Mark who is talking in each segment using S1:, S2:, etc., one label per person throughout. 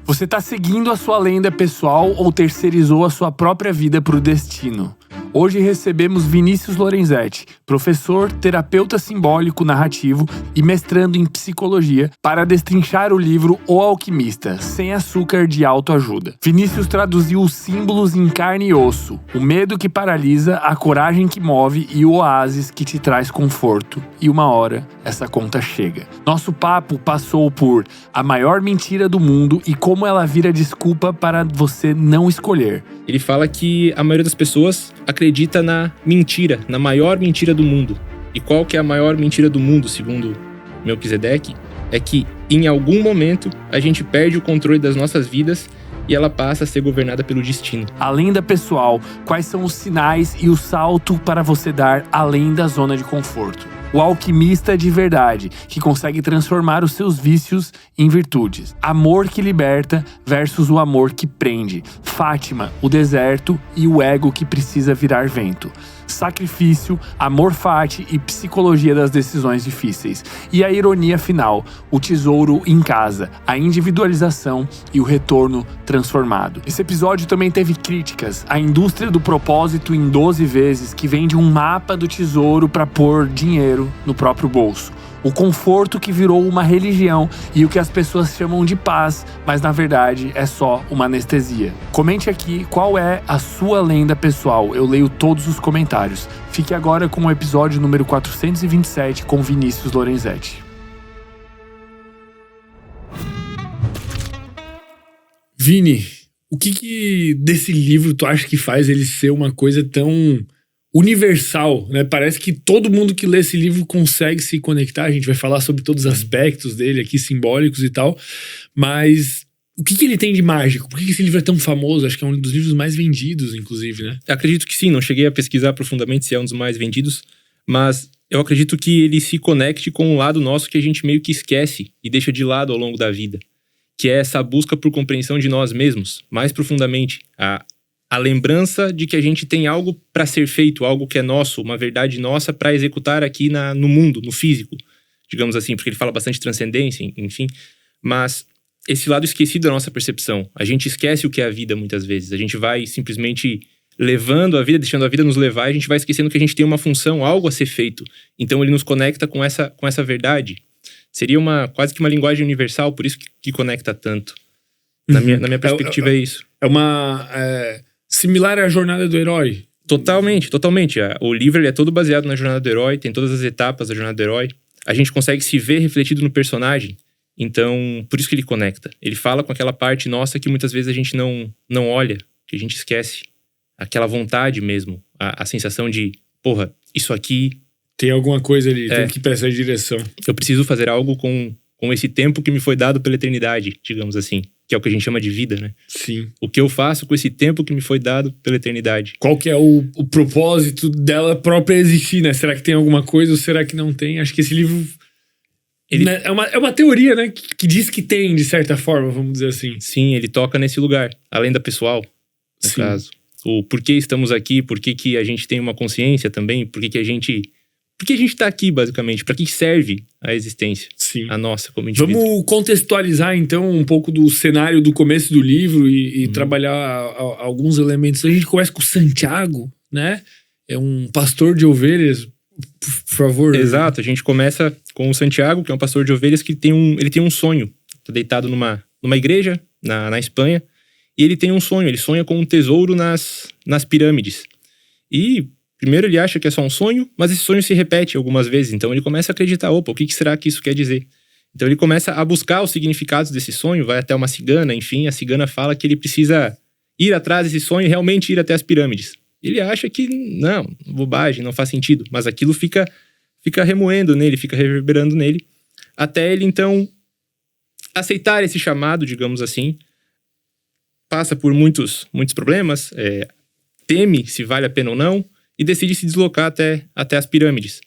S1: Você tá seguindo a sua lenda pessoal ou terceirizou a sua própria vida pro destino? Hoje recebemos Vinícius Lorenzetti, professor, terapeuta simbólico narrativo e mestrando em psicologia, para destrinchar o livro O Alquimista, Sem Açúcar de Autoajuda. Vinícius traduziu os símbolos em carne e osso, o medo que paralisa, a coragem que move e o oásis que te traz conforto. E uma hora, essa conta chega. Nosso papo passou por a maior mentira do mundo e como ela vira desculpa para você não escolher.
S2: Ele fala que a maioria das pessoas acredita na mentira, na maior mentira do mundo. E qual que é a maior mentira do mundo, segundo Melquisedeque? É que, em algum momento, a gente perde o controle das nossas vidas e ela passa a ser governada pelo destino.
S1: A lenda pessoal, quais são os sinais e o salto para você dar além da zona de conforto? O alquimista de verdade, que consegue transformar os seus vícios em virtudes. Amor que liberta versus o amor que prende. Fátima, o deserto e o ego que precisa virar vento. Sacrifício, amor fati e psicologia das decisões difíceis. E a ironia final, o tesouro em casa, a individualização e o retorno transformado. Esse episódio também teve críticas à indústria do propósito em 12 vezes, que vende um mapa do tesouro para pôr dinheiro no próprio bolso. O conforto que virou uma religião e o que as pessoas chamam de paz, mas na verdade é só uma anestesia. Comente aqui qual é a sua lenda pessoal, eu leio todos os comentários. Fique agora com o episódio número 427 com Vinícius Lorenzetti. Vini, o que desse livro tu acha que faz ele ser uma coisa tão universal, né? Parece que todo mundo que lê esse livro consegue se conectar. A gente vai falar sobre todos os aspectos dele aqui, simbólicos e tal. Mas o que ele tem de mágico? Por que esse livro é tão famoso? Acho que é um dos livros mais vendidos, inclusive, né?
S2: Eu acredito que sim, não cheguei a pesquisar profundamente se é um dos mais vendidos, mas eu acredito que ele se conecte com um lado nosso que a gente meio que esquece e deixa de lado ao longo da vida, que é essa busca por compreensão de nós mesmos, mais profundamente. A lembrança de que a gente tem algo para ser feito, algo que é nosso, uma verdade nossa para executar aqui no mundo, no físico, digamos assim, porque ele fala bastante de transcendência, enfim. Mas esse lado esquecido da nossa percepção, a gente esquece o que é a vida muitas vezes, a gente vai simplesmente levando a vida, deixando a vida nos levar, e a gente vai esquecendo que a gente tem uma função, algo a ser feito. Então ele nos conecta com essa verdade. Seria quase que uma linguagem universal, por isso que conecta tanto. Na minha perspectiva é isso.
S1: Similar à jornada do herói.
S2: Totalmente. O livro ele é todo baseado na jornada do herói, tem todas as etapas da jornada do herói. A gente consegue se ver refletido no personagem, então por isso que ele conecta. Ele fala com aquela parte nossa que muitas vezes a gente não olha, que a gente esquece. Aquela vontade mesmo, a sensação de, porra, isso aqui...
S1: Tem alguma coisa ali, tem que ir pra essa direção.
S2: Eu preciso fazer algo com esse tempo que me foi dado pela eternidade, digamos assim. Que é o que a gente chama de vida, né?
S1: Sim.
S2: O que eu faço com esse tempo que me foi dado pela eternidade.
S1: Qual que é o propósito dela própria existir, né? Será que tem alguma coisa ou será que não tem? Acho que esse livro... Né, é uma teoria, né? Que diz que tem, de certa forma, vamos dizer assim.
S2: Sim, ele toca nesse lugar. Além da pessoal, no caso. O porquê estamos aqui, por que a gente tem uma consciência também, por que a gente tá aqui, basicamente? Para que serve a existência?
S1: Sim.
S2: A nossa, como indivíduo.
S1: Vamos contextualizar, então, um pouco do cenário do começo do livro e trabalhar alguns elementos. A gente começa com Santiago, né? É um pastor de ovelhas, por favor.
S2: Exato, a gente começa com o Santiago, que é um pastor de ovelhas que ele tem um sonho. Tá deitado numa igreja, na Espanha, e ele tem um sonho. Ele sonha com um tesouro nas pirâmides. E... primeiro ele acha que é só um sonho, mas esse sonho se repete algumas vezes. Então ele começa a acreditar, opa, o que será que isso quer dizer? Então ele começa a buscar os significados desse sonho, vai até uma cigana, enfim, a cigana fala que ele precisa ir atrás desse sonho e realmente ir até as pirâmides. Ele acha que, não, bobagem, não faz sentido, mas aquilo fica remoendo nele, fica reverberando nele, até ele então aceitar esse chamado, digamos assim, passa por muitos problemas, teme se vale a pena ou não, e decide se deslocar até as pirâmides.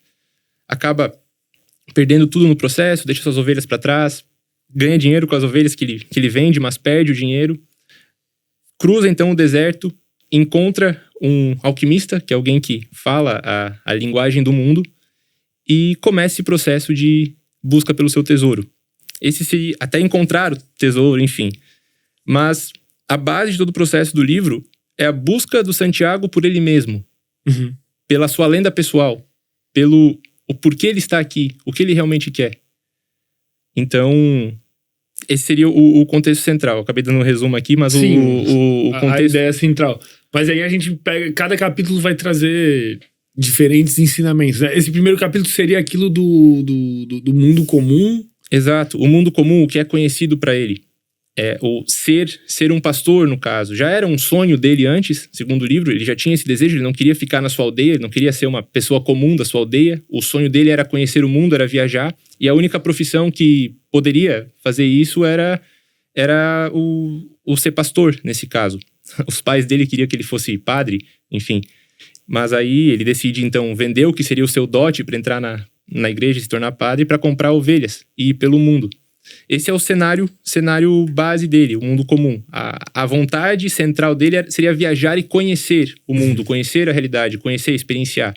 S2: Acaba perdendo tudo no processo, deixa suas ovelhas para trás, ganha dinheiro com as ovelhas que ele vende, mas perde o dinheiro. Cruza então o deserto, encontra um alquimista, que é alguém que fala a linguagem do mundo, e começa esse processo de busca pelo seu tesouro. Até encontrar o tesouro, enfim. Mas a base de todo o processo do livro é a busca do Santiago por ele mesmo. Pela sua lenda pessoal. Pelo o porquê ele está aqui. O que ele realmente quer. Então, esse seria o contexto central. Eu acabei dando um resumo aqui, mas
S1: Sim,
S2: o contexto...
S1: A ideia é central. Mas aí a gente pega... Cada capítulo vai trazer diferentes ensinamentos, né? Esse primeiro capítulo seria aquilo do mundo comum.
S2: Exato. O mundo comum, o que é conhecido para ele. O ser um pastor, no caso. Já era um sonho dele antes, segundo o livro. Ele já tinha esse desejo, ele não queria ficar na sua aldeia, ele não queria ser uma pessoa comum da sua aldeia. O sonho dele era conhecer o mundo, era viajar. E a única profissão que poderia fazer isso era o ser pastor, nesse caso. Os pais dele queriam que ele fosse padre, enfim. Mas aí ele decide, então, vender o que seria o seu dote para entrar na igreja e se tornar padre, para comprar ovelhas e ir pelo mundo. Esse é o cenário base dele, o mundo comum. A vontade central dele seria viajar e conhecer o mundo, conhecer a realidade, conhecer, experienciar.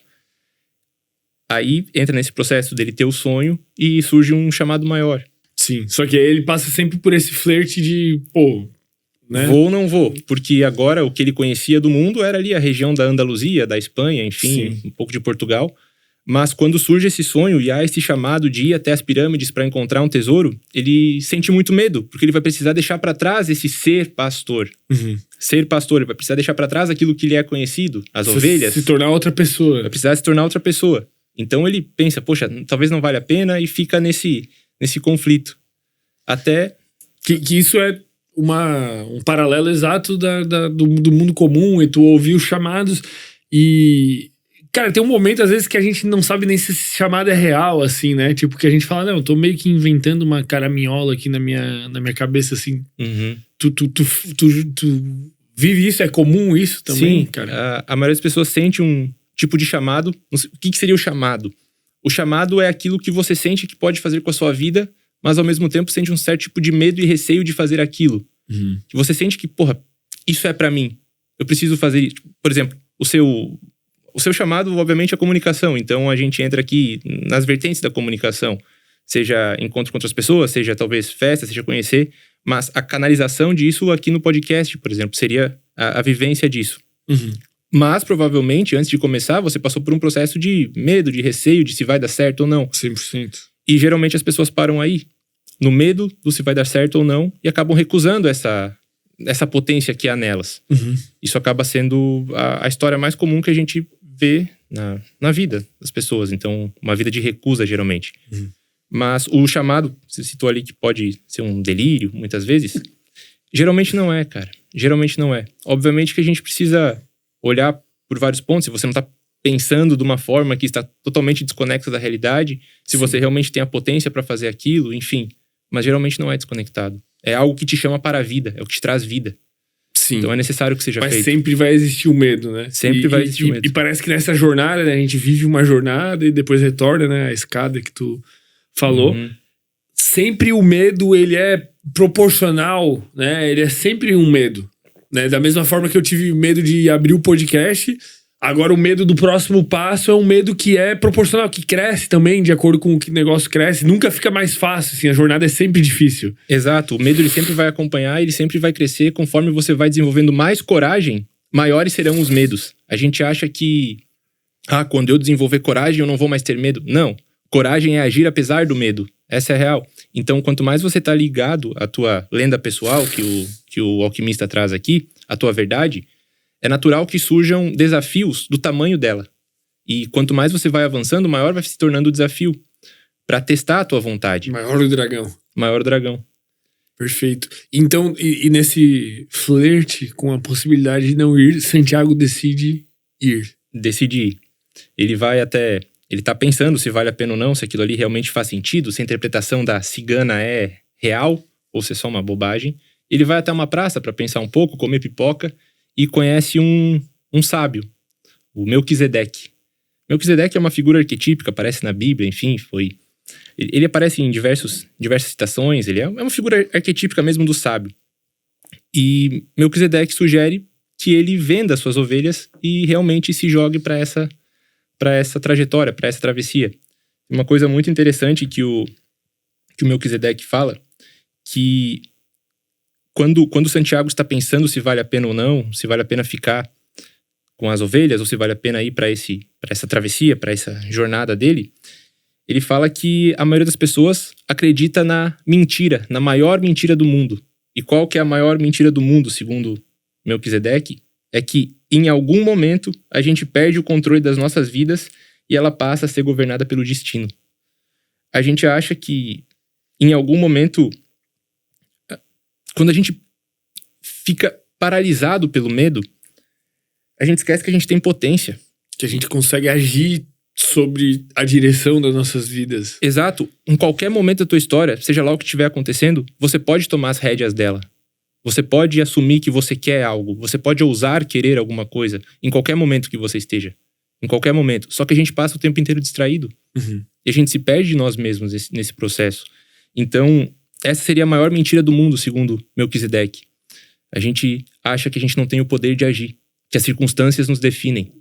S2: Aí entra nesse processo dele ter o sonho e surge um chamado maior.
S1: Sim, só que aí ele passa sempre por esse flerte de, né?
S2: Vou ou não vou? Porque agora o que ele conhecia do mundo era ali a região da Andaluzia, da Espanha, enfim, um pouco de Portugal. Mas quando surge esse sonho e há esse chamado de ir até as pirâmides para encontrar um tesouro, ele sente muito medo, porque ele vai precisar deixar para trás esse ser pastor. Ser pastor, ele vai precisar deixar para trás aquilo que lhe é conhecido, as ovelhas.
S1: Se tornar outra pessoa.
S2: Vai precisar se tornar outra pessoa. Então ele pensa, poxa, talvez não valha a pena, e fica nesse conflito. Até...
S1: Que isso é um paralelo exato do mundo comum, e tu ouvir os chamados e... Cara, tem um momento, às vezes, que a gente não sabe nem se esse chamado é real, assim, né? Tipo, que a gente fala, não, eu tô meio que inventando uma caraminhola aqui na minha cabeça, assim. Tu vive isso? É comum isso também,
S2: sim,
S1: cara?
S2: A maioria das pessoas sente um tipo de chamado. O que seria o chamado? O chamado é aquilo que você sente que pode fazer com a sua vida, mas ao mesmo tempo sente um certo tipo de medo e receio de fazer aquilo. Que você sente que, porra, isso é pra mim. Eu preciso fazer isso. Por exemplo, o seu chamado, obviamente, é a comunicação. Então, a gente entra aqui nas vertentes da comunicação. Seja encontro com outras pessoas, seja talvez festa, seja conhecer. Mas a canalização disso aqui no podcast, por exemplo, seria a vivência disso. Mas, provavelmente, antes de começar, você passou por um processo de medo, de receio, de se vai dar certo ou não.
S1: 100%.
S2: E, geralmente, as pessoas param aí, no medo do se vai dar certo ou não, e acabam recusando essa potência que há nelas. Isso acaba sendo a história mais comum que a gente vê na vida das pessoas. Então, uma vida de recusa, geralmente. Mas o chamado, você citou ali que pode ser um delírio, muitas vezes. Geralmente não é, cara. Geralmente não é. Obviamente que a gente precisa olhar por vários pontos. Se você não tá pensando de uma forma que está totalmente desconecta da realidade, se você realmente tem a potência para fazer aquilo, enfim. Mas geralmente não é desconectado. É algo que te chama para a vida, é o que te traz vida.
S1: Sim.
S2: Então é necessário que seja feito.
S1: Mas sempre vai existir o medo, né?
S2: Sempre vai existir o medo.
S1: E parece que nessa jornada, né, a gente vive uma jornada e depois retorna, né? A escada que tu falou. Sempre o medo, ele é proporcional, né? Ele é sempre um medo, né? Da mesma forma que eu tive medo de abrir o podcast, agora o medo do próximo passo é um medo que é proporcional, que cresce também de acordo com o que o negócio cresce. Nunca fica mais fácil, assim, a jornada é sempre difícil.
S2: Exato, o medo ele sempre vai acompanhar, ele sempre vai crescer. Conforme você vai desenvolvendo mais coragem, maiores serão os medos. A gente acha que, quando eu desenvolver coragem eu não vou mais ter medo. Não, coragem é agir apesar do medo. Essa é a real. Então, quanto mais você tá ligado à tua lenda pessoal, que o alquimista traz aqui, à tua verdade, é natural que surjam desafios do tamanho dela. E quanto mais você vai avançando, maior vai se tornando o desafio para testar a tua vontade.
S1: Maior o dragão.
S2: Maior o dragão.
S1: Perfeito. Então, e nesse flerte com a possibilidade de não ir, Santiago decide ir.
S2: Decide ir. Ele vai até... Ele tá pensando se vale a pena ou não, se aquilo ali realmente faz sentido, se a interpretação da cigana é real ou se é só uma bobagem. Ele vai até uma praça para pensar um pouco, comer pipoca, e conhece um sábio, o Melquisedeque. Melquisedeque é uma figura arquetípica, aparece na Bíblia, enfim, ele aparece em diversas citações, ele é uma figura arquetípica mesmo do sábio. E Melquisedeque sugere que ele venda suas ovelhas e realmente se jogue para essa trajetória, para essa travessia. Uma coisa muito interessante que o Melquisedeque fala, que quando Santiago está pensando se vale a pena ou não, se vale a pena ficar com as ovelhas ou se vale a pena ir para essa travessia, para essa jornada dele, ele fala que a maioria das pessoas acredita na mentira, na maior mentira do mundo. E qual que é a maior mentira do mundo, segundo Melquisedeque? É que em algum momento a gente perde o controle das nossas vidas e ela passa a ser governada pelo destino. A gente acha que em algum momento, quando a gente fica paralisado pelo medo, a gente esquece que a gente tem potência.
S1: Que a gente consegue agir sobre a direção das nossas vidas.
S2: Exato. Em qualquer momento da tua história, seja lá o que estiver acontecendo, você pode tomar as rédeas dela. Você pode assumir que você quer algo. Você pode ousar querer alguma coisa em qualquer momento que você esteja. Em qualquer momento. Só que a gente passa o tempo inteiro distraído.
S1: Uhum.
S2: E a gente se perde de nós mesmos nesse processo. Então, essa seria a maior mentira do mundo, segundo Melquisedeque. A gente acha que a gente não tem o poder de agir. Que as circunstâncias nos definem.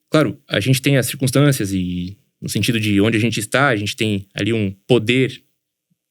S2: Claro, a gente tem as circunstâncias e no sentido de onde a gente está, a gente tem ali um poder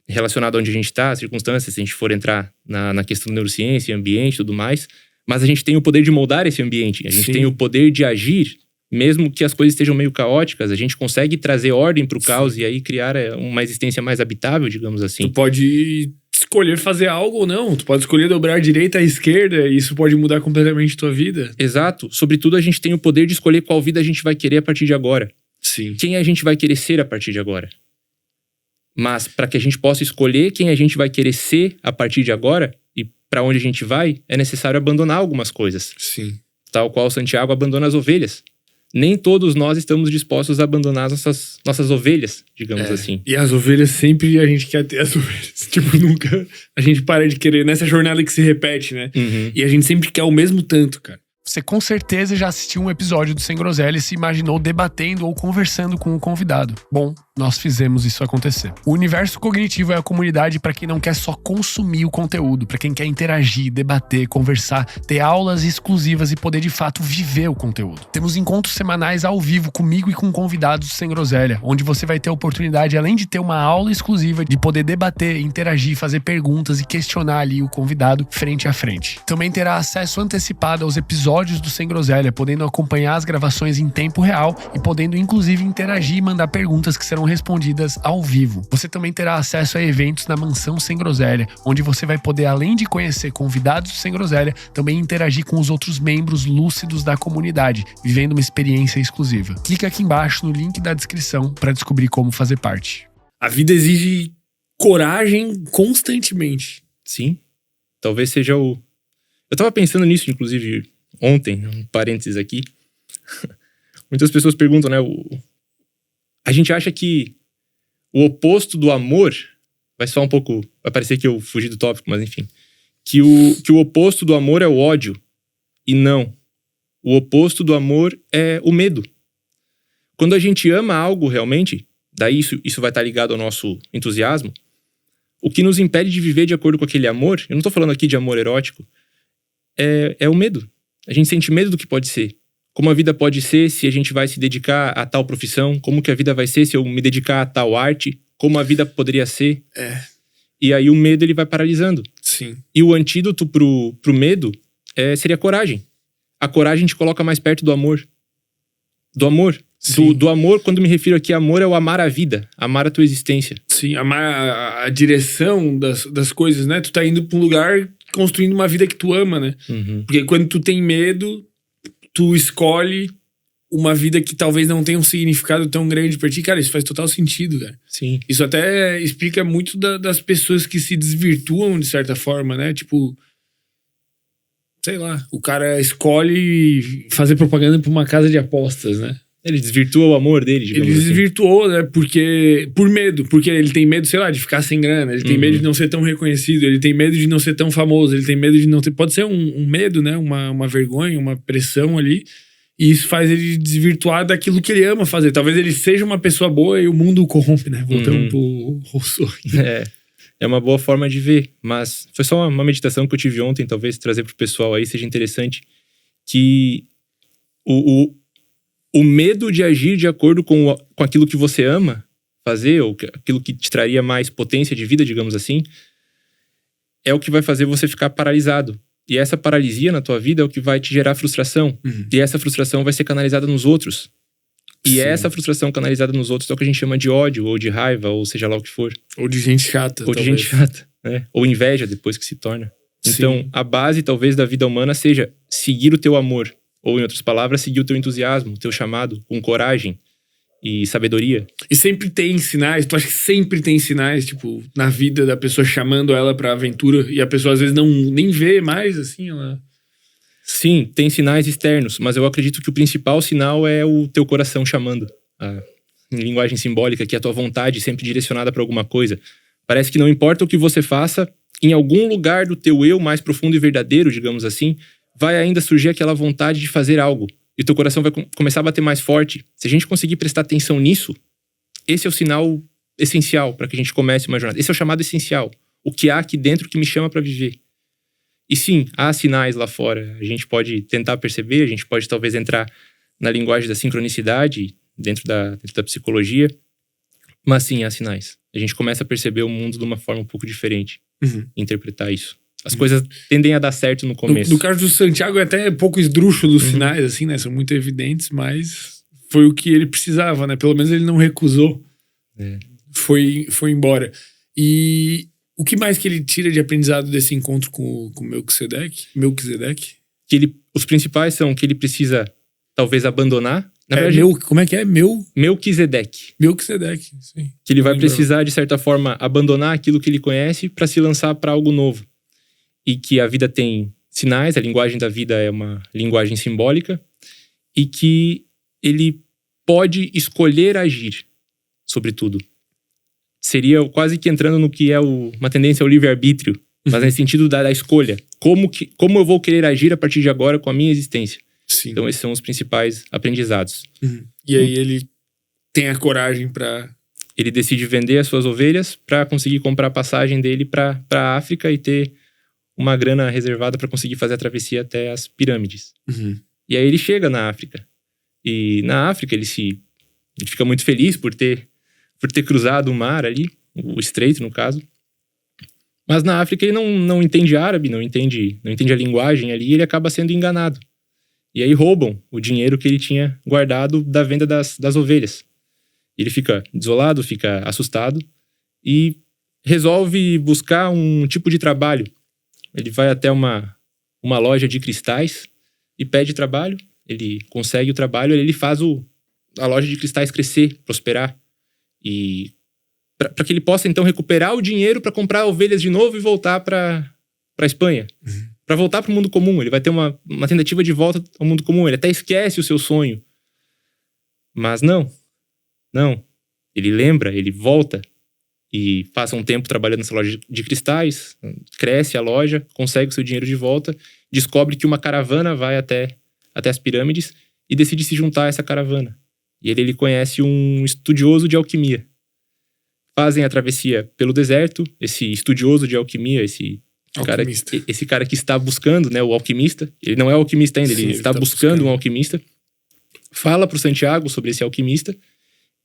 S2: relacionado a onde a gente está, as circunstâncias, se a gente for entrar na questão da neurociência, ambiente e tudo mais, mas a gente tem o poder de moldar esse ambiente, a gente tem o poder de agir, mesmo que as coisas estejam meio caóticas, a gente consegue trazer ordem para o caos e aí criar uma existência mais habitável, digamos assim.
S1: Tu pode escolher fazer algo ou não, tu pode escolher dobrar à direita à esquerda e isso pode mudar completamente tua vida.
S2: Exato, sobretudo a gente tem o poder de escolher qual vida a gente vai querer a partir de agora.
S1: Sim.
S2: Quem a gente vai querer ser a partir de agora. Mas para que a gente possa escolher quem a gente vai querer ser a partir de agora e para onde a gente vai, é necessário abandonar algumas coisas.
S1: Sim.
S2: Tal qual Santiago abandona as ovelhas. Nem todos nós estamos dispostos a abandonar nossas ovelhas, digamos assim.
S1: E as ovelhas sempre a gente quer ter as ovelhas. Tipo, nunca a gente para de querer. Nessa jornada que se repete, né?
S2: Uhum.
S1: E a gente sempre quer o mesmo tanto, cara.
S3: Você com certeza já assistiu um episódio do Sem Groselha e se imaginou debatendo ou conversando com o convidado. Bom, nós fizemos isso acontecer. O Universo Cognitivo é a comunidade para quem não quer só consumir o conteúdo, para quem quer interagir, debater, conversar, ter aulas exclusivas e poder de fato viver o conteúdo. Temos encontros semanais ao vivo comigo e com convidados do Sem Groselha, onde você vai ter a oportunidade, além de ter uma aula exclusiva, de poder debater, interagir, fazer perguntas e questionar ali o convidado frente a frente. Também terá acesso antecipado aos episódios do Sem Groselha, podendo acompanhar as gravações em tempo real e podendo inclusive interagir e mandar perguntas que serão respondidas ao vivo. Você também terá acesso a eventos na Mansão Sem Groselha, onde você vai poder, além de conhecer convidados do Sem Groselha, também interagir com os outros membros lúcidos da comunidade, vivendo uma experiência exclusiva. Clica aqui embaixo no link da descrição para descobrir como fazer parte.
S1: A vida exige coragem constantemente.
S2: Sim. Talvez seja o... Eu tava pensando nisso, inclusive, ontem, um parênteses aqui. Muitas pessoas perguntam, né? A gente acha que o oposto do amor... Vai soar um pouco... Vai parecer que eu fugi do tópico, mas enfim. Que o oposto do amor é o ódio. E não. O oposto do amor é o medo. Quando a gente ama algo realmente, daí isso vai estar ligado ao nosso entusiasmo, o que nos impede de viver de acordo com aquele amor, eu não tô falando aqui de amor erótico, é o medo. A gente sente medo do que pode ser. Como a vida pode ser se a gente vai se dedicar a tal profissão, como que a vida vai ser se eu me dedicar a tal arte, como a vida poderia ser. E aí o medo ele vai paralisando.
S1: Sim.
S2: E o antídoto pro medo seria a coragem. A coragem te coloca mais perto do amor. Do amor. Do amor, quando me refiro aqui a amor, é o amar a vida. Amar a tua existência.
S1: Sim, amar a direção das coisas, né? Tu tá indo pra um lugar construindo uma vida que tu ama, né?
S2: Uhum.
S1: Porque quando tu tem medo, tu escolhe uma vida que talvez não tenha um significado tão grande pra ti. Cara, isso faz total sentido, cara.
S2: Sim.
S1: Isso até explica muito das pessoas que se desvirtuam de certa forma, né? Tipo, sei lá, o cara escolhe fazer propaganda pra uma casa de apostas, né?
S2: Ele desvirtua o amor dele, digamos
S1: Ele
S2: assim.
S1: desvirtuou, né? Por medo. Porque ele tem medo, sei lá, de ficar sem grana. Ele tem medo de não ser tão reconhecido. Ele tem medo de não ser tão famoso. Ele tem medo de não ter... Pode ser um medo, né? Uma vergonha, uma pressão ali. E isso faz ele desvirtuar daquilo que ele ama fazer. Talvez ele seja uma pessoa boa e o mundo o corrompe, né? Voltando pro Rousseau.
S2: É uma boa forma de ver. Mas foi só uma meditação que eu tive ontem. Talvez trazer pro pessoal aí seja interessante. Que o medo de agir de acordo com aquilo que você ama fazer, ou aquilo que te traria mais potência de vida, digamos assim, é o que vai fazer você ficar paralisado. E essa paralisia na tua vida é o que vai te gerar frustração. E essa frustração vai ser canalizada nos outros. E essa frustração canalizada nos outros é o que a gente chama de ódio, ou de raiva, ou seja lá o que for.
S1: Ou de gente chata,
S2: Ou de gente chata, né? Ou inveja depois que se torna. Então, a base talvez da vida humana seja seguir o teu amor. Ou, em outras palavras, seguir o teu entusiasmo, o teu chamado, com coragem e sabedoria.
S1: E sempre tem sinais, tu acha que sempre tem sinais, tipo, na vida da pessoa chamando ela pra aventura e a pessoa às vezes nem vê mais, assim, ela...
S2: Sim, tem sinais externos, mas eu acredito que o principal sinal é o teu coração chamando. Em linguagem simbólica, que é a tua vontade sempre direcionada pra alguma coisa. Parece que não importa o que você faça, em algum lugar do teu eu mais profundo e verdadeiro, digamos assim, vai ainda surgir aquela vontade de fazer algo. E o teu coração vai começar a bater mais forte. Se a gente conseguir prestar atenção nisso, esse é o sinal essencial para que a gente comece uma jornada. Esse é o chamado essencial. O que há aqui dentro que me chama para viver. E sim, há sinais lá fora. A gente pode tentar perceber, a gente pode talvez entrar na linguagem da sincronicidade, dentro da psicologia. Mas sim, há sinais. A gente começa a perceber o mundo de uma forma um pouco diferente. Interpretar isso. As coisas tendem a dar certo no começo.
S1: No caso do Santiago é até pouco esdrúxulo os sinais, assim, né? São muito evidentes, mas foi o que ele precisava, né? Pelo menos ele não recusou. Foi embora. E o que mais que ele tira de aprendizado desse encontro com Melquisedeque?
S2: Os principais são que ele precisa, talvez, abandonar. Na verdade,
S1: como é que é?
S2: Melquisedeque.
S1: Melquisedeque, sim.
S2: Que ele vai precisar, de certa forma, abandonar aquilo que ele conhece para se lançar para algo novo. E que a vida tem sinais, a linguagem da vida é uma linguagem simbólica, e que ele pode escolher agir, sobretudo. Seria quase que entrando no que é uma tendência ao livre-arbítrio, mas nesse sentido da escolha. Como eu vou querer agir a partir de agora com a minha existência?
S1: Sim.
S2: Então esses são os principais aprendizados.
S1: E aí ele tem a coragem para...
S2: Ele decide vender as suas ovelhas para conseguir comprar a passagem dele para a África e ter uma grana reservada para conseguir fazer a travessia até as pirâmides. E aí ele chega na África. E na África ele fica muito feliz por ter cruzado o mar ali, o estreito no caso. Mas na África ele não entende árabe, não entende a linguagem ali, e ele acaba sendo enganado. E aí roubam o dinheiro que ele tinha guardado da venda das ovelhas. Ele fica desolado, fica assustado e resolve buscar um tipo de trabalho. Ele vai até uma loja de cristais e pede trabalho. Ele consegue o trabalho, ele faz a loja de cristais crescer, prosperar. E para que ele possa então recuperar o dinheiro para comprar ovelhas de novo e voltar para a Espanha. Para voltar para o mundo comum. Ele vai ter uma tentativa de volta ao mundo comum. Ele até esquece o seu sonho. Mas não. Ele lembra, ele volta e passa um tempo trabalhando nessa loja de cristais, cresce a loja, consegue o seu dinheiro de volta, descobre que uma caravana vai até as pirâmides e decide se juntar a essa caravana. E ele conhece um estudioso de alquimia. Fazem a travessia pelo deserto, esse estudioso de alquimia, esse cara que está buscando, né, o alquimista. Ele não é alquimista ainda, ele está buscando um alquimista. Fala para o Santiago sobre esse alquimista.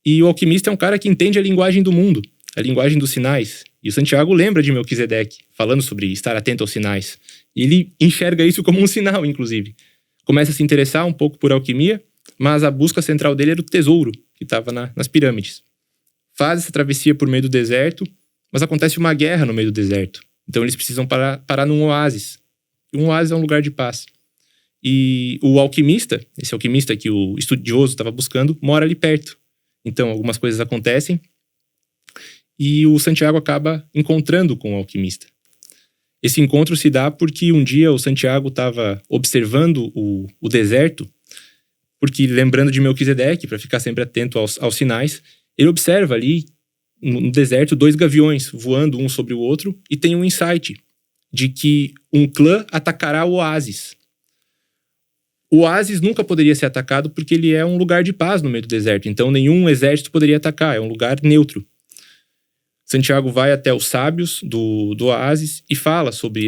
S2: E o alquimista é um cara que entende a linguagem do mundo, a linguagem dos sinais. E o Santiago lembra de Melquisedeque, falando sobre estar atento aos sinais. E ele enxerga isso como um sinal, inclusive. Começa a se interessar um pouco por alquimia, mas a busca central dele era o tesouro que estava nas pirâmides. Faz essa travessia por meio do deserto, mas acontece uma guerra no meio do deserto. Então eles precisam parar num oásis. E um oásis é um lugar de paz. E o alquimista, esse alquimista que o estudioso estava buscando, mora ali perto. Então algumas coisas acontecem e o Santiago acaba encontrando com o alquimista. Esse encontro se dá porque um dia o Santiago estava observando o deserto, porque lembrando de Melquisedeque, para ficar sempre atento aos sinais, ele observa ali no deserto 2 gaviões voando um sobre o outro e tem um insight de que um clã atacará o oásis. O oásis nunca poderia ser atacado porque ele é um lugar de paz no meio do deserto, então nenhum exército poderia atacar, é um lugar neutro. Santiago vai até os sábios do oásis e fala sobre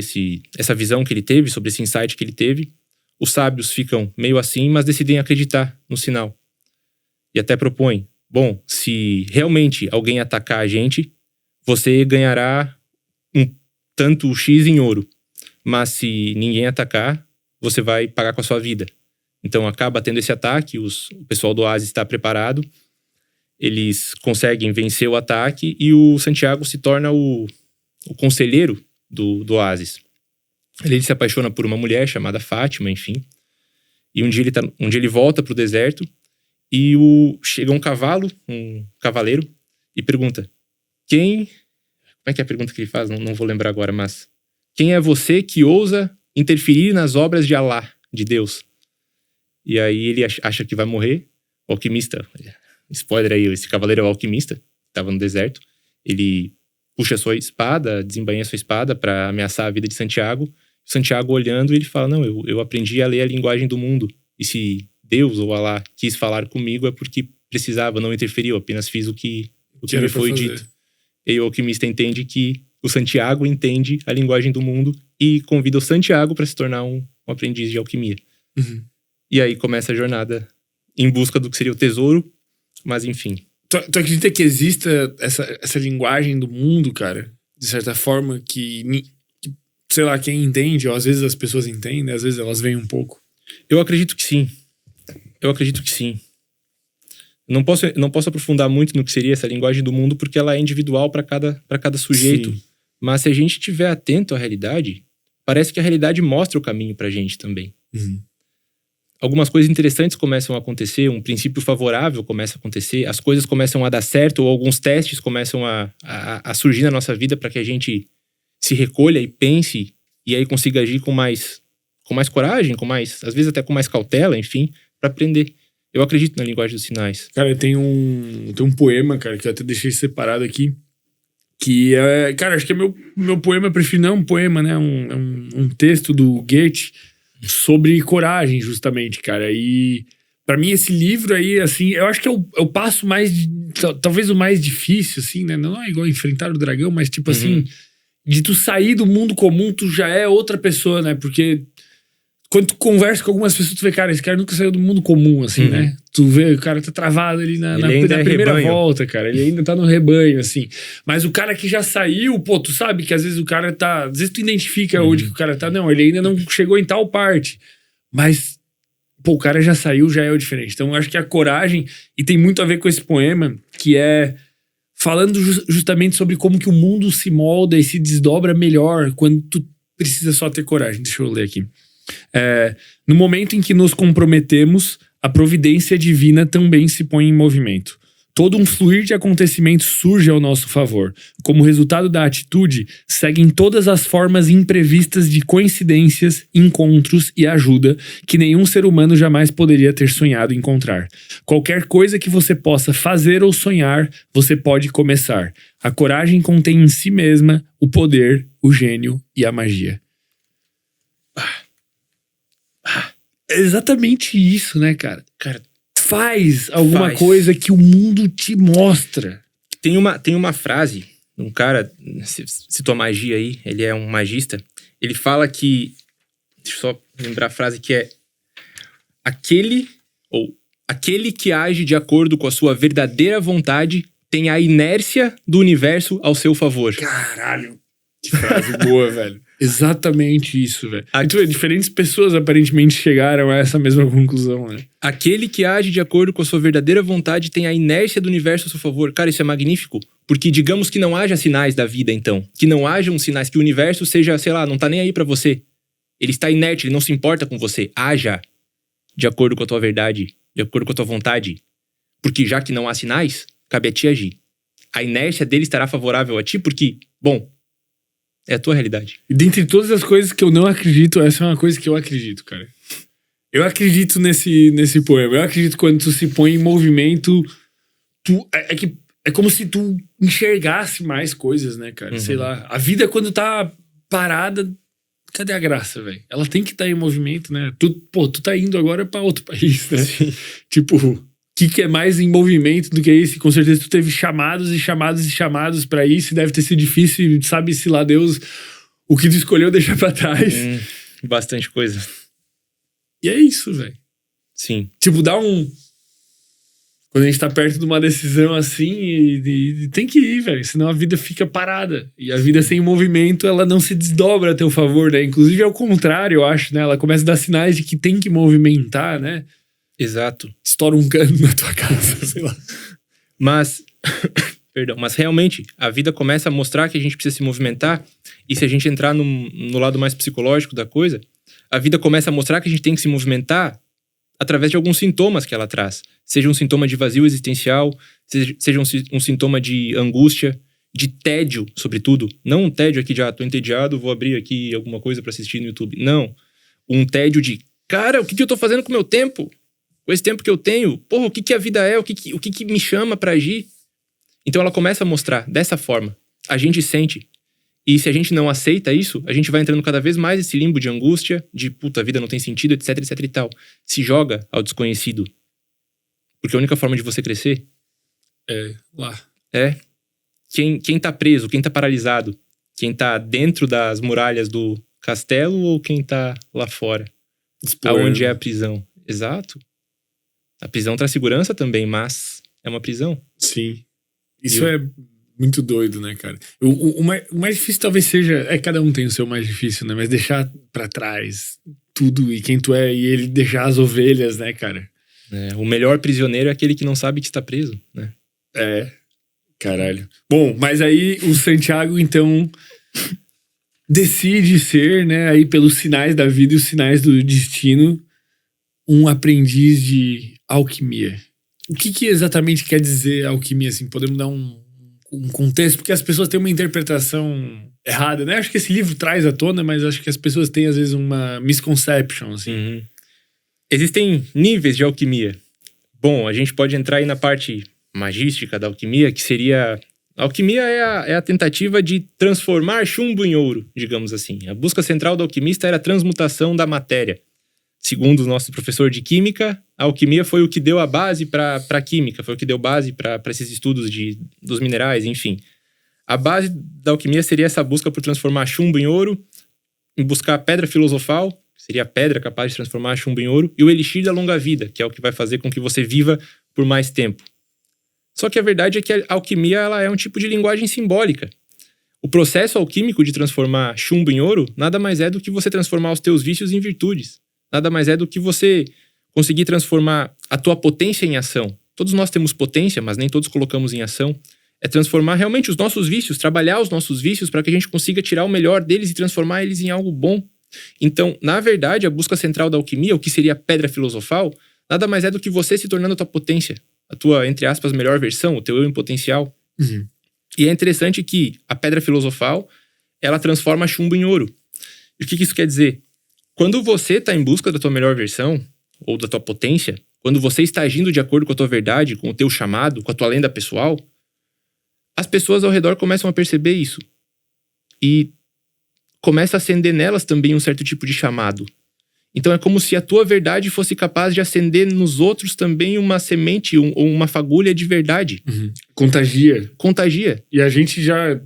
S2: essa visão que ele teve, sobre esse insight que ele teve. Os sábios ficam meio assim, mas decidem acreditar no sinal. E até propõem, bom, se realmente alguém atacar a gente, você ganhará tanto X em ouro. Mas se ninguém atacar, você vai pagar com a sua vida. Então acaba tendo esse ataque, o pessoal do Oasis está preparado, eles conseguem vencer o ataque e o Santiago se torna o conselheiro do Oasis. Ele se apaixona por uma mulher chamada Fátima, enfim. E um dia ele volta pro deserto e chega um cavaleiro, e pergunta: Como é que é a pergunta que ele faz? Não vou lembrar agora, mas... Quem é você que ousa interferir nas obras de Alá, de Deus? E aí ele acha que vai morrer. O alquimista, spoiler aí, esse cavaleiro é o alquimista, estava no deserto. Ele puxa a sua espada, desembainha a sua espada para ameaçar a vida de Santiago. Santiago olhando, ele fala: não, eu aprendi a ler a linguagem do mundo. E se Deus ou Alá quis falar comigo é porque precisava, não interferiu, apenas fiz o que me foi dito. E o alquimista entende que o Santiago entende a linguagem do mundo e convida o Santiago para se tornar um aprendiz de alquimia.
S4: Uhum.
S2: E aí começa a jornada em busca do que seria o tesouro, mas enfim.
S4: Tu acredita que exista essa linguagem do mundo, cara? De certa forma, que sei lá, quem entende, ou às vezes as pessoas entendem, às vezes elas veem um pouco.
S2: Eu acredito que sim. Não posso aprofundar muito no que seria essa linguagem do mundo, porque ela é individual para cada sujeito.
S4: Sim.
S2: Mas se a gente estiver atento à realidade, parece que a realidade mostra o caminho pra gente também.
S4: Uhum.
S2: Algumas coisas interessantes começam a acontecer, um princípio favorável começa a acontecer, as coisas começam a dar certo, ou alguns testes começam a surgir na nossa vida para que a gente se recolha e pense, e aí consiga agir com mais coragem, às vezes até com mais cautela, enfim, para aprender. Eu acredito na linguagem dos sinais.
S4: Cara, tem um poema, cara, que eu até deixei separado aqui, que é, cara, acho que é meu poema preferido, não é um poema, né, um texto do Goethe sobre coragem, justamente, cara, e pra mim esse livro aí, assim, eu acho que é o passo mais, talvez o mais difícil, assim, né, não é igual enfrentar o dragão, mas tipo assim, de tu sair do mundo comum, tu já é outra pessoa, né, porque quando tu conversa com algumas pessoas, tu vê, cara, esse cara nunca saiu do mundo comum, assim, né? Tu vê, o cara tá travado ali na primeira volta, cara. Ele ainda tá no rebanho, assim. Mas o cara que já saiu, pô, tu sabe que às vezes o cara tá... Às vezes tu identifica onde que o cara tá. Não, ele ainda não chegou em tal parte. Mas, pô, o cara já saiu, já é o diferente. Então, eu acho que a coragem... E tem muito a ver com esse poema, que é... Falando justamente sobre como que o mundo se molda e se desdobra melhor quando tu precisa só ter coragem. Deixa eu ler aqui. No momento em que nos comprometemos, a providência divina também se põe em movimento. Todo um fluir de acontecimentos surge ao nosso favor. Como resultado da atitude, seguem todas as formas imprevistas de coincidências, encontros e ajuda que nenhum ser humano jamais poderia ter sonhado encontrar. Qualquer coisa que você possa fazer ou sonhar, você pode começar. A coragem contém em si mesma o poder, o gênio e a magia. É exatamente isso, né, cara?
S2: Cara,
S4: faz alguma coisa que o mundo te mostra.
S2: Tem uma frase, um cara, citou magia aí, ele é um magista, ele fala que, deixa eu só lembrar a frase, que é aquele que age de acordo com a sua verdadeira vontade tem a inércia do universo ao seu favor.
S4: Caralho, que frase boa, velho. Exatamente isso, velho. Diferentes pessoas aparentemente chegaram a essa mesma conclusão, né?
S2: Aquele que age de acordo com a sua verdadeira vontade tem a inércia do universo a seu favor. Cara, isso é magnífico. Porque digamos que não haja sinais da vida, então. Que não hajam sinais, que o universo seja, sei lá, não tá nem aí pra você. Ele está inerte, ele não se importa com você. Haja de acordo com a tua verdade, de acordo com a tua vontade. Porque já que não há sinais, cabe a ti agir. A inércia dele estará favorável a ti porque, bom, é a tua realidade.
S4: E dentre todas as coisas que eu não acredito, essa é uma coisa que eu acredito, cara. Eu acredito nesse poema. Eu acredito quando tu se põe em movimento, é como se tu enxergasse mais coisas, né, cara? Sei lá. A vida, quando tá parada, cadê a graça, velho? Ela tem que estar em movimento, né? Tu tá indo agora pra outro país, né?
S2: Sim.
S4: Tipo, o que é mais em movimento do que isso? Com certeza tu teve chamados e chamados e chamados pra isso. Deve ter sido difícil, sabe-se lá Deus o que tu escolheu deixar pra trás.
S2: Bastante coisa.
S4: E é isso, velho.
S2: Sim.
S4: Tipo, Quando a gente tá perto de uma decisão assim, e tem que ir, velho. Senão a vida fica parada. E a vida sem movimento, ela não se desdobra a teu favor, né? Inclusive, é o contrário, eu acho, né? Ela começa a dar sinais de que tem que movimentar, né?
S2: Exato.
S4: Estoura um cano na tua casa, sei lá.
S2: Mas, perdão, mas realmente, a vida começa a mostrar que a gente precisa se movimentar. E se a gente entrar no lado mais psicológico da coisa, a vida começa a mostrar que a gente tem que se movimentar através de alguns sintomas que ela traz. Seja um sintoma de vazio existencial, seja um sintoma de angústia, de tédio, sobretudo. Não um tédio aqui de, tô entediado, vou abrir aqui alguma coisa pra assistir no YouTube. Não. Um tédio de, cara, o que eu tô fazendo com o meu tempo? Com esse tempo que eu tenho? Porra, o que a vida é? O que me chama pra agir? Então ela começa a mostrar dessa forma. A gente sente. E se a gente não aceita isso, a gente vai entrando cada vez mais nesse limbo de angústia, de puta, a vida não tem sentido, etc, etc e tal. Se joga ao desconhecido. Porque a única forma de você crescer
S4: É, lá.
S2: é quem tá preso, quem tá paralisado, quem tá dentro das muralhas do castelo ou quem tá lá fora, aonde é a prisão. Exato. A prisão traz segurança também, mas é uma prisão.
S4: Sim. Isso é muito doido, né, cara? O mais difícil talvez seja... cada um tem o seu mais difícil, né? Mas deixar pra trás tudo e quem tu é e ele deixar as ovelhas, né, cara?
S2: O melhor prisioneiro é aquele que não sabe que está preso, né?
S4: Caralho. Bom, mas aí o Santiago, então, decide ser, né, aí pelos sinais da vida e os sinais do destino, um aprendiz de alquimia. O que exatamente quer dizer alquimia, assim? Podemos dar um contexto? Porque as pessoas têm uma interpretação errada, né? Acho que esse livro traz à tona, mas acho que as pessoas têm, às vezes, uma misconception, assim.
S2: Uhum. Existem níveis de alquimia. Bom, a gente pode entrar aí na parte magística da alquimia, que seria... A alquimia é a tentativa de transformar chumbo em ouro, digamos assim. A busca central do alquimista era a transmutação da matéria. Segundo o nosso professor de química, a alquimia foi o que deu a base para a química, foi o que deu base para esses estudos dos minerais, enfim. A base da alquimia seria essa busca por transformar chumbo em ouro, em buscar a pedra filosofal, que seria a pedra capaz de transformar chumbo em ouro, e o elixir da longa vida, que é o que vai fazer com que você viva por mais tempo. Só que a verdade é que a alquimia ela é um tipo de linguagem simbólica. O processo alquímico de transformar chumbo em ouro nada mais é do que você transformar os teus vícios em virtudes. Nada mais é do que você conseguir transformar a tua potência em ação. Todos nós temos potência, mas nem todos colocamos em ação. É transformar realmente os nossos vícios, trabalhar os nossos vícios para que a gente consiga tirar o melhor deles e transformar eles em algo bom. Então, na verdade, a busca central da alquimia, o que seria a pedra filosofal, nada mais é do que você se tornando a tua potência. A tua, entre aspas, melhor versão, o teu eu em potencial.
S4: Uhum.
S2: E é interessante que a pedra filosofal, ela transforma chumbo em ouro. E o que isso quer dizer? Quando você está em busca da tua melhor versão, ou da tua potência, quando você está agindo de acordo com a tua verdade, com o teu chamado, com a tua lenda pessoal, as pessoas ao redor começam a perceber isso. E começa a acender nelas também um certo tipo de chamado. Então é como se a tua verdade fosse capaz de acender nos outros também uma semente ou uma fagulha de verdade.
S4: Uhum. Contagia.
S2: Contagia.
S4: E a gente já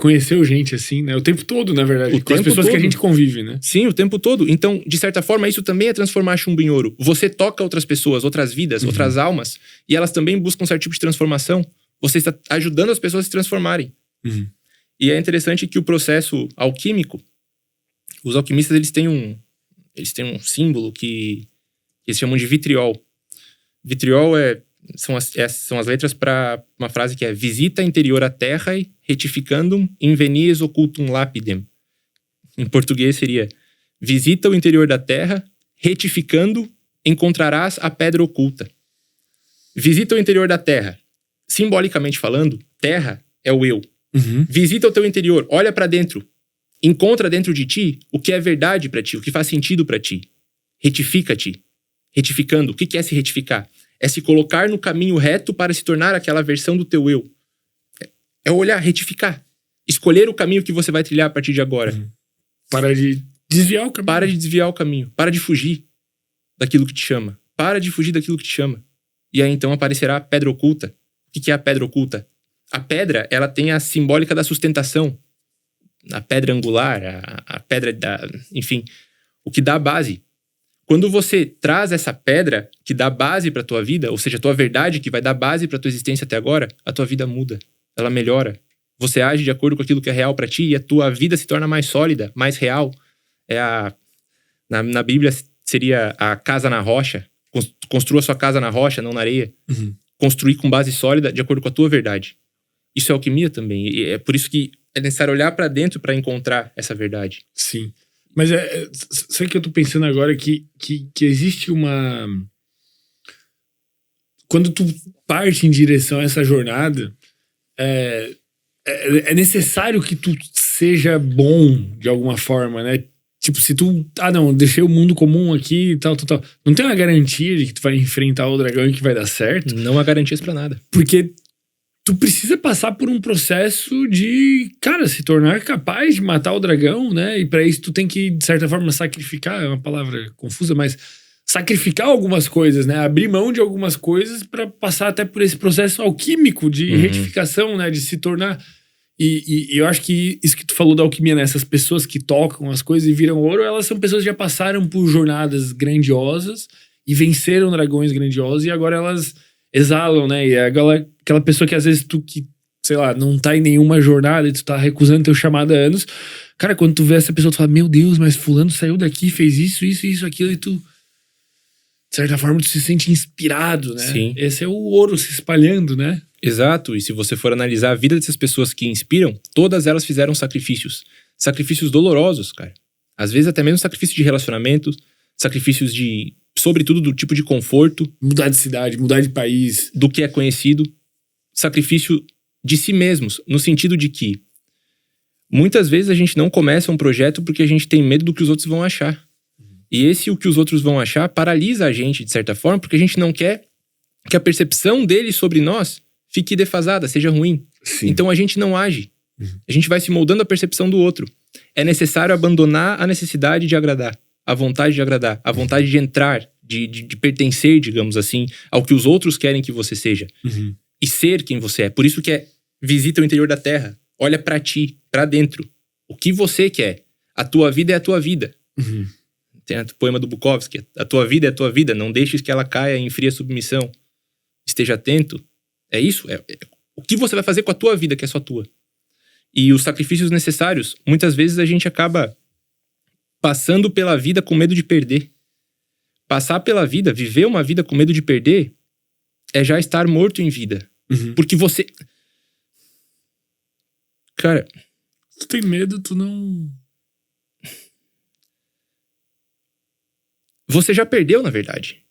S4: conheceu gente assim, né? O tempo todo, na verdade. Com as pessoas que a gente convive, né?
S2: Sim, o tempo todo. Então, de certa forma, isso também é transformar chumbo em ouro. Você toca outras pessoas, outras vidas, outras almas, e elas também buscam um certo tipo de transformação. Você está ajudando as pessoas a se transformarem.
S4: Uhum.
S2: E é interessante que o processo alquímico, os alquimistas, eles têm um símbolo que eles chamam de vitriol. Vitriol são as letras para uma frase que é: visita interior a terra, retificandum invenies occultum lapidem. Em português seria: visita o interior da terra, retificando, encontrarás a pedra oculta. Visita o interior da terra. Simbolicamente falando, terra é o eu.
S4: Uhum.
S2: Visita o teu interior, olha para dentro. Encontra dentro de ti o que é verdade pra ti, o que faz sentido pra ti. Retifica-te. Retificando. O que é se retificar? É se colocar no caminho reto para se tornar aquela versão do teu eu. É olhar, retificar. Escolher o caminho que você vai trilhar a partir de agora.
S4: Uhum. Para de desviar o caminho.
S2: Para de desviar o caminho. Para de fugir daquilo que te chama. Para de fugir daquilo que te chama. E aí então aparecerá a pedra oculta. O que é a pedra oculta? A pedra, ela tem a simbólica da sustentação. A pedra angular, a pedra enfim, o que dá a base. Quando você traz essa pedra que dá base pra tua vida, ou seja, a tua verdade que vai dar base pra tua existência até agora, a tua vida muda, ela melhora. Você age de acordo com aquilo que é real pra ti e a tua vida se torna mais sólida, mais real. Na Bíblia seria a casa na rocha. Construa sua casa na rocha, não na areia. Construir com base sólida de acordo com a tua verdade. Isso é alquimia também. E é por isso que é necessário olhar pra dentro pra encontrar essa verdade.
S4: Sim. Mas sabe que eu tô pensando agora que existe uma... Quando tu parte em direção a essa jornada, é necessário que tu seja bom de alguma forma, né? Tipo, se tu... não, deixei o mundo comum aqui e tal. Não tem uma garantia de que tu vai enfrentar o dragão e que vai dar certo.
S2: Não há garantias pra nada.
S4: Porque tu precisa passar por um processo de, cara, se tornar capaz de matar o dragão, né? E pra isso tu tem que, de certa forma, sacrificar. É uma palavra confusa, mas sacrificar algumas coisas, né? Abrir mão de algumas coisas pra passar até por esse processo alquímico de retificação, né? De se tornar... E eu acho que isso que tu falou da alquimia, né? Essas pessoas que tocam as coisas e viram ouro, elas são pessoas que já passaram por jornadas grandiosas e venceram dragões grandiosos e agora elas exalam, né? E é aquela pessoa que às vezes tu, que, sei lá, não tá em nenhuma jornada e tu tá recusando teu chamado há anos. Cara, quando tu vê essa pessoa, tu fala, meu Deus, mas fulano saiu daqui, fez isso, aquilo, e tu, de certa forma, tu se sente inspirado, né?
S2: Sim.
S4: Esse é o ouro se espalhando, né?
S2: Exato, e se você for analisar a vida dessas pessoas que inspiram, todas elas fizeram sacrifícios. Sacrifícios dolorosos, cara. Às vezes até mesmo sacrifício de relacionamento, sacrifícios de, sobretudo, do tipo de conforto.
S4: Mudar de cidade, mudar de país.
S2: Do que é conhecido. Sacrifício de si mesmos, no sentido de que muitas vezes a gente não começa um projeto porque a gente tem medo do que os outros vão achar. E o que os outros vão achar paralisa a gente, de certa forma, porque a gente não quer que a percepção deles sobre nós fique defasada, seja ruim.
S4: Sim.
S2: Então a gente não age. A gente vai se moldando a percepção do outro. É necessário abandonar a necessidade de agradar, a vontade de agradar, a vontade de entrar, de pertencer, digamos assim, ao que os outros querem que você seja. E ser quem você é. Por isso que visita o interior da terra. Olha pra ti, pra dentro. O que você quer. A tua vida é a tua vida. Tem o poema do Bukowski. A tua vida é a tua vida. Não deixes que ela caia em fria submissão. Esteja atento. É isso. O que você vai fazer com a tua vida, que é só tua. E os sacrifícios necessários, muitas vezes a gente acaba passando pela vida com medo de perder. Passar pela vida, viver uma vida com medo de perder, é já estar morto em vida. Porque você... Cara...
S4: Se tu tem medo, tu não...
S2: Você já perdeu, na verdade.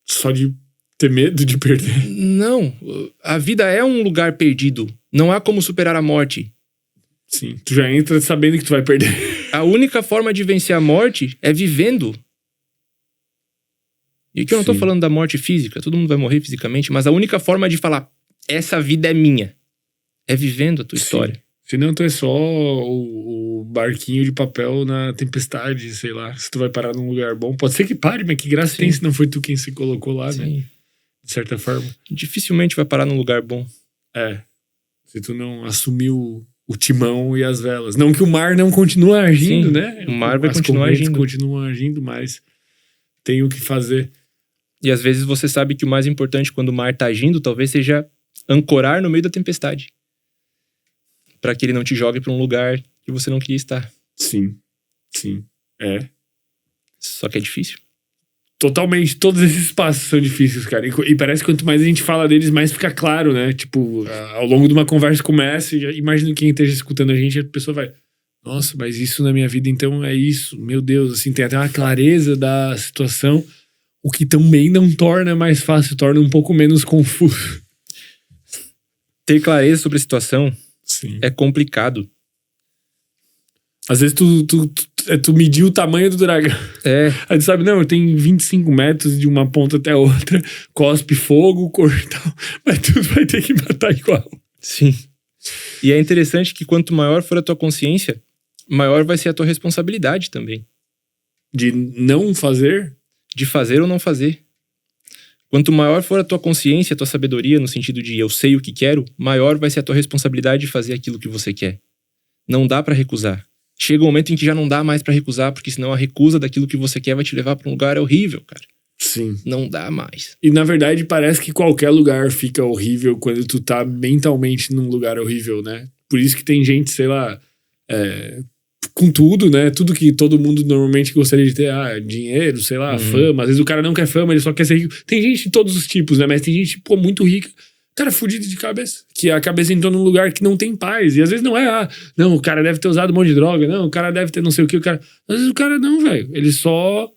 S4: Só de ter medo de perder?
S2: Não. A vida é um lugar perdido. Não há como superar a morte.
S4: Sim. Tu já entra sabendo que tu vai perder.
S2: A única forma de vencer a morte é vivendo. E aqui eu não tô falando da morte física. Todo mundo vai morrer fisicamente. Mas a única forma de falar, essa vida é minha, é vivendo a tua história.
S4: Senão tu é só o barquinho de papel na tempestade, sei lá. Se tu vai parar num lugar bom. Pode ser que pare, mas que graça tem se não foi tu quem se colocou lá, né? De certa forma.
S2: Dificilmente vai parar num lugar bom.
S4: Se tu não assumiu o timão e as velas. Não que o mar não continue agindo, né?
S2: O mar vai continuar agindo.
S4: Continuam agindo, mas tem o que fazer.
S2: E às vezes você sabe que o mais importante quando o mar tá agindo talvez seja ancorar no meio da tempestade. Pra que ele não te jogue pra um lugar que você não queria estar.
S4: Sim.
S2: Só que é difícil.
S4: Totalmente, todos esses passos são difíceis, cara. E parece que quanto mais a gente fala deles, mais fica claro, né? Tipo, ao longo de uma conversa começa, e imagino quem esteja escutando a gente, a pessoa vai, nossa, mas isso na minha vida então é isso. Meu Deus, assim, tem até uma clareza da situação, o que também não torna mais fácil, torna um pouco menos confuso.
S2: Ter clareza sobre a situação é complicado.
S4: Às vezes tu mediu o tamanho do dragão. Aí tu sabe, não, tem 25 metros de uma ponta até a outra, cospe fogo, cor e tal, mas tu vai ter que matar igual.
S2: Sim. E é interessante que quanto maior for a tua consciência, maior vai ser a tua responsabilidade também.
S4: De não fazer?
S2: De fazer ou não fazer. Quanto maior for a tua consciência, a tua sabedoria, no sentido de eu sei o que quero, maior vai ser a tua responsabilidade de fazer aquilo que você quer. Não dá pra recusar. chega um momento em que já não dá mais pra recusar, porque senão a recusa daquilo que você quer vai te levar pra um lugar horrível, cara.
S4: Sim.
S2: Não dá mais.
S4: E na verdade parece que qualquer lugar fica horrível quando tu tá mentalmente num lugar horrível, né? Por isso que tem gente, sei lá, com tudo, né? Tudo que todo mundo normalmente gostaria de ter, dinheiro, sei lá, fama. Às vezes o cara não quer fama, ele só quer ser rico. Tem gente de todos os tipos, né? Mas tem gente, muito rica. Cara, fudido de cabeça. Que a cabeça entrou num lugar que não tem paz. E às vezes não é, não, o cara deve ter usado um monte de droga, não, o cara deve ter não sei o que, o cara... Às vezes o cara não, velho. Ele só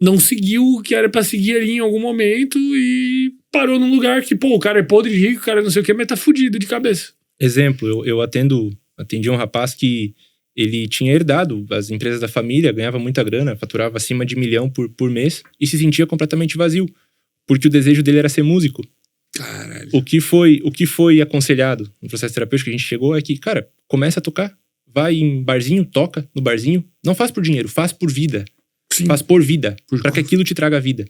S4: não seguiu o que era pra seguir ali em algum momento e parou num lugar que, o cara é podre de rico, o cara não sei o que, mas tá fudido de cabeça.
S2: Exemplo, eu atendi um rapaz que ele tinha herdado as empresas da família, ganhava muita grana, faturava acima de 1 milhão por mês e se sentia completamente vazio. Porque o desejo dele era ser músico.
S4: Caralho.
S2: O que foi aconselhado no processo terapêutico que a gente chegou é que, cara, começa a tocar. Vai em barzinho, toca no barzinho. Não faz por dinheiro, faz por vida.
S4: Sim.
S2: Faz por vida. Pra que aquilo te traga vida.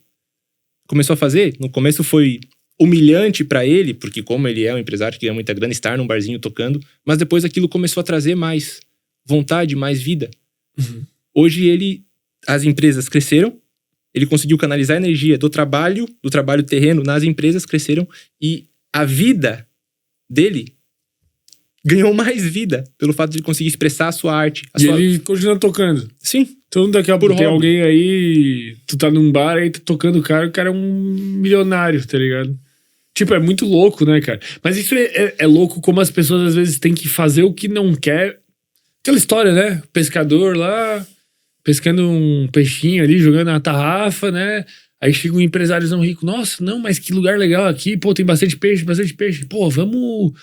S2: Começou a fazer, no começo foi humilhante pra ele, porque como ele é um empresário que ganha muita grana, estar num barzinho tocando, mas depois aquilo começou a trazer mais vontade, mais vida. Hoje as empresas cresceram, ele conseguiu canalizar a energia do trabalho terreno nas empresas, cresceram, e a vida dele ganhou mais vida pelo fato de ele conseguir expressar a sua arte.
S4: Ele continua tocando.
S2: Sim.
S4: Então daqui a pouco tem
S2: hobby.
S4: alguém aí, tu tá num bar aí, tá tocando o cara é um milionário, tá ligado? Tipo, é muito louco, né, cara? Mas isso é louco como as pessoas às vezes têm que fazer o que não quer. Aquela história, né? O pescador lá, pescando um peixinho ali, jogando na tarrafa, né? Aí chega um empresáriozão rico. Nossa, não, mas que lugar legal aqui. Pô, tem bastante peixe. Pô, vamos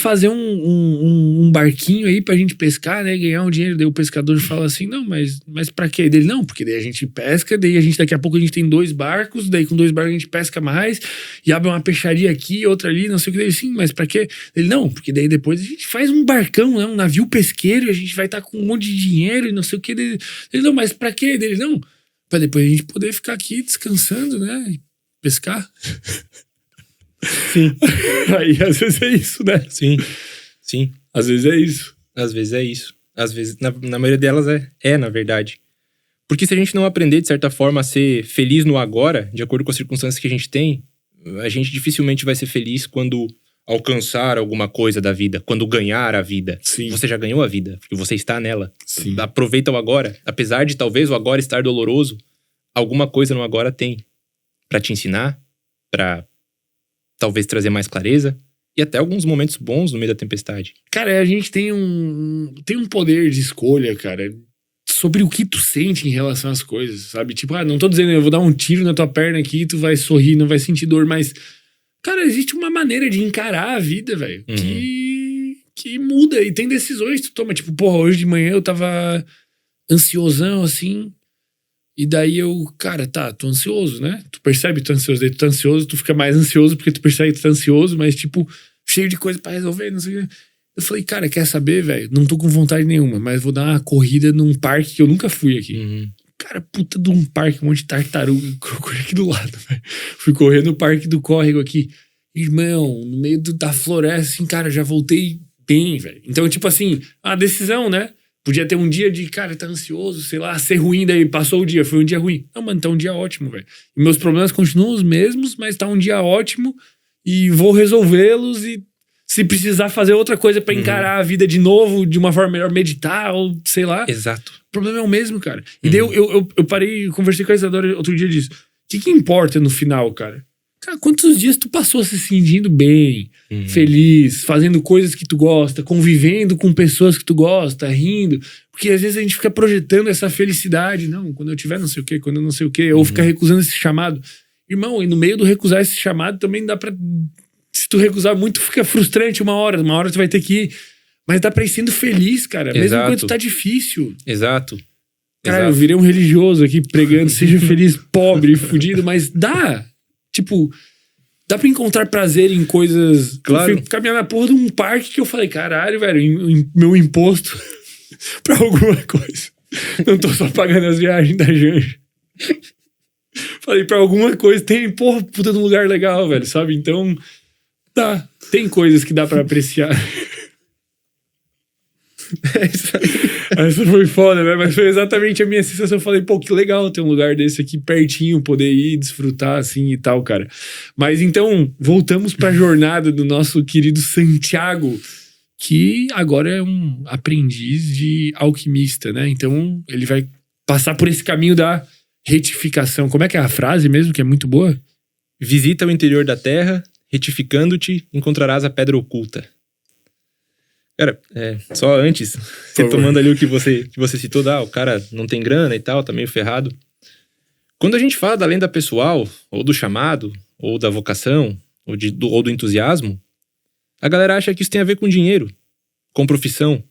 S4: fazer um barquinho aí pra gente pescar, né? Ganhar um dinheiro. Daí o pescador fala assim, não, mas pra quê? Dele, não, porque daí a gente pesca, daqui a pouco a gente tem 2 barcos, daí com 2 barcos a gente pesca mais, e abre uma peixaria aqui, outra ali, não sei o que. Daí, sim, mas pra quê? Ele, não, porque daí depois a gente faz um barcão, né? Um navio pesqueiro, e a gente vai estar com um monte de dinheiro e não sei o que. Ele, não, mas pra quê? Dele, não, pra depois a gente poder ficar aqui descansando, né? E pescar.
S2: Sim.
S4: Aí às vezes é isso, né?
S2: Sim.
S4: Às vezes é isso.
S2: Às vezes é isso. Às vezes, na maioria delas na verdade. Porque se a gente não aprender, de certa forma, a ser feliz no agora, de acordo com as circunstâncias que a gente tem, a gente dificilmente vai ser feliz quando alcançar alguma coisa da vida, quando ganhar a vida.
S4: Sim.
S2: Você já ganhou a vida, porque você está nela.
S4: Sim.
S2: Aproveita o agora. Apesar de talvez o agora estar doloroso, alguma coisa no agora tem pra te ensinar, pra talvez trazer mais clareza e até alguns momentos bons no meio da tempestade.
S4: Cara, a gente tem um poder de escolha, cara, sobre o que tu sente em relação às coisas, sabe? Tipo, não tô dizendo, eu vou dar um tiro na tua perna aqui e tu vai sorrir, não vai sentir dor, mas, cara, existe uma maneira de encarar a vida, velho, que muda e tem decisões que tu toma. Tipo, porra, hoje de manhã eu tava ansiosão, assim, e daí cara, tô ansioso, né? Tu percebe que tu tá ansioso, daí tu tá ansioso, tu fica mais ansioso porque tu percebe que tu tá ansioso, mas tipo, cheio de coisa pra resolver, não sei o que. Eu falei, cara, quer saber, velho? Não tô com vontade nenhuma, mas vou dar uma corrida num parque que eu nunca fui aqui. Cara, puta de um parque, um monte de tartaruga, corri aqui do lado, velho. Fui correr no parque do córrego aqui. Irmão, no meio da floresta, assim, cara, já voltei bem, velho. Então, tipo assim, a decisão, né? Podia ter um dia de, cara, tá ansioso, sei lá, ser ruim, daí passou o dia, foi um dia ruim. Não, mano, tá um dia ótimo, velho. E meus problemas continuam os mesmos, mas tá um dia ótimo e vou resolvê-los e se precisar fazer outra coisa pra encarar a vida de novo, de uma forma melhor, meditar ou sei lá.
S2: Exato.
S4: O problema é o mesmo, cara. E daí eu parei, conversei com a Isadora outro dia disso. O que importa no final, cara? Cara, quantos dias tu passou se sentindo bem, feliz, fazendo coisas que tu gosta, convivendo com pessoas que tu gosta, rindo? Porque às vezes a gente fica projetando essa felicidade. Não, quando eu tiver não sei o quê, quando eu não sei o quê. Ou ficar recusando esse chamado. Irmão, e no meio do recusar esse chamado também dá pra... Se tu recusar muito, fica frustrante uma hora tu vai ter que ir. Mas dá pra ir sendo feliz, cara. Mesmo enquanto tá difícil.
S2: Exato.
S4: Cara, eu virei um religioso aqui pregando, seja feliz, pobre, fudido, mas dá. Tipo, dá pra encontrar prazer em coisas...
S2: Claro.
S4: Eu fui caminhar na porra de um parque que eu falei, caralho, velho, meu imposto pra alguma coisa. Não tô só pagando as viagens da Janja. Falei, pra alguma coisa tem, porra, puta de um lugar legal, velho, sabe? Então, tem coisas que dá pra apreciar.
S2: É isso aí.
S4: Essa foi foda, né? Mas foi exatamente a minha sensação. Eu falei, pô, que legal ter um lugar desse aqui pertinho, poder ir, desfrutar assim e tal, cara. Mas então, voltamos pra jornada do nosso querido Santiago, que agora é um aprendiz de alquimista, né? Então, ele vai passar por esse caminho da retificação. Como é que é a frase mesmo, que é muito boa?
S2: Visita o interior da terra, retificando-te, encontrarás a pedra oculta. Cara, só antes, retomando ali o que você citou, o cara não tem grana e tal, tá meio ferrado. Quando a gente fala da lenda pessoal, ou do chamado, ou da vocação, ou do entusiasmo, a galera acha que isso tem a ver com dinheiro, com profissão.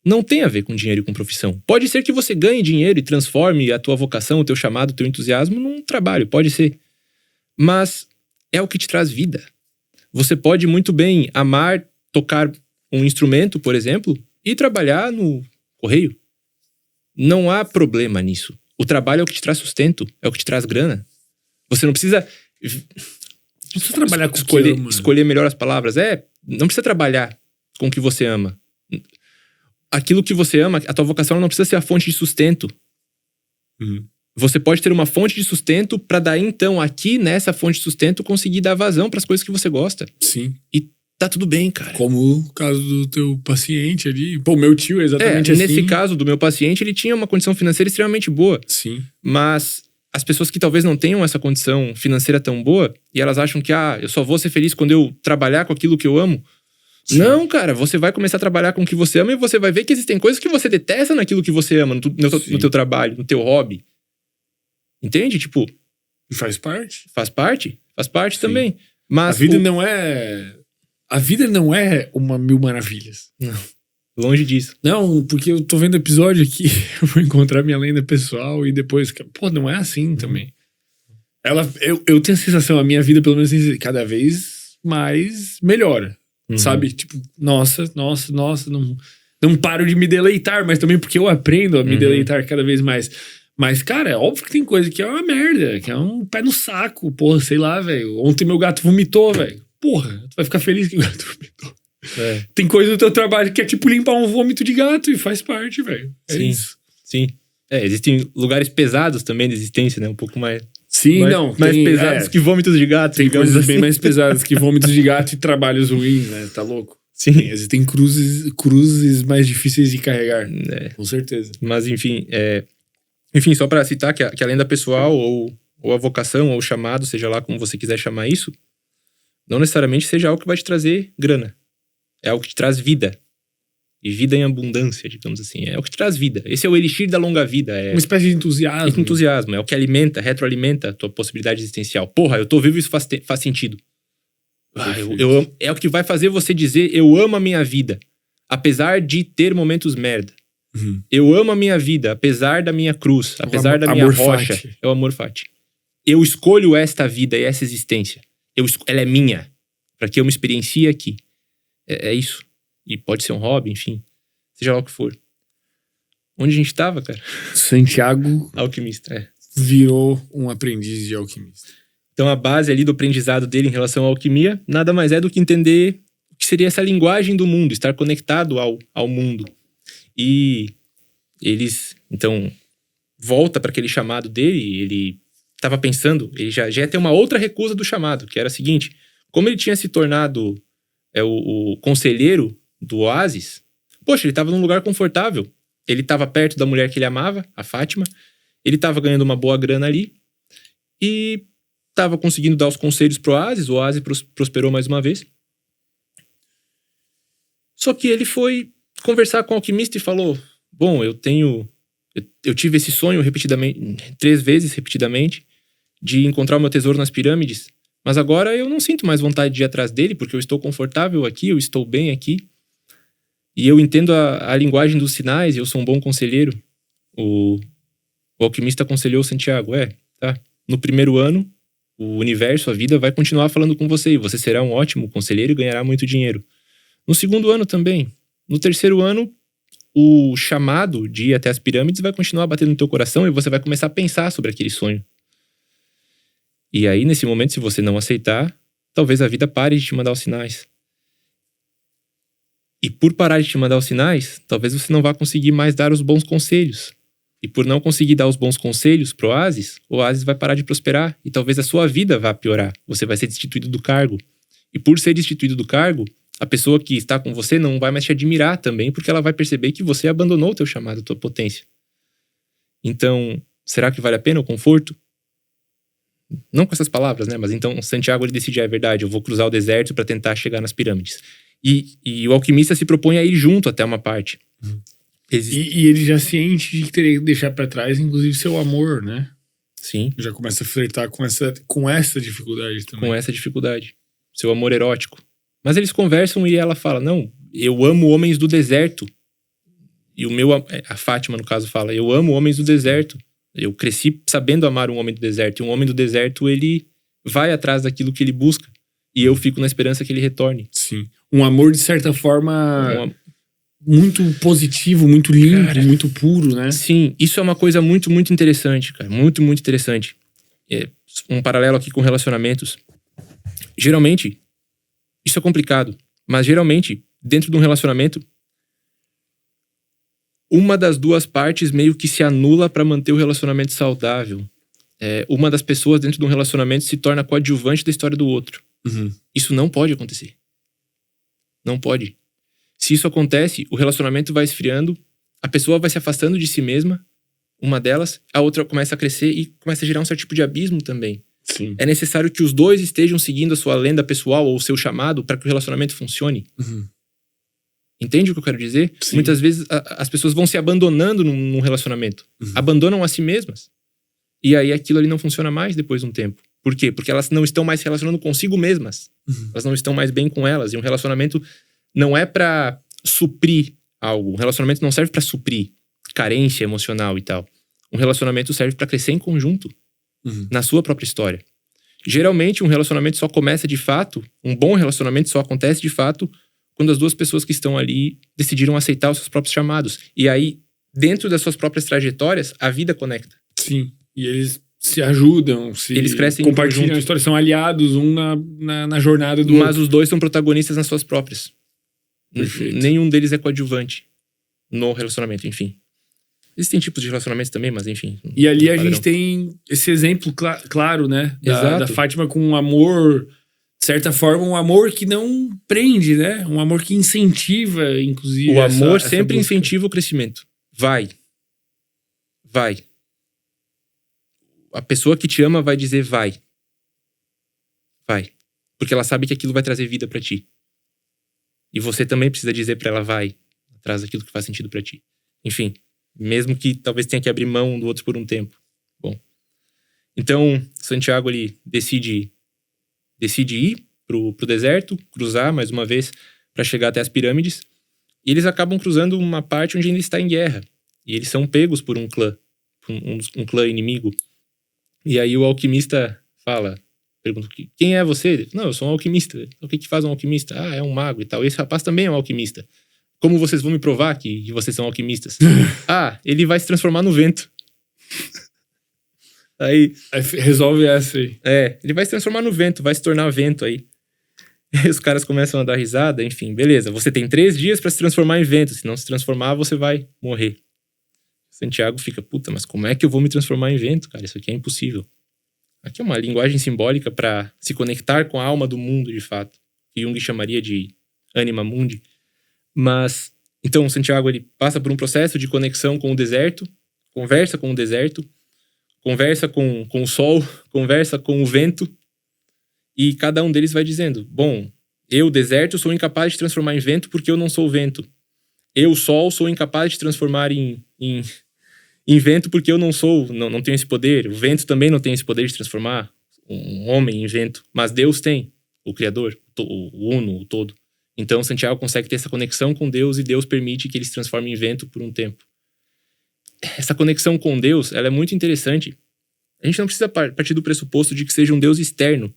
S2: Não tem a ver com dinheiro e com profissão. Pode ser que você ganhe dinheiro e transforme a tua vocação, o teu chamado, o teu entusiasmo num trabalho, pode ser. Mas é o que te traz vida. Você pode muito bem amar tocar um instrumento, por exemplo, e trabalhar no correio. Não há problema nisso. O trabalho é o que te traz sustento, é o que te traz grana. Você não precisa...
S4: Não precisa trabalhar com o que ama.
S2: Escolher melhor as palavras. Não precisa trabalhar com o que você ama. Aquilo que você ama, a tua vocação não precisa ser a fonte de sustento. Você pode ter uma fonte de sustento pra daí, então, aqui nessa fonte de sustento, conseguir dar vazão pras coisas que você gosta.
S4: Sim.
S2: E tá tudo bem, cara.
S4: Como o caso do teu paciente ali. Pô, meu tio é exatamente assim.
S2: Nesse caso do meu paciente, ele tinha uma condição financeira extremamente boa.
S4: Sim.
S2: Mas as pessoas que talvez não tenham essa condição financeira tão boa, e elas acham que, eu só vou ser feliz quando eu trabalhar com aquilo que eu amo. Sim. Não, cara, você vai começar a trabalhar com o que você ama e você vai ver que existem coisas que você detesta naquilo que você ama, no teu trabalho, no teu hobby. Entende? Tipo...
S4: Faz parte.
S2: Faz parte também. Mas
S4: a vida não é... A vida não é uma mil maravilhas.
S2: Não. Longe disso.
S4: Não, porque eu tô vendo episódio aqui, eu vou encontrar minha lenda pessoal e depois... Pô, não é assim também. Eu tenho a sensação, a minha vida, pelo menos, cada vez mais melhora. Sabe? Tipo, nossa, não paro de me deleitar, mas também porque eu aprendo a me deleitar cada vez mais. Mas, cara, é óbvio que tem coisa que é uma merda, que é um pé no saco, porra, sei lá, velho. Ontem meu gato vomitou, velho. Porra, tu vai ficar feliz que o gato vomitou. Tem coisa do teu trabalho que é tipo limpar um vômito de gato e faz parte, velho.
S2: Sim,
S4: isso.
S2: Sim. Existem lugares pesados também da existência, né? Um pouco mais...
S4: Sim,
S2: mais pesados que vômitos de gato.
S4: Tem coisas assim. Bem mais pesadas que vômitos de gato e trabalhos ruins, né? Tá louco?
S2: Sim.
S4: Existem cruzes mais difíceis de carregar. Com certeza.
S2: Mas, enfim, Enfim, só pra citar que a lenda pessoal, ou a vocação, ou o chamado, seja lá como você quiser chamar isso, não necessariamente seja algo que vai te trazer grana. É algo que te traz vida. E vida em abundância, digamos assim. É o que te traz vida. Esse é o elixir da longa vida.
S4: Uma espécie de entusiasmo.
S2: Entusiasmo. É o que retroalimenta a tua possibilidade existencial. Porra, eu tô vivo e isso faz sentido. Eu amo. É o que vai fazer você dizer, eu amo a minha vida. Apesar de ter momentos merda. Eu amo a minha vida, apesar da minha cruz. Apesar da minha rocha.
S4: Fati.
S2: É o amor fati. Eu escolho esta vida e essa existência. Ela é minha. Pra que eu me experiencie aqui. É isso. E pode ser um hobby, enfim. Seja lá o que for. Onde a gente tava, cara?
S4: Santiago
S2: Alquimista,
S4: virou um aprendiz de alquimista.
S2: Então a base ali do aprendizado dele em relação à alquimia nada mais é do que entender o que seria essa linguagem do mundo, estar conectado ao mundo. E eles, então, volta para aquele chamado dele, ele estava pensando, ele já ia ter uma outra recusa do chamado, que era a seguinte: como ele tinha se tornado o conselheiro do Oásis, poxa, ele estava num lugar confortável. Ele estava perto da mulher que ele amava, a Fátima. Ele estava ganhando uma boa grana ali. E estava conseguindo dar os conselhos pro Oásis. O Oásis prosperou mais uma vez. Só que ele foi conversar com o alquimista e falou: bom, eu tive esse sonho 3 vezes repetidamente, de encontrar o meu tesouro nas pirâmides. Mas agora eu não sinto mais vontade de ir atrás dele, porque eu estou confortável aqui, eu estou bem aqui. E eu entendo a linguagem dos sinais, e eu sou um bom conselheiro. O alquimista aconselhou Santiago: tá. No primeiro ano, o universo, a vida, vai continuar falando com você, e você será um ótimo conselheiro e ganhará muito dinheiro. No segundo ano também. No terceiro ano, o chamado de ir até as pirâmides vai continuar batendo no teu coração, e você vai começar a pensar sobre aquele sonho. E aí, nesse momento, se você não aceitar, talvez a vida pare de te mandar os sinais. E por parar de te mandar os sinais, talvez você não vá conseguir mais dar os bons conselhos. E por não conseguir dar os bons conselhos pro Oasis, o Oasis vai parar de prosperar e talvez a sua vida vá piorar. Você vai ser destituído do cargo. E por ser destituído do cargo, a pessoa que está com você não vai mais te admirar também, porque ela vai perceber que você abandonou o teu chamado, a tua potência. Então, será que vale a pena o conforto? Não com essas palavras, né? Mas então Santiago ele decide, é verdade, eu vou cruzar o deserto para tentar chegar nas pirâmides. E o alquimista se propõe a ir junto até uma parte.
S4: E ele já ciente de que teria que deixar pra trás, inclusive, seu amor, né?
S2: Sim.
S4: Já começa a flertar com essa dificuldade também.
S2: Com essa dificuldade. Seu amor erótico. Mas eles conversam e ela fala, não, eu amo homens do deserto. E a Fátima, no caso, fala, eu amo homens do deserto. Eu cresci sabendo amar um homem do deserto. E um homem do deserto, ele vai atrás daquilo que ele busca. E eu fico na esperança que ele retorne.
S4: Sim. Um amor, de certa forma, muito positivo, muito limpo, cara, muito puro, né?
S2: Sim, isso é uma coisa muito, muito interessante, cara. Muito, muito interessante. Um paralelo aqui com relacionamentos. Geralmente, isso é complicado, mas geralmente, dentro de um relacionamento, uma das duas partes meio que se anula para manter o relacionamento saudável. Uma das pessoas dentro de um relacionamento se torna coadjuvante da história do outro.
S4: Uhum.
S2: Isso não pode acontecer. Não pode. Se isso acontece, o relacionamento vai esfriando, a pessoa vai se afastando de si mesma, uma delas, a outra começa a crescer e começa a gerar um certo tipo de abismo também.
S4: Sim.
S2: É necessário que os dois estejam seguindo a sua lenda pessoal ou o seu chamado para que o relacionamento funcione.
S4: Uhum.
S2: Entende o que eu quero dizer?
S4: Sim.
S2: Muitas vezes as pessoas vão se abandonando num relacionamento.
S4: Uhum.
S2: Abandonam a si mesmas. E aí aquilo ali não funciona mais depois de um tempo. Por quê? Porque elas não estão mais se relacionando consigo mesmas.
S4: Uhum.
S2: Elas não estão mais bem com elas. E um relacionamento não é pra suprir algo. Um relacionamento não serve pra suprir carência emocional e tal. Um relacionamento serve pra crescer em conjunto.
S4: Uhum.
S2: Na sua própria história. Geralmente, um relacionamento só começa de fato, um bom relacionamento só acontece de fato quando as duas pessoas que estão ali decidiram aceitar os seus próprios chamados. E aí, dentro das suas próprias trajetórias, a vida conecta.
S4: Sim. E eles se ajudam,
S2: eles crescem
S4: compartilham a história, são aliados um na jornada do outro.
S2: Mas os dois são protagonistas nas suas próprias.
S4: Perfeito.
S2: Nenhum deles é coadjuvante no relacionamento, enfim. Existem tipos de relacionamentos também, mas enfim.
S4: E ali a gente tem esse exemplo claro, né?
S2: Exato.
S4: Da Fátima com um amor, de certa forma, um amor que não prende, né? Um amor que incentiva, inclusive.
S2: O amor
S4: essa
S2: sempre
S4: busca.
S2: incentiva o crescimento. Vai. A pessoa que te ama vai dizer vai. Porque ela sabe que aquilo vai trazer vida pra ti. E você também precisa dizer pra ela vai. Atrás daquilo que faz sentido pra ti. Enfim. Mesmo que talvez tenha que abrir mão um do outro por um tempo. Bom. Então, Santiago, ele decide ir pro deserto, cruzar mais uma vez para chegar até as pirâmides. E eles acabam cruzando uma parte onde ainda está em guerra. E eles são pegos por um clã. Um clã inimigo. E aí o alquimista pergunta, quem é você? Não, eu sou um alquimista. O que faz um alquimista? É um mago e tal. Esse rapaz também é um alquimista. Como vocês vão me provar que vocês são alquimistas? Ele vai se transformar no vento. Aí
S4: resolve essa aí.
S2: Ele vai se transformar no vento, vai se tornar vento aí. E os caras começam a dar risada, enfim, beleza. Você tem 3 dias pra se transformar em vento. Se não se transformar, você vai morrer. Santiago fica, puta, mas como é que eu vou me transformar em vento, cara? Isso aqui é impossível. Aqui é uma linguagem simbólica pra se conectar com a alma do mundo, de fato. Que Jung chamaria de anima mundi. Mas, então, Santiago, ele passa por um processo de conexão com o deserto, conversa com o deserto, conversa com o sol, conversa com o vento, e cada um deles vai dizendo, bom, eu, deserto, sou incapaz de transformar em vento porque eu não sou vento. Eu, sol, sou incapaz de transformar em vento porque eu não tenho esse poder. O vento também não tem esse poder de transformar um homem em vento, mas Deus tem, o Criador, o Uno, o Todo. Então, Santiago consegue ter essa conexão com Deus e Deus permite que ele se transforme em vento por um tempo. Essa conexão com Deus, ela é muito interessante. A gente não precisa partir do pressuposto de que seja um Deus externo.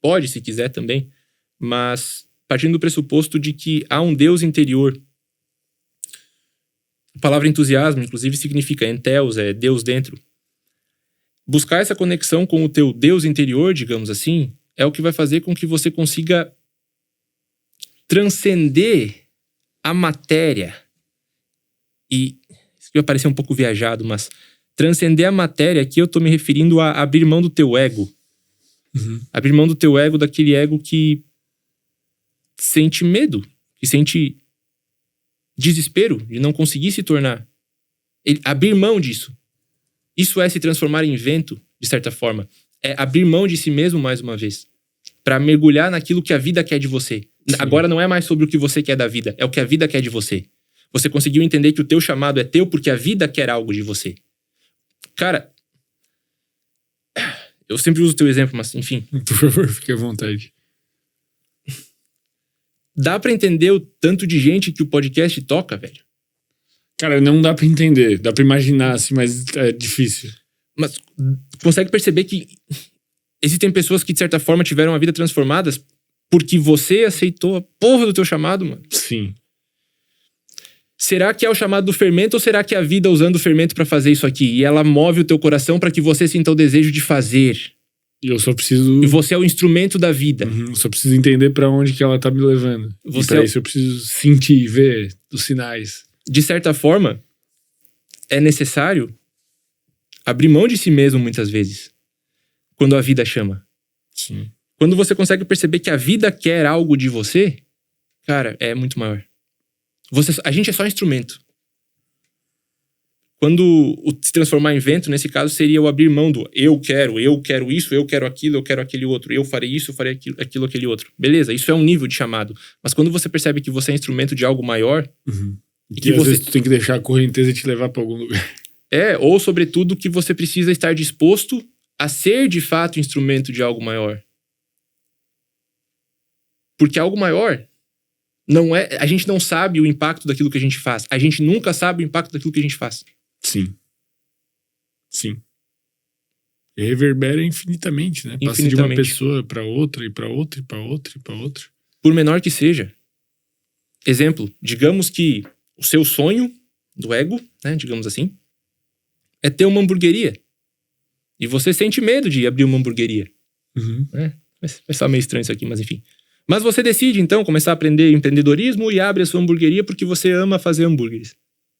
S2: Pode, se quiser também. Mas partindo do pressuposto de que há um Deus interior. A palavra entusiasmo, inclusive, significa enteos, é Deus dentro. Buscar essa conexão com o teu Deus interior, digamos assim, é o que vai fazer com que você consiga transcender a matéria, e isso vai parecer um pouco viajado, mas transcender a matéria aqui eu tô me referindo a abrir mão do teu ego. Abrir mão do teu ego, daquele ego que sente medo, que sente desespero de não conseguir se tornar. Abrir mão disso. Isso é se transformar em vento, de certa forma. É abrir mão de si mesmo mais uma vez. Pra mergulhar naquilo que a vida quer de você. Sim. Agora não é mais sobre o que você quer da vida, é o que a vida quer de você. Você conseguiu entender que o teu chamado é teu porque a vida quer algo de você. Cara, eu sempre uso o teu exemplo, mas enfim.
S4: Por favor, fique à vontade.
S2: Dá pra entender o tanto de gente que o podcast toca, velho?
S4: Cara, não dá pra entender. Dá pra imaginar, assim, mas é difícil.
S2: Mas consegue perceber que existem pessoas que, de certa forma, tiveram a vida transformadas porque você aceitou a porra do teu chamado, mano?
S4: Sim.
S2: Será que é o chamado do fermento ou será que é a vida usando o fermento pra fazer isso aqui? E ela move o teu coração pra que você sinta o desejo de fazer.
S4: E eu só preciso...
S2: E você é o instrumento da vida.
S4: Eu só preciso entender pra onde que ela tá me levando. E pra isso eu preciso sentir, ver os sinais.
S2: De certa forma, é necessário abrir mão de si mesmo muitas vezes. Quando a vida chama.
S4: Sim.
S2: Quando você consegue perceber que a vida quer algo de você, cara, é muito maior. A gente é só instrumento. Quando o se transformar em vento, nesse caso, seria o abrir mão do eu quero isso, eu quero aquilo, eu quero aquele outro. Eu farei isso, eu farei aquilo, aquele outro. Beleza, isso é um nível de chamado. Mas quando você percebe que você é instrumento de algo maior...
S4: E que às vezes tu tem que deixar a correnteza te levar pra algum lugar.
S2: Ou sobretudo que você precisa estar disposto a ser de fato instrumento de algo maior. Porque algo maior não é... A gente não sabe o impacto daquilo que a gente faz. A gente nunca sabe o impacto daquilo que a gente faz.
S4: Sim. Sim. E reverbera infinitamente, né? Passa de uma pessoa pra outra, e pra outra, e pra outra, e pra outra.
S2: Por menor que seja. Exemplo, digamos que o seu sonho do ego, né, digamos assim, é ter uma hamburgueria. E você sente medo de abrir uma hamburgueria. Vai estar meio estranho isso aqui, mas enfim. Mas você decide, então, começar a aprender empreendedorismo e abre a sua hamburgueria porque você ama fazer hambúrgueres.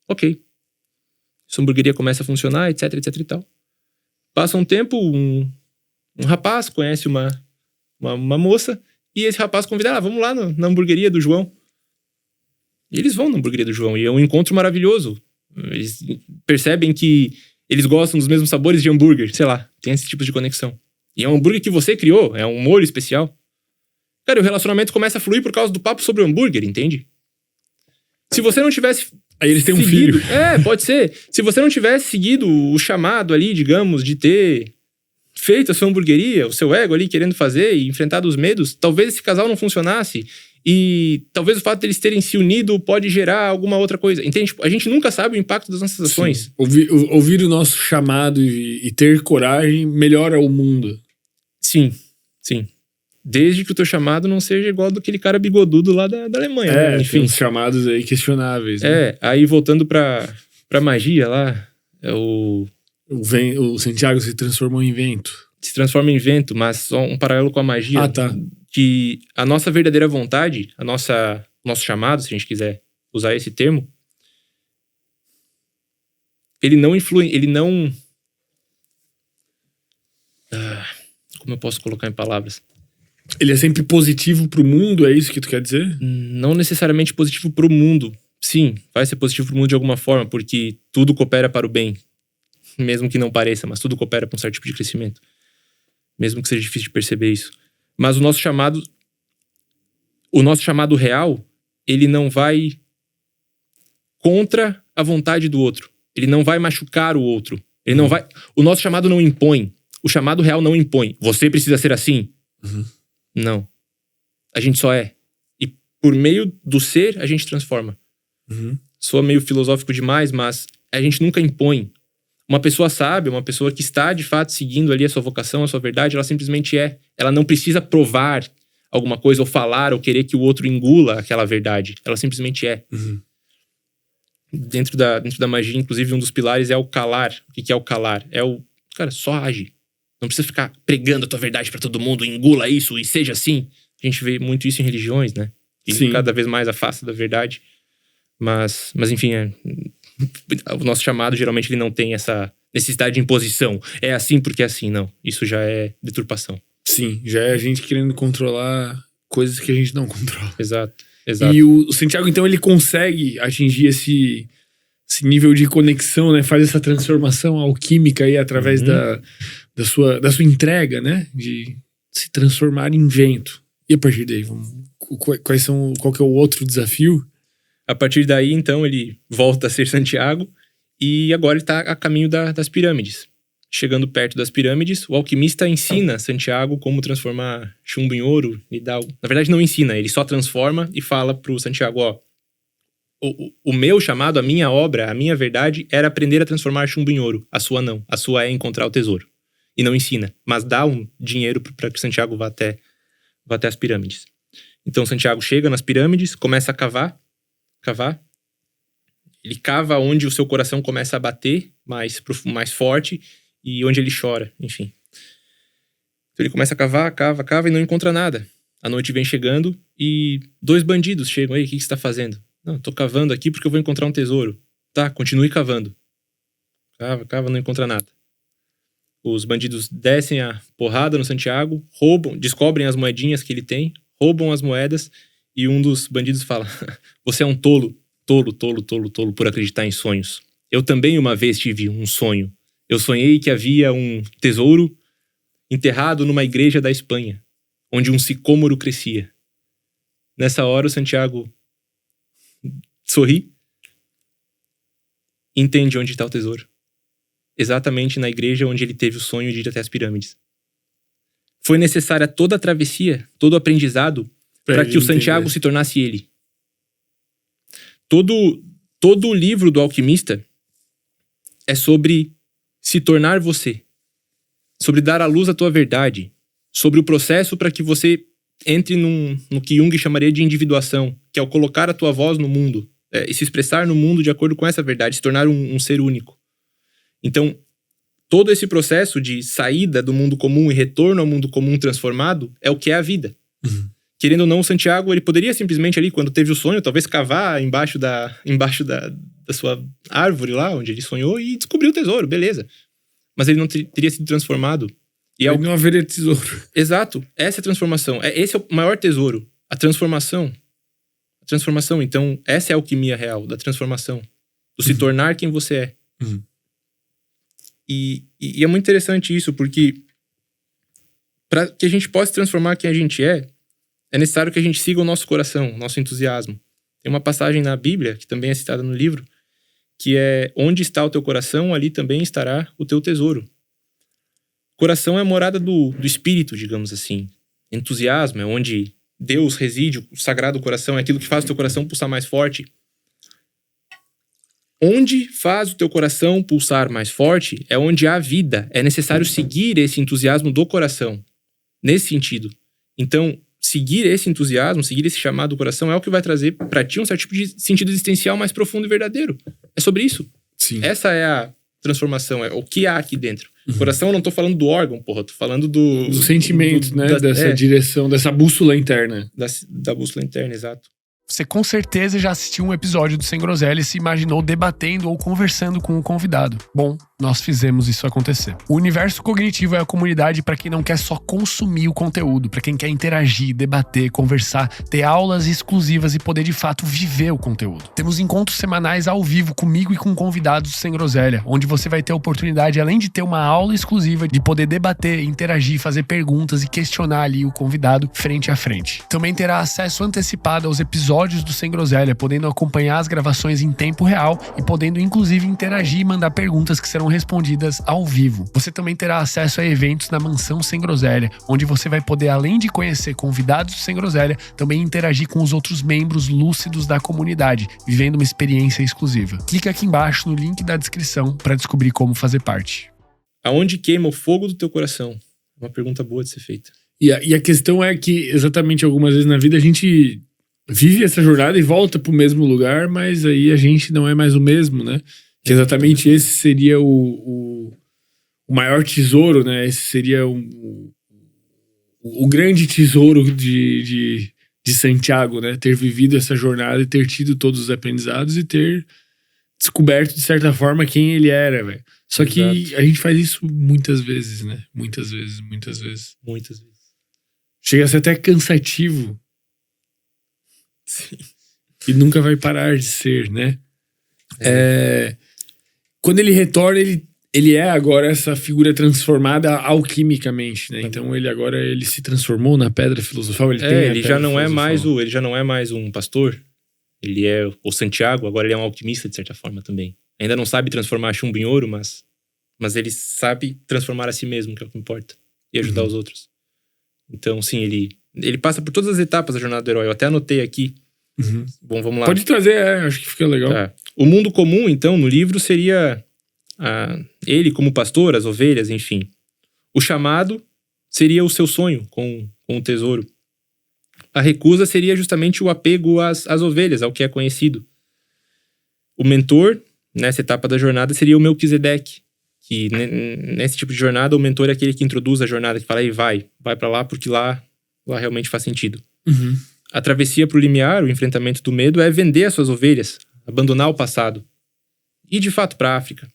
S2: Ok. Sua hamburgueria começa a funcionar, etc, etc e tal. Passa um tempo, um rapaz conhece uma moça e esse rapaz convida ela, vamos lá na hamburgueria do João. E eles vão na hamburgueria do João e é um encontro maravilhoso. Eles percebem que eles gostam dos mesmos sabores de hambúrguer, sei lá, tem esse tipo de conexão. E é um hambúrguer que você criou, é um molho especial. Cara, o relacionamento começa a fluir por causa do papo sobre o hambúrguer, entende? Se você não tivesse...
S4: Aí eles têm um filho.
S2: Pode ser. Se você não tivesse seguido o chamado ali, digamos, de ter feito a sua hamburgueria, o seu ego ali querendo fazer e enfrentado os medos, talvez esse casal não funcionasse. E talvez o fato deles terem se unido pode gerar alguma outra coisa. Entende? A gente nunca sabe o impacto das nossas ações.
S4: Ouvir o nosso chamado e ter coragem melhora o mundo.
S2: Sim, sim. Desde que o teu chamado não seja igual do aquele cara bigodudo lá da Alemanha. Né? Enfim.
S4: Tem uns chamados aí questionáveis. Né?
S2: Aí voltando pra magia lá, o
S4: Santiago se transformou em vento.
S2: Se transforma em vento, mas só um paralelo com a magia.
S4: Ah, tá.
S2: Que a nossa verdadeira vontade, o nosso chamado, se a gente quiser usar esse termo, ele não influi, ele não... como eu posso colocar em palavras?
S4: Ele é sempre positivo pro mundo, é isso que tu quer dizer?
S2: Não necessariamente positivo pro mundo. Sim, vai ser positivo pro mundo de alguma forma, porque tudo coopera para o bem. Mesmo que não pareça, mas tudo coopera para um certo tipo de crescimento. Mesmo que seja difícil de perceber isso. Mas o nosso chamado real, ele não vai contra a vontade do outro. Ele não vai machucar o outro. Ele não vai... O nosso chamado não impõe. O chamado real não impõe. Você precisa ser assim. Não. A gente só é. E por meio do ser, a gente transforma. Soa meio filosófico demais, mas a gente nunca impõe. Uma pessoa sábia, uma pessoa que está de fato seguindo ali a sua vocação, a sua verdade, ela simplesmente é. Ela não precisa provar alguma coisa ou falar ou querer que o outro engula aquela verdade. Ela simplesmente é. Dentro da magia, inclusive, um dos pilares é o calar. O que é o calar? É o... Cara, só age. Não precisa ficar pregando a tua verdade pra todo mundo, engula isso e seja assim. A gente vê muito isso em religiões, né? E cada vez mais afasta da verdade. Mas enfim, o nosso chamado geralmente ele não tem essa necessidade de imposição. É assim porque é assim, não. Isso já é deturpação.
S4: Sim, já é a gente querendo controlar coisas que a gente não controla.
S2: Exato.
S4: E o Santiago, então, ele consegue atingir esse nível de conexão, né? Faz essa transformação alquímica aí através da sua entrega, né? De se transformar em vento. E a partir daí, qual que é o outro desafio?
S2: A partir daí, então, ele volta a ser Santiago e agora ele está a caminho das pirâmides. Chegando perto das pirâmides, o alquimista ensina Santiago como transformar chumbo em ouro e dá... Na verdade, não ensina, ele só transforma e fala pro Santiago, ó, o meu chamado, a minha obra, a minha verdade era aprender a transformar chumbo em ouro. A sua não. A sua é encontrar o tesouro. E não ensina, mas dá um dinheiro para que Santiago vá até as pirâmides. Então, Santiago chega nas pirâmides, começa a cavar. Ele cava onde o seu coração começa a bater mais forte e onde ele chora, enfim. Então ele começa a cava e não encontra nada. A noite vem chegando e 2 bandidos chegam. Aí, o que você tá fazendo? Não, tô cavando aqui porque eu vou encontrar um tesouro. Tá, continue cavando. Cava, não encontra nada. Os bandidos descem a porrada no Santiago, descobrem as moedinhas que ele tem, roubam as moedas e um dos bandidos fala: você é um tolo por acreditar em sonhos. Eu também uma vez tive um sonho. Eu sonhei que havia um tesouro enterrado numa igreja da Espanha, onde um sicômoro crescia. Nessa hora o Santiago sorri e entende onde está o tesouro. Exatamente na igreja onde ele teve o sonho de ir até as pirâmides. Foi necessária toda a travessia, todo o aprendizado para que o Santiago se tornasse ele. Todo o livro do alquimista é sobre se tornar você, sobre dar à luz a tua verdade, sobre o processo para que você entre no que Jung chamaria de individuação, que é o colocar a tua voz no mundo, e se expressar no mundo de acordo com essa verdade, se tornar um ser único. Então, todo esse processo de saída do mundo comum e retorno ao mundo comum transformado é o que é a vida. Uhum. Querendo ou não, o Santiago, ele poderia simplesmente ali, quando teve o sonho, talvez cavar embaixo da sua árvore lá, onde ele sonhou, e descobrir o tesouro, beleza. Mas ele não teria sido transformado. E
S4: não haveria tesouro.
S2: Exato. Essa é a transformação. Esse é o maior tesouro. A transformação. Então, essa é a alquimia real, da transformação. Do se tornar quem você é. Uhum. E é muito interessante isso, porque para que a gente possa transformar quem a gente é necessário que a gente siga o nosso coração, o nosso entusiasmo. Tem uma passagem na Bíblia, que também é citada no livro, que é: onde está o teu coração, ali também estará o teu tesouro. Coração é a morada do espírito, digamos assim. Entusiasmo é onde Deus reside, o sagrado coração é aquilo que faz o teu coração pulsar mais forte. Onde faz o teu coração pulsar mais forte é onde há vida. É necessário seguir esse entusiasmo do coração. Nesse sentido. Então, seguir esse entusiasmo, seguir esse chamado do coração é o que vai trazer pra ti um certo tipo de sentido existencial mais profundo e verdadeiro. É sobre isso.
S4: Sim.
S2: Essa é a transformação, é o que há aqui dentro. Uhum. Coração, eu não tô falando do órgão, porra, eu tô falando do
S4: sentimento, né? Dessa direção, dessa bússola interna.
S2: Da bússola interna, exato.
S3: Você com certeza já assistiu um episódio do Sem Groselha e se imaginou debatendo ou conversando com o convidado. Bom, nós fizemos isso acontecer. O Universo Cognitivo é a comunidade para quem não quer só consumir o conteúdo, para quem quer interagir, debater, conversar, ter aulas exclusivas e poder de fato viver o conteúdo. Temos encontros semanais ao vivo comigo e com convidados do Sem Groselha, onde você vai ter a oportunidade, além de ter uma aula exclusiva, de poder debater, interagir, fazer perguntas e questionar ali o convidado frente a frente. Também terá acesso antecipado aos episódios do Sem Groselha, podendo acompanhar as gravações em tempo real e podendo inclusive interagir e mandar perguntas que serão respondidas ao vivo. Você também terá acesso a eventos na Mansão Sem Groselha, onde você vai poder, além de conhecer convidados do Sem Groselha, também interagir com os outros membros lúcidos da comunidade, vivendo uma experiência exclusiva. Clica aqui embaixo no link da descrição para descobrir como fazer parte.
S2: Aonde queima o fogo do teu coração? Uma pergunta boa de ser feita.
S4: E a questão é que, exatamente, algumas vezes na vida a gente vive essa jornada e volta pro mesmo lugar, mas aí a gente não é mais o mesmo, né? Que exatamente esse seria o maior tesouro, né? Esse seria o grande tesouro de de Santiago, né? Ter vivido essa jornada e ter tido todos os aprendizados e ter descoberto, de certa forma, quem ele era, velho. Só que
S2: Exato.
S4: a gente faz isso muitas vezes, né? Muitas vezes.
S2: Muitas vezes.
S4: Chega a ser até cansativo.
S2: Sim.
S4: E nunca vai parar de ser, né? Quando ele retorna, ele é agora essa figura transformada alquimicamente, né? Então ele se transformou na pedra filosofal.
S2: Ele já não é mais um pastor. Ele é o Santiago, agora ele é um alquimista, de certa forma, também. Ainda não sabe transformar chumbo em ouro, mas ele sabe transformar a si mesmo, que é o que importa. E ajudar os outros. Então, sim, ele passa por todas as etapas da jornada do herói. Eu até anotei aqui.
S4: Uhum.
S2: Bom, vamos lá.
S4: Pode trazer, acho que fica legal.
S2: Tá. O mundo comum, então, no livro seria ele como pastor, as ovelhas, enfim. O chamado seria o seu sonho com o tesouro. A recusa seria justamente o apego às ovelhas, ao que é conhecido. O mentor, nessa etapa da jornada, seria o Melquisedeque, que nesse tipo de jornada, o mentor é aquele que introduz a jornada, que fala, aí vai pra lá, porque lá realmente faz sentido.
S4: Uhum.
S2: A travessia pro limiar, o enfrentamento do medo, é vender as suas ovelhas, abandonar o passado. E, de fato, pra África.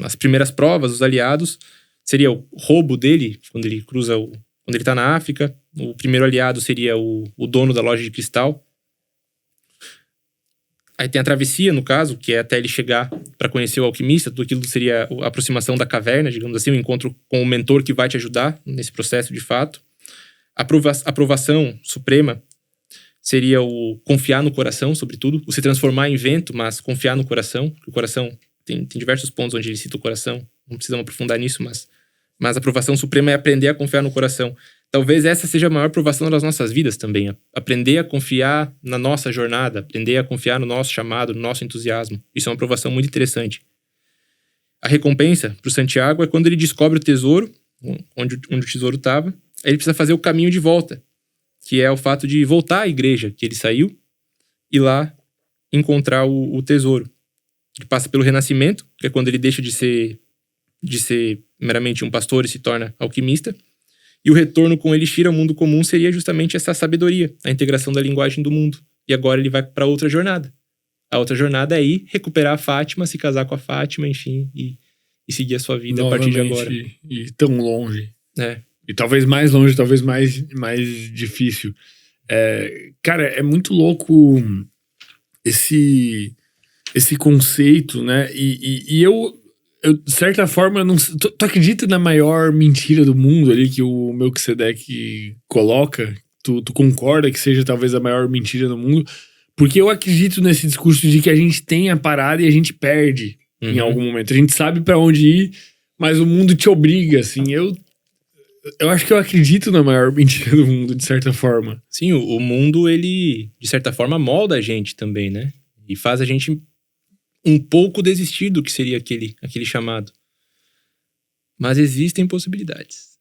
S2: As primeiras provas, os aliados, seria o roubo dele, quando ele tá na África. O primeiro aliado seria o dono da loja de cristal. Aí tem a travessia, no caso, que é até ele chegar para conhecer o alquimista. Tudo aquilo seria a aproximação da caverna, digamos assim, o encontro com o mentor que vai te ajudar nesse processo de fato. A aprovação suprema seria o confiar no coração, sobretudo. O se transformar em vento, mas confiar no coração. O coração tem diversos pontos onde ele cita o coração. Não precisamos aprofundar nisso, mas a aprovação suprema é aprender a confiar no coração. Talvez essa seja a maior provação das nossas vidas também. Aprender a confiar na nossa jornada, aprender a confiar no nosso chamado, no nosso entusiasmo. Isso é uma provação muito interessante. A recompensa para o Santiago é quando ele descobre o tesouro, onde o tesouro estava. Aí ele precisa fazer o caminho de volta, que é o fato de voltar à igreja que ele saiu e lá encontrar o tesouro. Ele passa pelo renascimento, que é quando ele deixa de ser meramente um pastor e se torna alquimista. E o retorno com Elixir ao mundo comum seria justamente essa sabedoria, a integração da linguagem do mundo. E agora ele vai para outra jornada. A outra jornada é ir recuperar a Fátima, se casar com a Fátima, enfim, e seguir a sua vida novamente, a partir de agora.
S4: E tão longe.
S2: E
S4: talvez mais longe, talvez mais difícil. Cara, é muito louco esse conceito, né? E eu, de certa forma, não, tu acredita na maior mentira do mundo ali que o Melquisedeque coloca? Tu concorda que seja talvez a maior mentira do mundo? Porque eu acredito nesse discurso de que a gente tem a parada e a gente perde em algum momento. A gente sabe pra onde ir, mas o mundo te obriga, assim. Eu acho que eu acredito na maior mentira do mundo, de certa forma.
S2: Sim, o mundo, ele, de certa forma, molda a gente também, né? E faz a gente um pouco desistir do que seria aquele chamado. Mas existem possibilidades.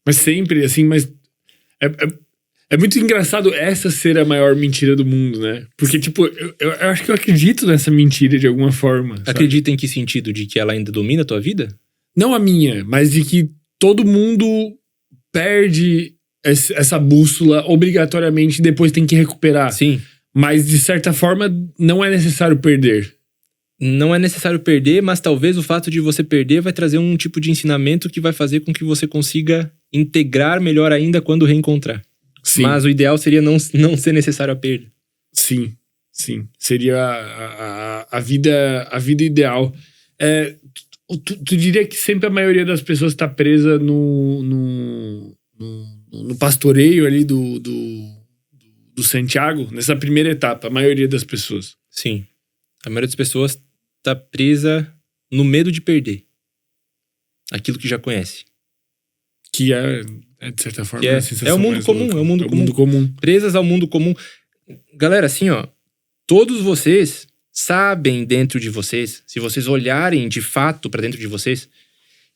S4: Mas sempre, assim, mas... É muito engraçado essa ser a maior mentira do mundo, né? Porque, tipo, eu acho que eu acredito nessa mentira de alguma forma. Sabe?
S2: Acredita em que sentido? De que ela ainda domina a tua vida?
S4: Não a minha, mas de que todo mundo perde essa bússola obrigatoriamente e depois tem que recuperar.
S2: Sim.
S4: Mas, de certa forma, não é necessário perder.
S2: Não é necessário perder, mas talvez o fato de você perder vai trazer um tipo de ensinamento que vai fazer com que você consiga integrar melhor ainda quando reencontrar. Sim. Mas o ideal seria não ser necessário a perda.
S4: Sim. Seria a vida ideal. Tu diria que sempre a maioria das pessoas está presa no pastoreio ali do Santiago, nessa primeira etapa, a maioria das pessoas.
S2: Sim. A maioria das pessoas está presa no medo de perder aquilo que já conhece.
S4: Que é de certa forma,
S2: é o mundo comum. É o mundo comum. Presas ao mundo comum. Galera, assim, ó, todos vocês sabem dentro de vocês, se vocês olharem de fato pra dentro de vocês,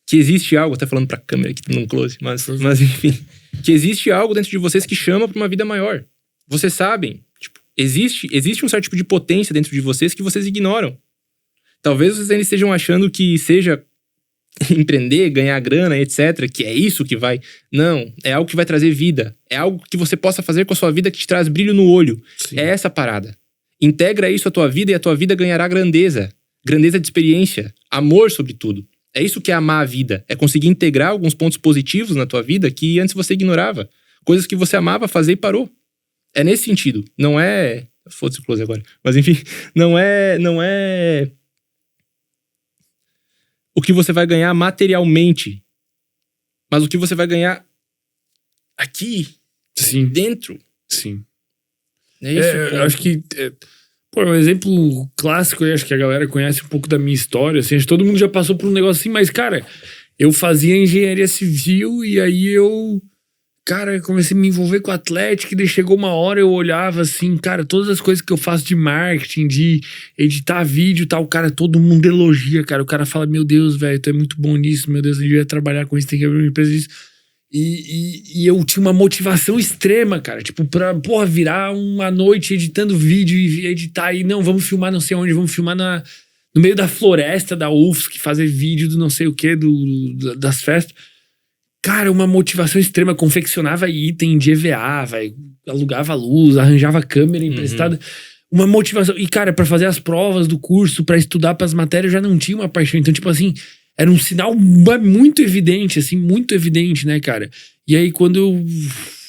S2: que existe algo, até falando pra câmera aqui num close, mas enfim, que existe algo dentro de vocês que chama pra uma vida maior. Vocês sabem, tipo, existe um certo tipo de potência dentro de vocês que vocês ignoram. Talvez vocês ainda estejam achando que seja empreender, ganhar grana, etc., que é isso que vai... Não, é algo que vai trazer vida. É algo que você possa fazer com a sua vida que te traz brilho no olho.
S4: Sim.
S2: É essa parada. Integra isso à tua vida e a tua vida ganhará grandeza. Grandeza de experiência. Amor, sobretudo. É isso que é amar a vida. É conseguir integrar alguns pontos positivos na tua vida que antes você ignorava. Coisas que você amava fazer e parou. É nesse sentido. Não é... Foda-se o close agora. Mas enfim, não é... o que você vai ganhar materialmente, mas o que você vai ganhar aqui,
S4: Sim.
S2: dentro.
S4: Sim.
S2: É isso.
S4: Eu acho que... um exemplo clássico, eu acho que a galera conhece um pouco da minha história, assim, acho que todo mundo já passou por um negócio assim, mas, cara, eu fazia engenharia civil e aí eu... Cara, eu comecei a me envolver com Atlético e daí chegou uma hora eu olhava assim, cara, todas as coisas que eu faço de marketing, de editar vídeo e tal, cara, todo mundo elogia, cara. O cara fala, meu Deus, velho, tu é muito bom nisso, meu Deus, eu devia trabalhar com isso, tem que abrir uma empresa disso. E eu tinha uma motivação extrema, cara, tipo, pra, porra, virar uma noite editando vídeo e editar e não, vamos filmar não sei onde, vamos filmar no meio da floresta da UFSC, fazer vídeo do não sei o que, das festas. Cara, uma motivação extrema. Confeccionava item de EVA, velho. Alugava luz, arranjava câmera emprestada. Uma motivação. E, cara, pra fazer as provas do curso, pra estudar pras matérias, eu já não tinha uma paixão. Então, tipo assim, era um sinal muito evidente, assim, muito evidente, né, cara? E aí, quando eu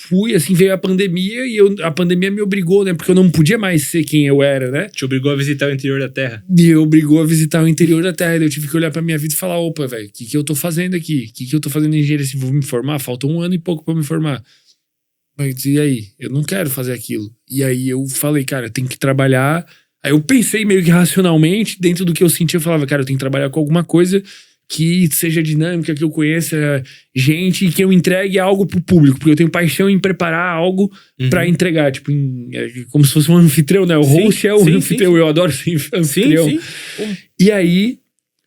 S4: fui, assim, veio a pandemia e a pandemia me obrigou, né? Porque eu não podia mais ser quem eu era, né?
S2: Te obrigou a visitar o interior da Terra.
S4: E obrigou a visitar o interior da Terra. Eu tive que olhar pra minha vida e falar, opa, velho, o que eu tô fazendo aqui? O que eu tô fazendo em engenharia? Se vou me formar? Falta 1 ano e pouco pra me formar. Mas e aí? Eu não quero fazer aquilo. E aí eu falei, cara, tem que trabalhar. Aí eu pensei meio que racionalmente, dentro do que eu sentia, eu falava, cara, eu tenho que trabalhar com alguma coisa que seja dinâmica, que eu conheça gente e que eu entregue algo pro público, porque eu tenho paixão em preparar algo pra entregar, tipo, como se fosse um anfitrião, né? O host é o anfitrião, eu adoro ser anfitrião.
S2: Sim.
S4: E aí,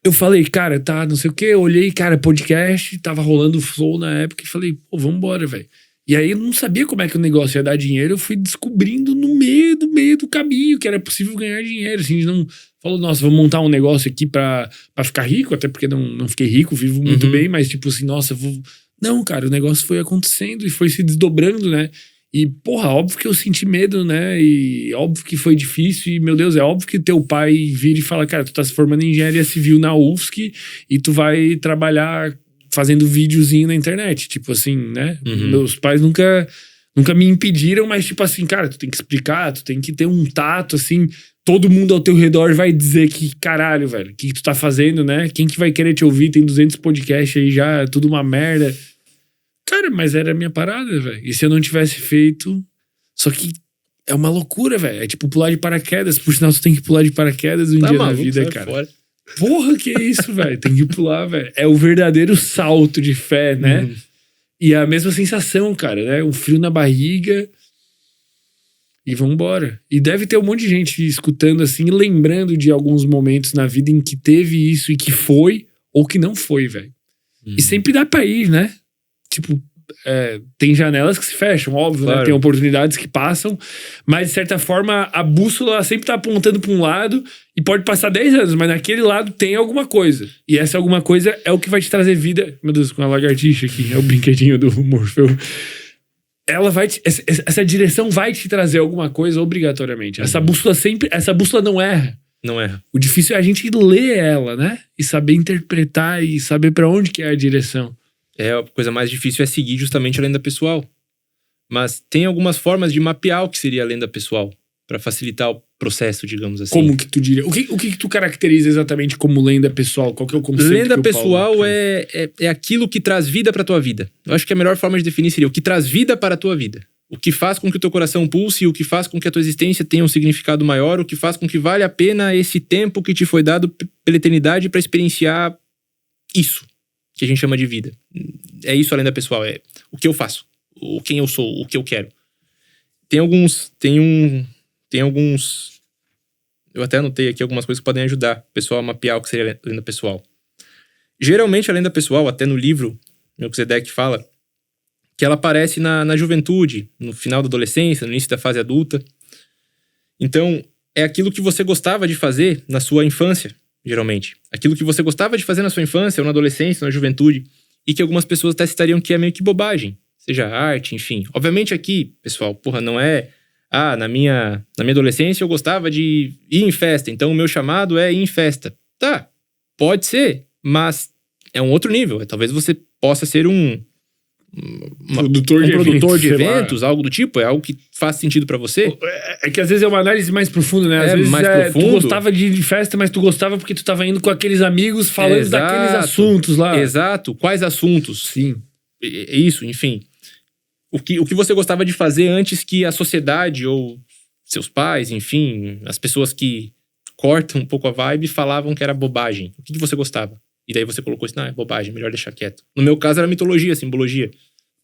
S4: eu falei, cara, tá, não sei o que, eu olhei, cara, podcast, tava rolando o Flow na época e falei, pô, vambora, velho. E aí eu não sabia como é que o negócio ia dar dinheiro, eu fui descobrindo no meio do caminho que era possível ganhar dinheiro, assim, não falou, nossa, vamos montar um negócio aqui pra ficar rico, até porque não fiquei rico, vivo muito bem, mas tipo assim, nossa, vou... Não, cara, o negócio foi acontecendo e foi se desdobrando, né? E, porra, óbvio que eu senti medo, né? E óbvio que foi difícil e, meu Deus, é óbvio que teu pai vira e fala, cara, tu tá se formando em engenharia civil na UFSC e tu vai trabalhar fazendo videozinho na internet, tipo assim, né? Meus pais nunca me impediram, mas tipo assim, cara, tu tem que explicar, tu tem que ter um tato, assim, todo mundo ao teu redor vai dizer que, caralho, velho, o que tu tá fazendo, né? Quem que vai querer te ouvir? Tem 200 podcasts aí já, é tudo uma merda. Cara, mas era a minha parada, velho. E se eu não tivesse feito... Só que é uma loucura, velho. É tipo pular de paraquedas. Por sinal, tu tem que pular de paraquedas um dia na vida, cara.
S2: Fora.
S4: Porra, que é isso, velho? Tem que pular, velho. É o verdadeiro salto de fé, né? E a mesma sensação, cara, né? Um frio na barriga e vambora. E deve ter um monte de gente escutando assim, lembrando de alguns momentos na vida em que teve isso e que foi ou que não foi, velho. E sempre dá pra ir, né? Tipo, tem janelas que se fecham, óbvio, claro, né? Tem oportunidades que passam, mas de certa forma a bússola sempre tá apontando pra um lado e pode passar 10 anos, mas naquele lado tem alguma coisa. E essa alguma coisa é o que vai te trazer vida. Meu Deus, com a lagartixa aqui, é o brinquedinho do Morfeu. Ela vai essa direção vai te trazer alguma coisa obrigatoriamente. Essa bússola não erra.
S2: Não erra.
S4: O difícil é a gente ler ela, né? E saber interpretar e saber pra onde que é a direção.
S2: A coisa mais difícil é seguir justamente a lenda pessoal. Mas tem algumas formas de mapear o que seria a lenda pessoal, pra facilitar o processo, digamos assim.
S4: Como que tu diria? O que tu caracteriza exatamente como lenda pessoal? Qual que é o conceito?
S2: Lenda pessoal é aquilo que traz vida pra tua vida. Eu acho que a melhor forma de definir seria o que traz vida para a tua vida. O que faz com que o teu coração pulse, o que faz com que a tua existência tenha um significado maior, o que faz com que vale a pena esse tempo que te foi dado pela eternidade pra experienciar isso que a gente chama de vida. É isso a lenda pessoal, é o que eu faço, quem eu sou, o que eu quero. Tem alguns... Eu até anotei aqui algumas coisas que podem ajudar o pessoal a mapear o que seria a lenda pessoal. Geralmente a lenda pessoal, até no livro, Melquisedeque fala, que ela aparece na juventude, no final da adolescência, no início da fase adulta. Então, é aquilo que você gostava de fazer na sua infância, geralmente. Aquilo que você gostava de fazer na sua infância, ou na adolescência, ou na juventude, e que algumas pessoas até citariam que é meio que bobagem. Seja arte, enfim. Obviamente aqui, pessoal, porra, não é... na minha adolescência eu gostava de ir em festa, então o meu chamado é ir em festa. Tá, pode ser, mas é um outro nível. Talvez você possa ser um produtor de eventos, algo do tipo. É algo que faz sentido pra você.
S4: É que às vezes é uma análise mais profunda, né? Às vezes
S2: mais profundo.
S4: Tu gostava de ir de festa, mas tu gostava porque tu tava indo com aqueles amigos falando daqueles assuntos lá.
S2: Exato. Quais assuntos?
S4: Sim.
S2: Isso, enfim. O que você gostava de fazer antes que a sociedade ou seus pais, enfim, as pessoas que cortam um pouco a vibe falavam que era bobagem. O que você gostava? E daí você colocou isso, não, é bobagem, melhor deixar quieto. No meu caso era mitologia, simbologia.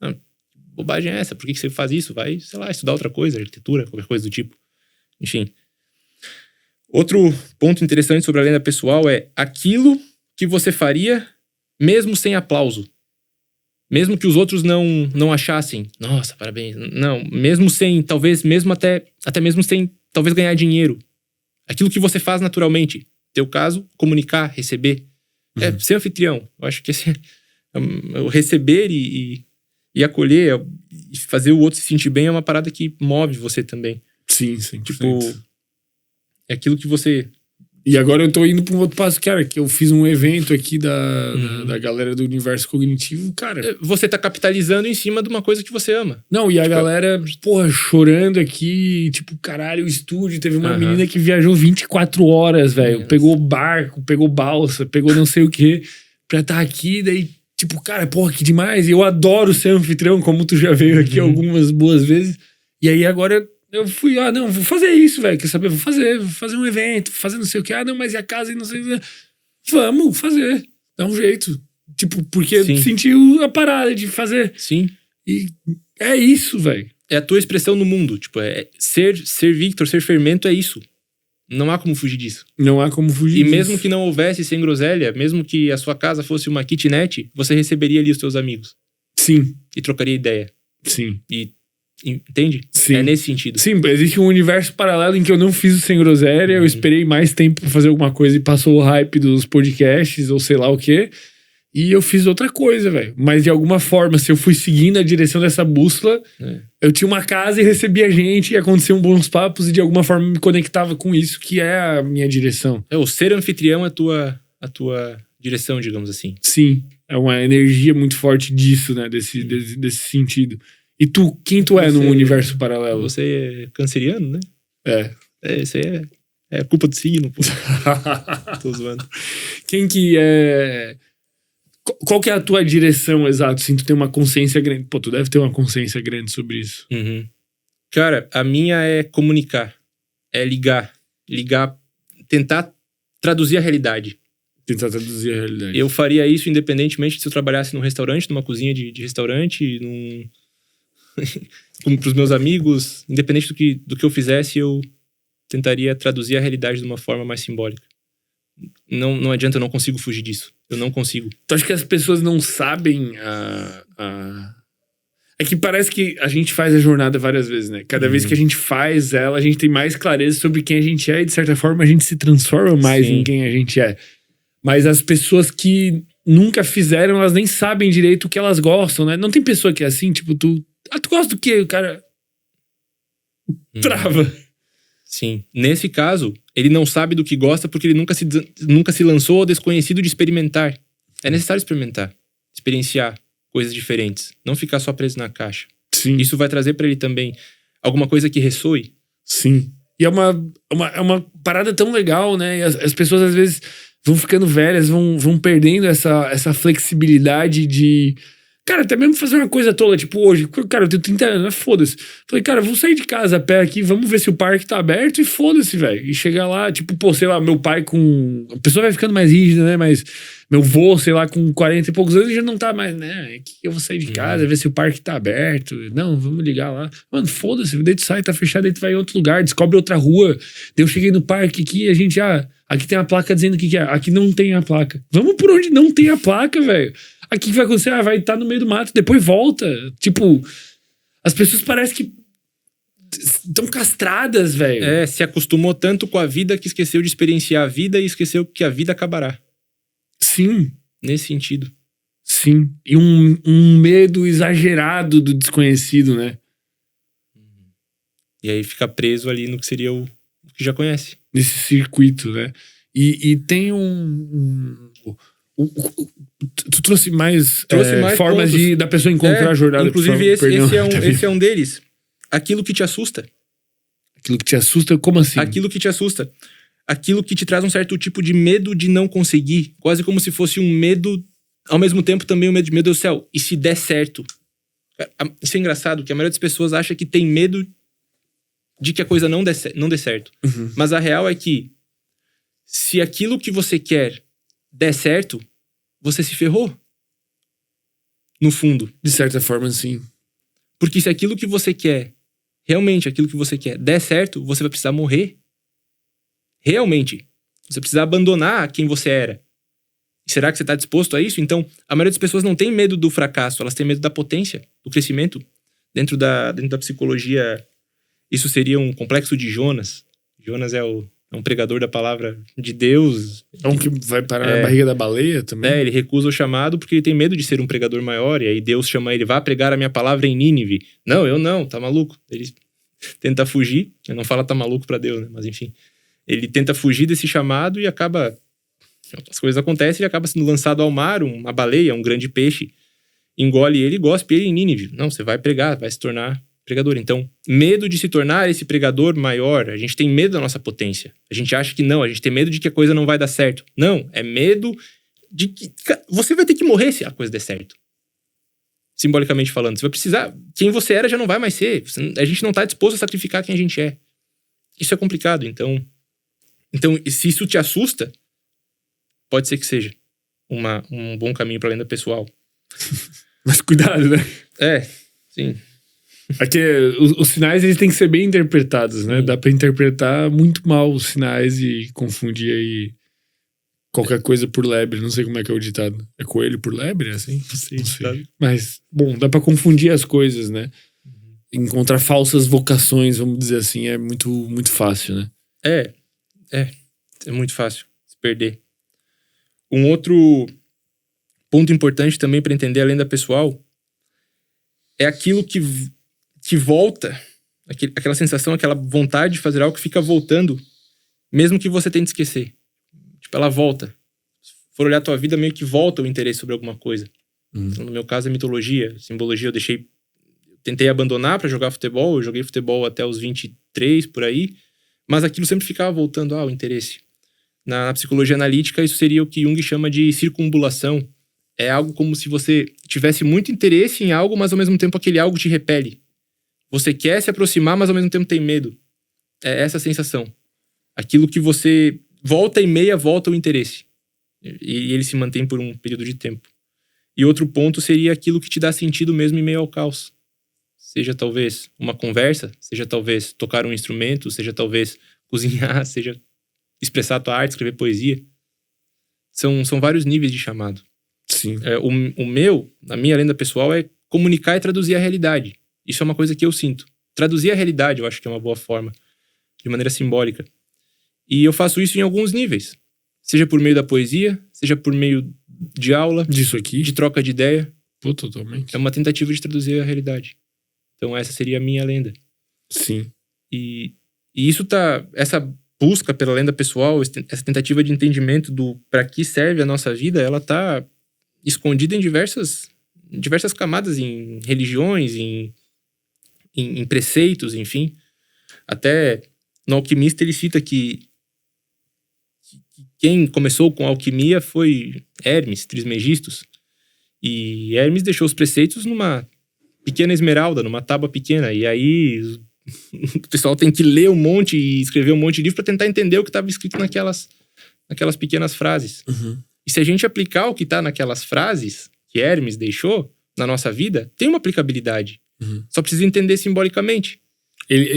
S2: Não, bobagem é essa? Por que você faz isso? Vai, sei lá, estudar outra coisa, arquitetura, qualquer coisa do tipo. Enfim. Outro ponto interessante sobre a lenda pessoal é aquilo que você faria mesmo sem aplauso. Mesmo que os outros não achassem, nossa, parabéns. Não, mesmo sem, talvez, mesmo até mesmo sem, talvez, ganhar dinheiro. Aquilo que você faz naturalmente. Teu caso, comunicar, receber. É ser anfitrião. Eu acho que esse o receber e acolher e fazer o outro se sentir bem é uma parada que move você também.
S4: Sim, sim.
S2: Tipo, é aquilo que você...
S4: E agora eu tô indo pra um outro passo, cara, que eu fiz um evento aqui da galera do Universo Cognitivo, cara.
S2: Você tá capitalizando em cima de uma coisa que você ama.
S4: Não, e a galera, porra, chorando aqui, tipo, caralho, o estúdio. Teve uma menina que viajou 24 horas, velho. Pegou barco, pegou balsa, pegou não sei o que pra estar aqui, daí, tipo, cara, porra, que demais. E eu adoro ser anfitrião, como tu já veio aqui algumas boas vezes. E aí agora... Eu fui, não, vou fazer isso, velho. Quer saber? Vou fazer um evento, fazer não sei o que. Não, mas e a casa e não sei o que. Vamos fazer. Dá um jeito. Tipo, porque sentiu a parada de fazer.
S2: Sim.
S4: E é isso, velho.
S2: É a tua expressão no mundo. Tipo, ser Victor, ser Fermento é isso. Não há como fugir disso.
S4: Não há como fugir
S2: disso.
S4: E
S2: mesmo que não houvesse Sem Groselha, mesmo que a sua casa fosse uma kitnet, você receberia ali os teus amigos.
S4: Sim.
S2: E trocaria ideia.
S4: Sim.
S2: Entende?
S4: Sim.
S2: É nesse sentido.
S4: Sim, existe um universo paralelo em que eu não fiz o Sem Groselha, eu esperei mais tempo pra fazer alguma coisa e passou o hype dos podcasts ou sei lá o quê. E eu fiz outra coisa, velho. Mas de alguma forma, se eu fui seguindo a direção dessa bússola, eu tinha uma casa e recebia gente e aconteciam bons papos e de alguma forma me conectava com isso, que é a minha direção.
S2: O ser anfitrião é a tua direção, digamos assim.
S4: Sim, é uma energia muito forte disso, né? Desse sentido. E tu, quem tu é num universo paralelo?
S2: Você é canceriano, né? Isso aí é culpa do signo, pô. Tô zoando.
S4: Quem que é... Qual que é a tua direção exata? Assim, tu tem uma consciência grande. Pô, tu deve ter uma consciência grande sobre isso.
S2: Cara, a minha é comunicar. É ligar. Tentar traduzir a realidade. Eu faria isso independentemente se eu trabalhasse num restaurante, numa cozinha de restaurante, pros meus amigos. Independente do que eu fizesse, eu tentaria traduzir a realidade de uma forma mais simbólica. Não adianta, eu não consigo fugir disso. Eu não consigo.
S4: Tu acha que as pessoas não sabem É que parece que a gente faz a jornada várias vezes, né? Cada vez que a gente faz ela, a gente tem mais clareza sobre quem a gente é e, de certa forma, a gente se transforma mais em quem a gente é. Mas as pessoas que nunca fizeram, elas nem sabem direito o que elas gostam, né? Não tem pessoa que é assim, tipo, tu gosta do quê? O cara trava.
S2: Sim. Nesse caso, ele não sabe do que gosta porque ele nunca se lançou ao desconhecido de experimentar. É necessário experimentar, experienciar coisas diferentes, não ficar só preso na caixa.
S4: Sim.
S2: Isso vai trazer pra ele também alguma coisa que ressoe.
S4: Sim. E é uma parada tão legal, né? E as pessoas às vezes vão ficando velhas, vão perdendo essa flexibilidade de... Cara, até mesmo fazer uma coisa tola, tipo hoje, cara, eu tenho 30 anos, foda-se. Falei, cara, vou sair de casa a pé aqui, vamos ver se o parque tá aberto e foda-se, velho. E chegar lá, tipo, pô, sei lá, meu pai com... A pessoa vai ficando mais rígida, né? Mas meu vô, sei lá, com 40 e poucos anos já não tá mais, né? Que eu vou sair de casa, ver se o parque tá aberto. Não, vamos ligar lá. Mano, foda-se, daí tu sai, tá fechado, daí tu vai em outro lugar, descobre outra rua. Daí eu cheguei no parque aqui, a gente já... Aqui tem a placa dizendo o que é. Aqui não tem a placa. Vamos por onde não tem a placa, velho. Aqui que vai acontecer? Vai estar no meio do mato, depois volta. Tipo, as pessoas parecem que tão castradas, velho.
S2: Se acostumou tanto com a vida que esqueceu de experienciar a vida e esqueceu que a vida acabará.
S4: Sim.
S2: Nesse sentido.
S4: Sim. E um medo exagerado do desconhecido, né?
S2: E aí fica preso ali no que seria o que já conhece.
S4: Nesse circuito, né? E tem tu trouxe mais, formas da pessoa encontrar a jornada.
S2: Inclusive, esse é um deles. Aquilo que te assusta.
S4: Aquilo que te assusta, como assim?
S2: Aquilo que te assusta. Aquilo que te traz um certo tipo de medo de não conseguir. Quase como se fosse um medo, ao mesmo tempo também um medo de, meu Deus do céu, e se der certo? Isso é engraçado, que a maioria das pessoas acha que tem medo de que a coisa não dê certo.
S4: Uhum.
S2: Mas a real é que se aquilo que você quer der certo, você se ferrou. No fundo.
S4: De certa forma, sim.
S2: Porque se aquilo que você quer, realmente aquilo que você quer, der certo, você vai precisar morrer. Realmente. Você precisa abandonar quem você era. E será que você está disposto a isso? Então, a maioria das pessoas não tem medo do fracasso, elas têm medo da potência, do crescimento. Dentro da psicologia, isso seria um complexo de Jonas. Jonas é um pregador da palavra de Deus.
S4: É um que vai parar na barriga da baleia também?
S2: Ele recusa o chamado porque ele tem medo de ser um pregador maior. E aí Deus chama ele, vá pregar a minha palavra em Nínive. Não, eu não, tá maluco. Ele tenta fugir. Ele não fala tá maluco pra Deus, né? Mas enfim. Ele tenta fugir desse chamado e acaba... As coisas acontecem e acaba sendo lançado ao mar, uma baleia, um grande peixe. Engole ele e gospe ele em Nínive. Não, você vai pregar, vai se tornar pregador. Então, medo de se tornar esse pregador maior. A gente tem medo da nossa potência. A gente acha que não, a gente tem medo de que a coisa não vai dar certo. Não, é medo de que você vai ter que morrer se a coisa der certo. Simbolicamente falando. Você vai precisar... Quem você era já não vai mais ser. A gente não está disposto a sacrificar quem a gente é. Isso é complicado. Então, se isso te assusta, pode ser que seja um bom caminho para a lenda pessoal.
S4: Mas cuidado, né?
S2: Sim.
S4: Aqui, os sinais, eles têm que ser bem interpretados, né? Dá pra interpretar muito mal os sinais e confundir aí qualquer coisa por lebre. Não sei como é que é o ditado. É coelho por lebre, assim? Não sei. Mas, bom, dá pra confundir as coisas, né? Encontrar falsas vocações, vamos dizer assim, é muito, muito fácil, né?
S2: É muito fácil se perder. Um outro ponto importante também para entender a lenda pessoal é aquilo que volta, aquela sensação, aquela vontade de fazer algo que fica voltando, mesmo que você tente esquecer. Tipo, ela volta. Se for olhar a tua vida, meio que volta o interesse sobre alguma coisa. Então, no meu caso, é mitologia, simbologia. Eu tentei abandonar para jogar futebol. Eu joguei futebol até os 23, por aí. Mas aquilo sempre ficava voltando o interesse. Na psicologia analítica, isso seria o que Jung chama de circumbulação. É algo como se você tivesse muito interesse em algo, mas ao mesmo tempo aquele algo te repele. Você quer se aproximar, mas ao mesmo tempo tem medo. É essa a sensação. Aquilo que você volta e meia, volta o interesse. E ele se mantém por um período de tempo. E outro ponto seria aquilo que te dá sentido mesmo em meio ao caos. Seja talvez uma conversa, seja talvez tocar um instrumento, seja talvez cozinhar, seja expressar a tua arte, escrever poesia. São vários níveis de chamado.
S4: Sim.
S2: A minha lenda pessoal é comunicar e traduzir a realidade. Isso é uma coisa que eu sinto. Traduzir a realidade, eu acho que é uma boa forma. De maneira simbólica. E eu faço isso em alguns níveis. Seja por meio da poesia, seja por meio de aula.
S4: Disso aqui.
S2: De troca de ideia.
S4: Pô, totalmente.
S2: É uma tentativa de traduzir a realidade. Então essa seria a minha lenda.
S4: Sim.
S2: E isso tá... Essa busca pela lenda pessoal, essa tentativa de entendimento do para que serve a nossa vida, ela tá escondida em diversas camadas, em religiões, em preceitos, enfim. Até no Alquimista ele cita que quem começou com a alquimia foi Hermes Trismegistus. E Hermes deixou os preceitos numa pequena esmeralda, numa tábua pequena. E aí o pessoal tem que ler um monte e escrever um monte de livro para tentar entender o que estava escrito naquelas pequenas frases. E se a gente aplicar o que está naquelas frases que Hermes deixou na nossa vida, tem uma aplicabilidade. Só precisa entender simbolicamente.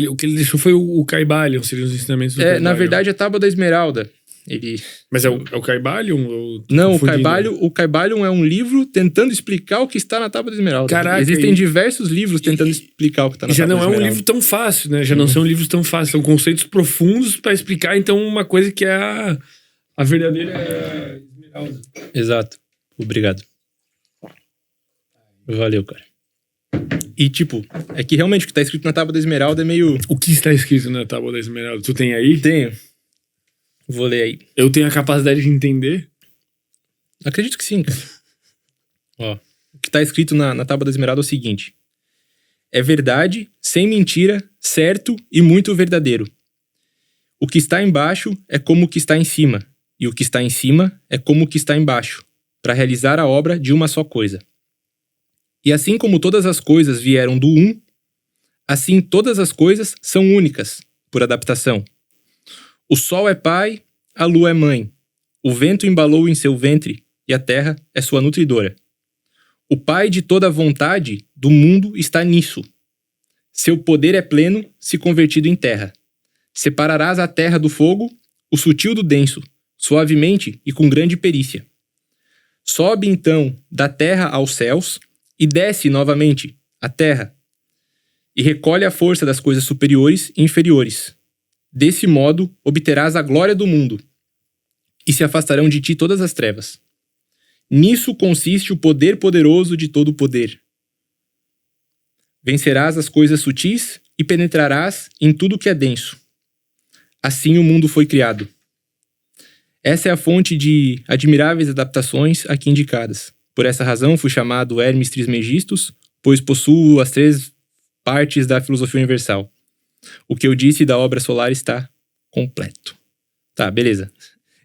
S4: O que ele deixou foi o Caibalion, seriam os ensinamentos do Caibalion.
S2: Na verdade, a Tábua da Esmeralda.
S4: Mas é o Caibalion?
S2: Não, o Caibalion é um livro tentando explicar o que está na Tábua da Esmeralda.
S4: Caraca,
S2: existem diversos livros tentando explicar o que está na Tábua da Esmeralda.
S4: Já não é um livro tão fácil, né? Já não são livros tão fáceis. São conceitos profundos para explicar, então, uma coisa que é a verdadeira esmeralda.
S2: Exato. Obrigado. Valeu, cara. E, tipo, é que realmente o que está escrito na Tábua da Esmeralda é meio...
S4: O que está escrito na Tábua da Esmeralda? Tu tem aí?
S2: Tenho. Vou ler aí.
S4: Eu tenho a capacidade de entender?
S2: Acredito que sim, cara. Ó, o que tá escrito na Tábua da Esmeralda é o seguinte: é verdade, sem mentira, certo e muito verdadeiro. O que está embaixo é como o que está em cima, e o que está em cima é como o que está embaixo, para realizar a obra de uma só coisa. E assim como todas as coisas vieram do um, assim todas as coisas são únicas, por adaptação. O sol é pai, a lua é mãe. O vento embalou em seu ventre e a terra é sua nutridora. O pai de toda a vontade do mundo está nisso. Seu poder é pleno, se convertido em terra. Separarás a terra do fogo, o sutil do denso, suavemente e com grande perícia. Sobe então da terra aos céus e desce novamente a terra. E recolhe a força das coisas superiores e inferiores. Desse modo, obterás a glória do mundo, e se afastarão de ti todas as trevas. Nisso consiste o poder poderoso de todo o poder. Vencerás as coisas sutis e penetrarás em tudo que é denso. Assim o mundo foi criado. Essa é a fonte de admiráveis adaptações aqui indicadas. Por essa razão fui chamado Hermes Trismegistus, pois possuo as 3 partes da filosofia universal. O que eu disse da obra solar está completo. Tá, beleza.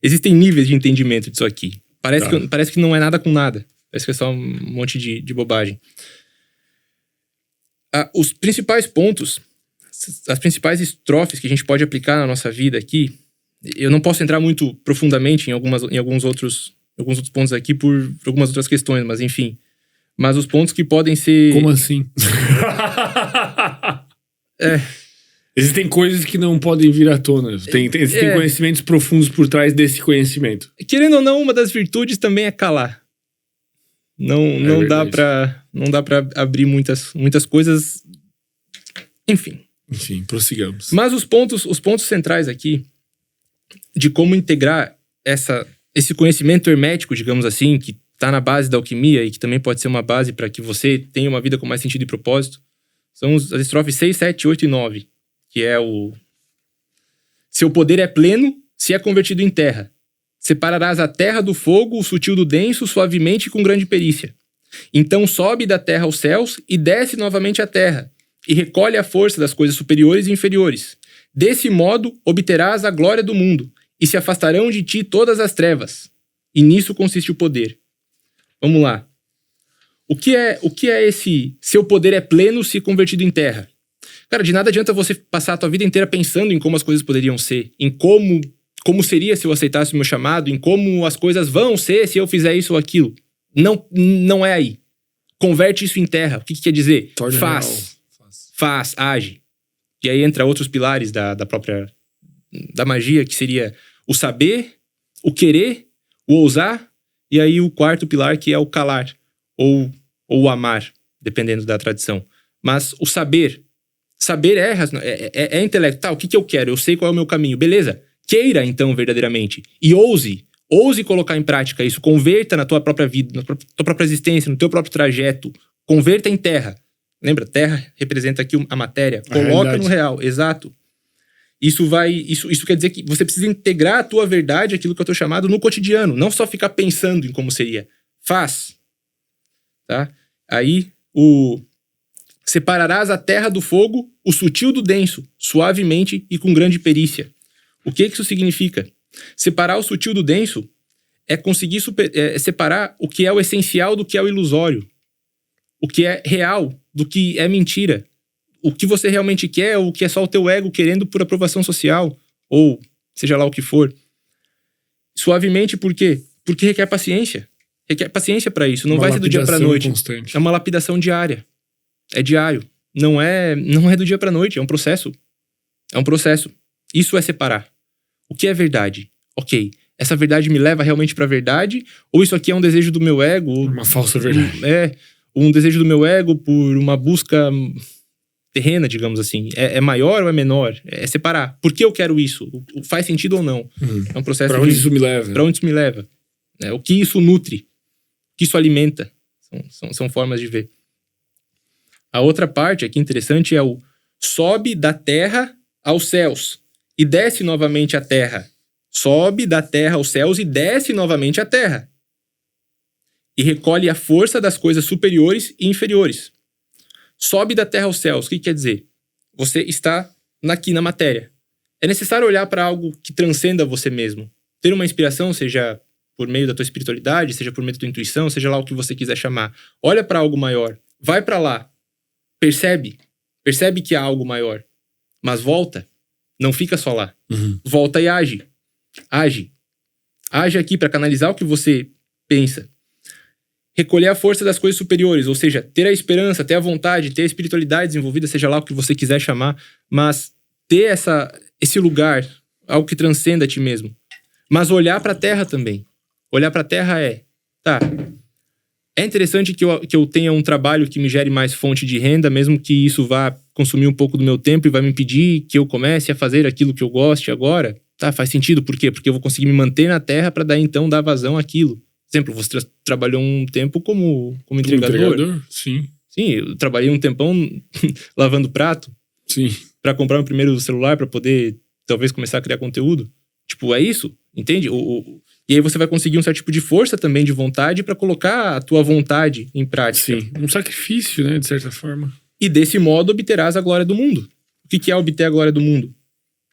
S2: Existem níveis de entendimento disso aqui. Parece que não é nada com nada. Parece que é só um monte de bobagem. Os principais pontos, as principais estrofes que a gente pode aplicar na nossa vida aqui, eu não posso entrar muito profundamente em alguns outros pontos aqui por algumas outras questões, mas enfim. Mas os pontos que podem ser...
S4: Como assim? Existem coisas que não podem vir à tona. Tem conhecimentos profundos por trás desse conhecimento.
S2: Querendo ou não, uma das virtudes também é calar. Não dá pra abrir muitas coisas. Enfim,
S4: prossigamos.
S2: Mas os pontos centrais aqui de como integrar esse conhecimento hermético, digamos assim, que está na base da alquimia e que também pode ser uma base para que você tenha uma vida com mais sentido e propósito, são as estrofes 6, 7, 8 e 9. Que é o... Seu poder é pleno, se é convertido em terra. Separarás a terra do fogo, o sutil do denso, suavemente e com grande perícia. Então sobe da terra aos céus e desce novamente à terra, e recolhe a força das coisas superiores e inferiores. Desse modo, obterás a glória do mundo, e se afastarão de ti todas as trevas. E nisso consiste o poder. Vamos lá. O que é esse seu poder é pleno, se convertido em terra? Cara, de nada adianta você passar a tua vida inteira pensando em como as coisas poderiam ser, em como seria se eu aceitasse o meu chamado, em como as coisas vão ser se eu fizer isso ou aquilo. Não é aí. Converte isso em terra. O que quer dizer? Faz, age. E aí entra outros pilares da magia, que seria o saber, o querer, o ousar, e aí o 4º pilar, que é o calar, ou o amar, dependendo da tradição. Mas o saber é intelecto. Tá, o que eu quero? Eu sei qual é o meu caminho. Beleza. Queira, então, verdadeiramente. E ouse colocar em prática isso. Converta na tua própria vida, na tua própria existência, no teu próprio trajeto. Converta em terra. Lembra? Terra representa aqui a matéria. Coloca no real. Exato. Isso quer dizer que você precisa integrar a tua verdade, aquilo que é o teu chamado, no cotidiano. Não só ficar pensando em como seria. Faz. Tá? Aí, separarás a terra do fogo, o sutil do denso, suavemente e com grande perícia. O que isso significa? Separar o sutil do denso é conseguir separar o que é o essencial do que é o ilusório. O que é real do que é mentira. O que você realmente quer, ou o que é só o teu ego querendo por aprovação social, ou seja lá o que for. Suavemente, por quê? Porque requer paciência. Requer paciência para isso. Não vai ser do dia pra noite.
S4: Constante.
S2: É uma lapidação diária. É diário. Não é do dia pra noite. É um processo. Isso é separar. O que é verdade? ok, essa verdade me leva realmente pra verdade? Ou isso aqui é um desejo do meu ego?
S4: Uma falsa verdade.
S2: Um desejo do meu ego por uma busca terrena, digamos assim. É maior ou é menor? É separar. Por que eu quero isso? Faz sentido ou não? É um processo
S4: Pra onde isso me leva?
S2: Pra onde isso me leva? O que isso nutre? O que isso alimenta? São formas de ver. A outra parte aqui interessante é o sobe da terra aos céus e desce novamente à terra. Sobe da terra aos céus e desce novamente à terra. E recolhe a força das coisas superiores e inferiores. Sobe da terra aos céus. O que quer dizer? Você está aqui na matéria. É necessário olhar para algo que transcenda você mesmo. Ter uma inspiração, seja por meio da tua espiritualidade, seja por meio da tua intuição, seja lá o que você quiser chamar. Olha para algo maior. Vai para lá. Percebe que há algo maior. Mas volta. Não fica só lá. Volta e age. Age aqui para canalizar o que você pensa. Recolher a força das coisas superiores, ou seja, ter a esperança, ter a vontade, ter a espiritualidade desenvolvida, seja lá o que você quiser chamar, mas ter esse lugar, algo que transcenda a ti mesmo. Mas olhar para a terra também. Olhar para a terra é interessante que eu tenha um trabalho que me gere mais fonte de renda, mesmo que isso vá consumir um pouco do meu tempo e vai me impedir que eu comece a fazer aquilo que eu goste agora. Tá, faz sentido. Por quê? Porque eu vou conseguir me manter na terra para daí então dar vazão àquilo. Por exemplo, você trabalhou um tempo como entregador.
S4: Sim.
S2: Sim, eu trabalhei um tempão lavando prato.
S4: Sim.
S2: Para comprar meu primeiro celular, para poder talvez começar a criar conteúdo. Tipo, é isso, entende? E aí você vai conseguir um certo tipo de força também, de vontade, para colocar a tua vontade em prática.
S4: Sim, um sacrifício, né, de certa forma.
S2: E desse modo obterás a glória do mundo. O que é obter a glória do mundo?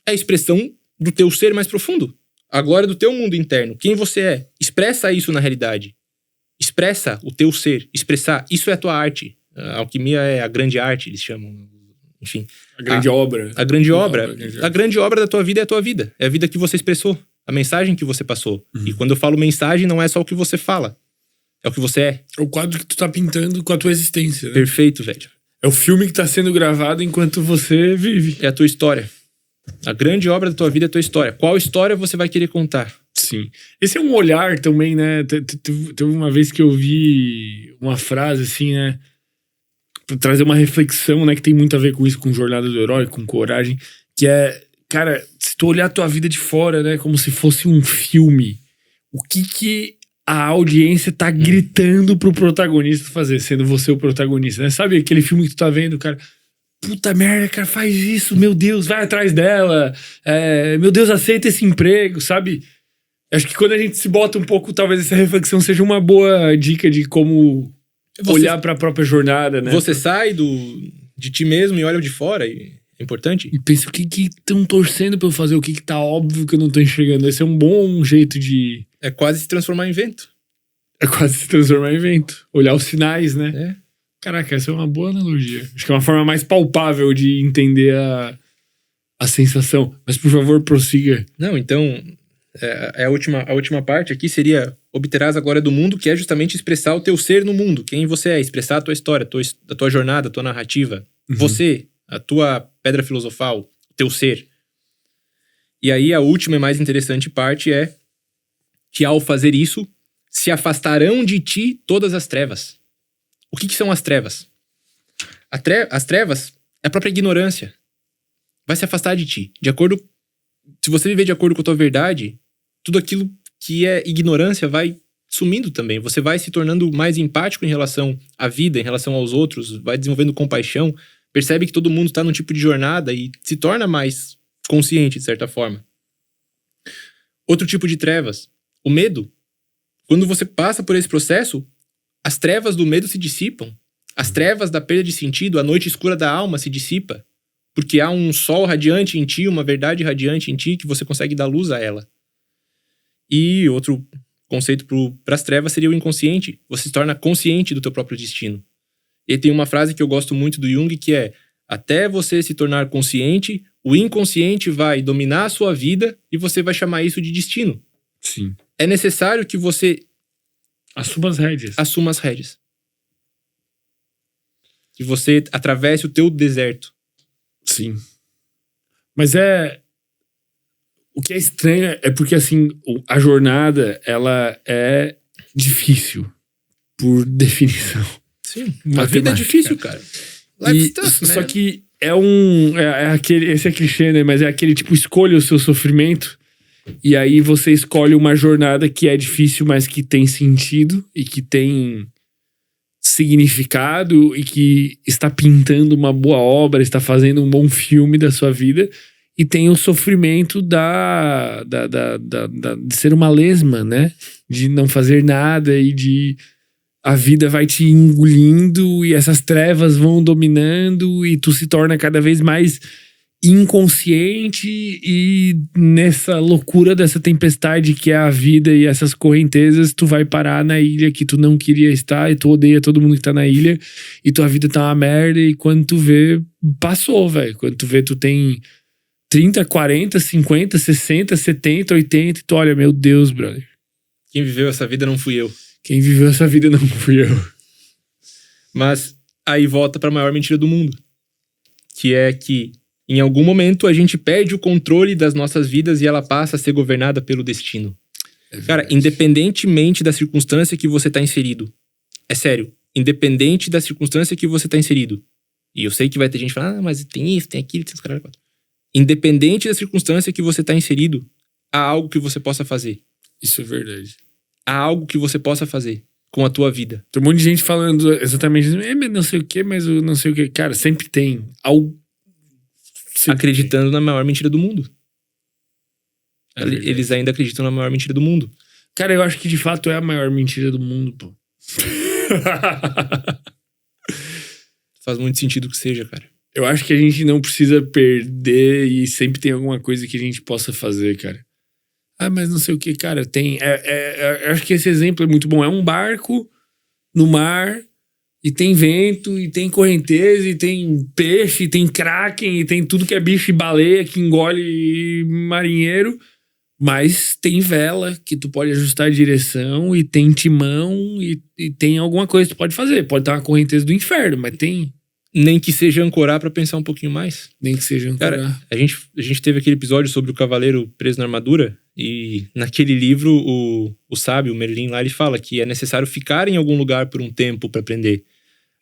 S2: É a expressão do teu ser mais profundo. A glória do teu mundo interno. Quem você é. Expressa isso na realidade. Expressa o teu ser. Expressar. Isso é a tua arte. A alquimia é a grande arte, eles chamam. Enfim.
S4: A grande obra.
S2: A grande obra. A grande obra da tua vida é a tua vida. É a vida que você expressou. A mensagem que você passou. E quando eu falo mensagem, não é só o que você fala. É o que você é.
S4: É o quadro que tu tá pintando com a tua existência, né?
S2: Perfeito, velho.
S4: É o filme que tá sendo gravado enquanto você vive.
S2: É a tua história. A grande obra da tua vida é a tua história. Qual história você vai querer contar?
S4: Sim. Esse é um olhar também, né? Teve uma vez que eu vi uma frase assim, né? Pra trazer uma reflexão, né? Que tem muito a ver com isso, com jornada do herói, com coragem. Que é, cara, se tu olhar a tua vida de fora, né? Como se fosse um filme. O que a audiência tá gritando pro protagonista fazer, sendo você o protagonista, né? Sabe aquele filme que tu tá vendo, cara? Puta merda, cara, faz isso, meu Deus, vai atrás dela, meu Deus, aceita esse emprego, sabe? Acho que quando a gente se bota um pouco, talvez essa reflexão seja uma boa dica de como olhar pra própria jornada, né?
S2: Você sai de ti mesmo e olha o de fora, e é importante.
S4: E pensa o que estão torcendo pra eu fazer, o que tá óbvio que eu não tô enxergando. Esse é um bom jeito de...
S2: É quase se transformar em vento.
S4: É quase se transformar em vento. Olhar os sinais, né?
S2: É.
S4: Caraca, essa é uma boa analogia. Acho que é uma forma mais palpável de entender a sensação. Mas, por favor, prossiga.
S2: Não, então, a última parte aqui seria obterás a glória do mundo, que é justamente expressar o teu ser no mundo. Quem você é, expressar a tua história, a tua jornada, a tua narrativa. Você, a tua pedra filosofal, o teu ser. E aí, a última e mais interessante parte é que ao fazer isso, se afastarão de ti todas as trevas. O que são as trevas? As trevas é a própria ignorância. Vai se afastar de ti. Se você viver de acordo com a tua verdade, tudo aquilo que é ignorância vai sumindo também. Você vai se tornando mais empático em relação à vida, em relação aos outros, vai desenvolvendo compaixão, percebe que todo mundo está num tipo de jornada e se torna mais consciente, de certa forma. Outro tipo de trevas, o medo. Quando você passa por esse processo, as trevas do medo se dissipam. As trevas da perda de sentido, a noite escura da alma se dissipa. Porque há um sol radiante em ti, uma verdade radiante em ti, que você consegue dar luz a ela. E outro conceito para as trevas seria o inconsciente. Você se torna consciente do teu próprio destino. E tem uma frase que eu gosto muito do Jung, que é: até você se tornar consciente, o inconsciente vai dominar a sua vida e você vai chamar isso de destino.
S4: Sim.
S2: É necessário que você
S4: assuma as rédeas.
S2: Que você atravesse o teu deserto.
S4: Sim. Mas O que é estranho é porque, assim, a jornada, ela é difícil, por definição.
S2: Sim, a vida é difícil, cara.
S4: E, só que esse é clichê, né? Mas é aquele tipo, escolha o seu sofrimento. E aí você escolhe uma jornada que é difícil, mas que tem sentido e que tem significado e que está pintando uma boa obra, está fazendo um bom filme da sua vida. E tem o sofrimento de ser uma lesma, né? De não fazer nada e de... A vida vai te engolindo e essas trevas vão dominando e tu se torna cada vez mais inconsciente e nessa loucura dessa tempestade que é a vida e essas correntezas, tu vai parar na ilha que tu não queria estar e tu odeia todo mundo que tá na ilha e tua vida tá uma merda e quando tu vê, passou, velho. Quando tu vê, tu tem 30, 40, 50, 60, 70, 80 e tu olha, meu Deus, brother.
S2: Quem viveu essa vida não fui eu.
S4: Quem viveu essa vida não fui eu.
S2: Mas aí volta pra maior mentira do mundo. Que é que em algum momento a gente perde o controle das nossas vidas e ela passa a ser governada pelo destino. Cara, independentemente da circunstância que você tá inserido. É sério. Independente da circunstância que você tá inserido. E eu sei que vai ter gente falando, mas tem isso, tem aquilo, tem os caras. Independente da circunstância que você tá inserido, há algo que você possa fazer.
S4: Isso é verdade.
S2: Há algo que você possa fazer com a tua vida.
S4: Tem um monte de gente falando exatamente isso. Mas não sei o que, mas eu não sei o que. Cara, sempre tem algo.
S2: Acreditando na maior mentira do mundo. Eles ainda acreditam na maior mentira do mundo.
S4: Cara, eu acho que de fato é a maior mentira do mundo, pô.
S2: Faz muito sentido que seja, cara.
S4: Eu acho que a gente não precisa perder e sempre tem alguma coisa que a gente possa fazer, cara. Ah, mas não sei o que, cara, tem... eu acho que esse exemplo é muito bom. É um barco no mar e tem vento e tem correnteza e tem peixe e tem kraken e tem tudo que é bicho e baleia que engole marinheiro. Mas tem vela que tu pode ajustar a direção e tem timão e tem alguma coisa que tu pode fazer. Pode estar uma correnteza do inferno, mas tem...
S2: Nem que seja ancorar pra pensar um pouquinho mais.
S4: Nem que seja ancorar.
S2: Cara, a gente teve aquele episódio sobre o cavaleiro preso na armadura e naquele livro o sábio, o Merlin lá, ele fala que é necessário ficar em algum lugar por um tempo pra aprender.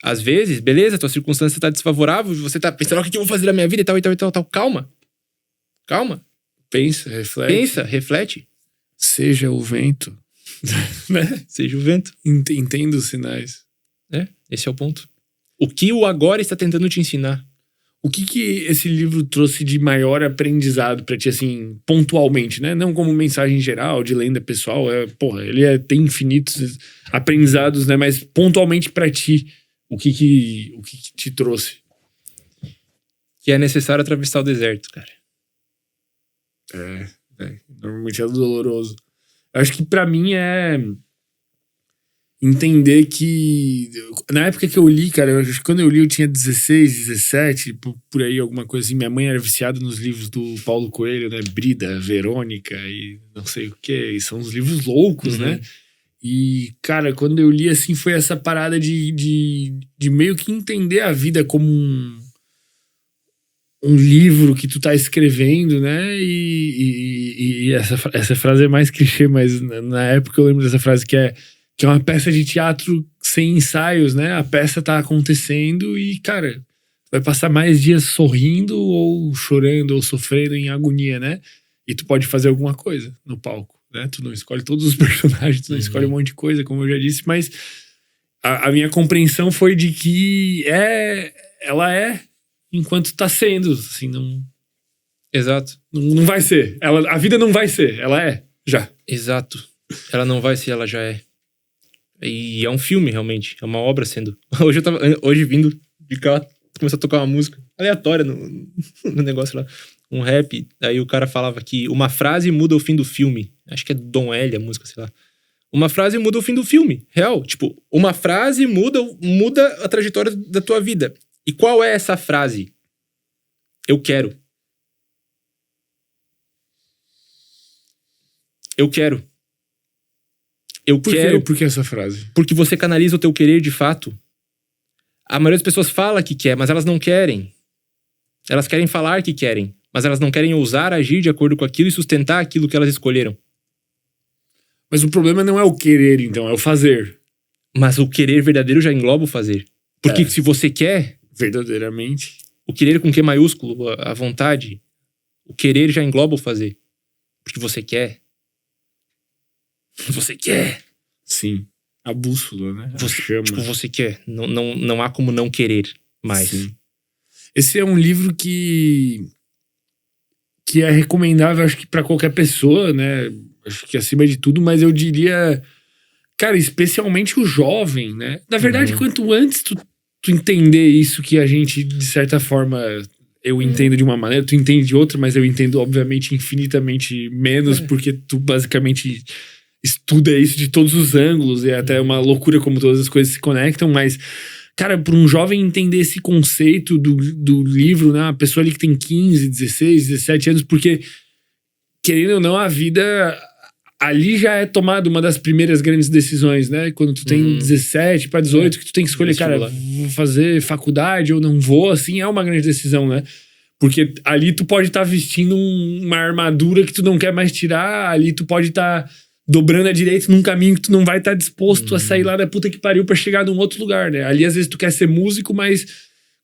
S2: Às vezes, beleza, tua circunstância tá desfavorável, você tá pensando, o que eu vou fazer na minha vida e tal. Calma. Pensa, reflete.
S4: Seja o vento. Né?
S2: Seja o vento.
S4: Entenda os sinais.
S2: Esse é o ponto. O que o agora está tentando te ensinar?
S4: O que esse livro trouxe de maior aprendizado pra ti, assim, pontualmente, né? Não como mensagem geral, de lenda pessoal. Ele tem infinitos aprendizados, né? Mas pontualmente pra ti, o que te trouxe?
S2: Que é necessário atravessar o deserto, cara.
S4: Normalmente é doloroso. Eu acho que pra mim é... entender que... Na época que eu li, cara, quando eu li eu tinha 16, 17, por aí, alguma coisa assim. Minha mãe era viciada nos livros do Paulo Coelho, né? Brida, Verônica e não sei o que. E são uns livros loucos, né? E, cara, quando eu li, assim, foi essa parada de meio que entender a vida como um livro que tu tá escrevendo, né? E essa frase é mais clichê, mas na época eu lembro dessa frase que é uma peça de teatro sem ensaios, né? A peça tá acontecendo e, cara, vai passar mais dias sorrindo ou chorando ou sofrendo em agonia, né? E tu pode fazer alguma coisa no palco, né? Tu não escolhe todos os personagens, tu não escolhe um monte de coisa, como eu já disse, mas a minha compreensão foi de que ela é enquanto tá sendo, assim, não...
S2: Exato.
S4: Não vai ser. A vida não vai ser, ela é, já.
S2: Exato. Ela não vai ser, ela já é. E é um filme, realmente. É uma obra sendo. Hoje vindo de cá, começou a tocar uma música aleatória no negócio lá. Um rap. Aí o cara falava que uma frase muda o fim do filme. Acho que é Dom L, a música, sei lá. Uma frase muda o fim do filme. Real. Tipo, uma frase muda a trajetória da tua vida. E qual é essa frase? Eu quero. Eu quero.
S4: Por que essa frase?
S2: Porque você canaliza o teu querer de fato. A maioria das pessoas fala que quer, mas elas não querem. Elas querem falar que querem, mas elas não querem ousar agir de acordo com aquilo e sustentar aquilo que elas escolheram.
S4: Mas o problema não é o querer, então, é o fazer.
S2: Mas o querer verdadeiro já engloba o fazer. Porque se você quer,
S4: Verdadeiramente.
S2: o querer com Q maiúsculo, a vontade, o querer já engloba o fazer. Porque você quer. Você quer.
S4: Sim. A bússola, né? A
S2: Você,
S4: chama.
S2: tipo, você quer. Não há como não querer mais.
S4: Sim. Esse é um livro que é recomendável, acho que pra qualquer pessoa, né? Acho que acima de tudo, mas eu diria, cara, especialmente o jovem, né? Na verdade, quanto antes tu entender isso que a gente, de certa forma, eu entendo de uma maneira, tu entende de outra, mas eu entendo, obviamente, infinitamente menos, porque tu basicamente estuda isso de todos os ângulos, e é até uma loucura como todas as coisas se conectam, mas, cara, para um jovem entender esse conceito do livro, né? Uma pessoa ali que tem 15, 16, 17 anos, porque, querendo ou não, a vida ali já é tomada uma das primeiras grandes decisões, né? Quando tu tem 17 para 18, que tu tem que escolher, cara, vou fazer faculdade ou não vou, assim, é uma grande decisão, né? Porque ali tu pode estar vestindo uma armadura que tu não quer mais tirar, ali tu pode estar dobrando a direita num caminho que tu não vai estar disposto a sair lá da puta que pariu pra chegar num outro lugar, né? Ali às vezes tu quer ser músico, mas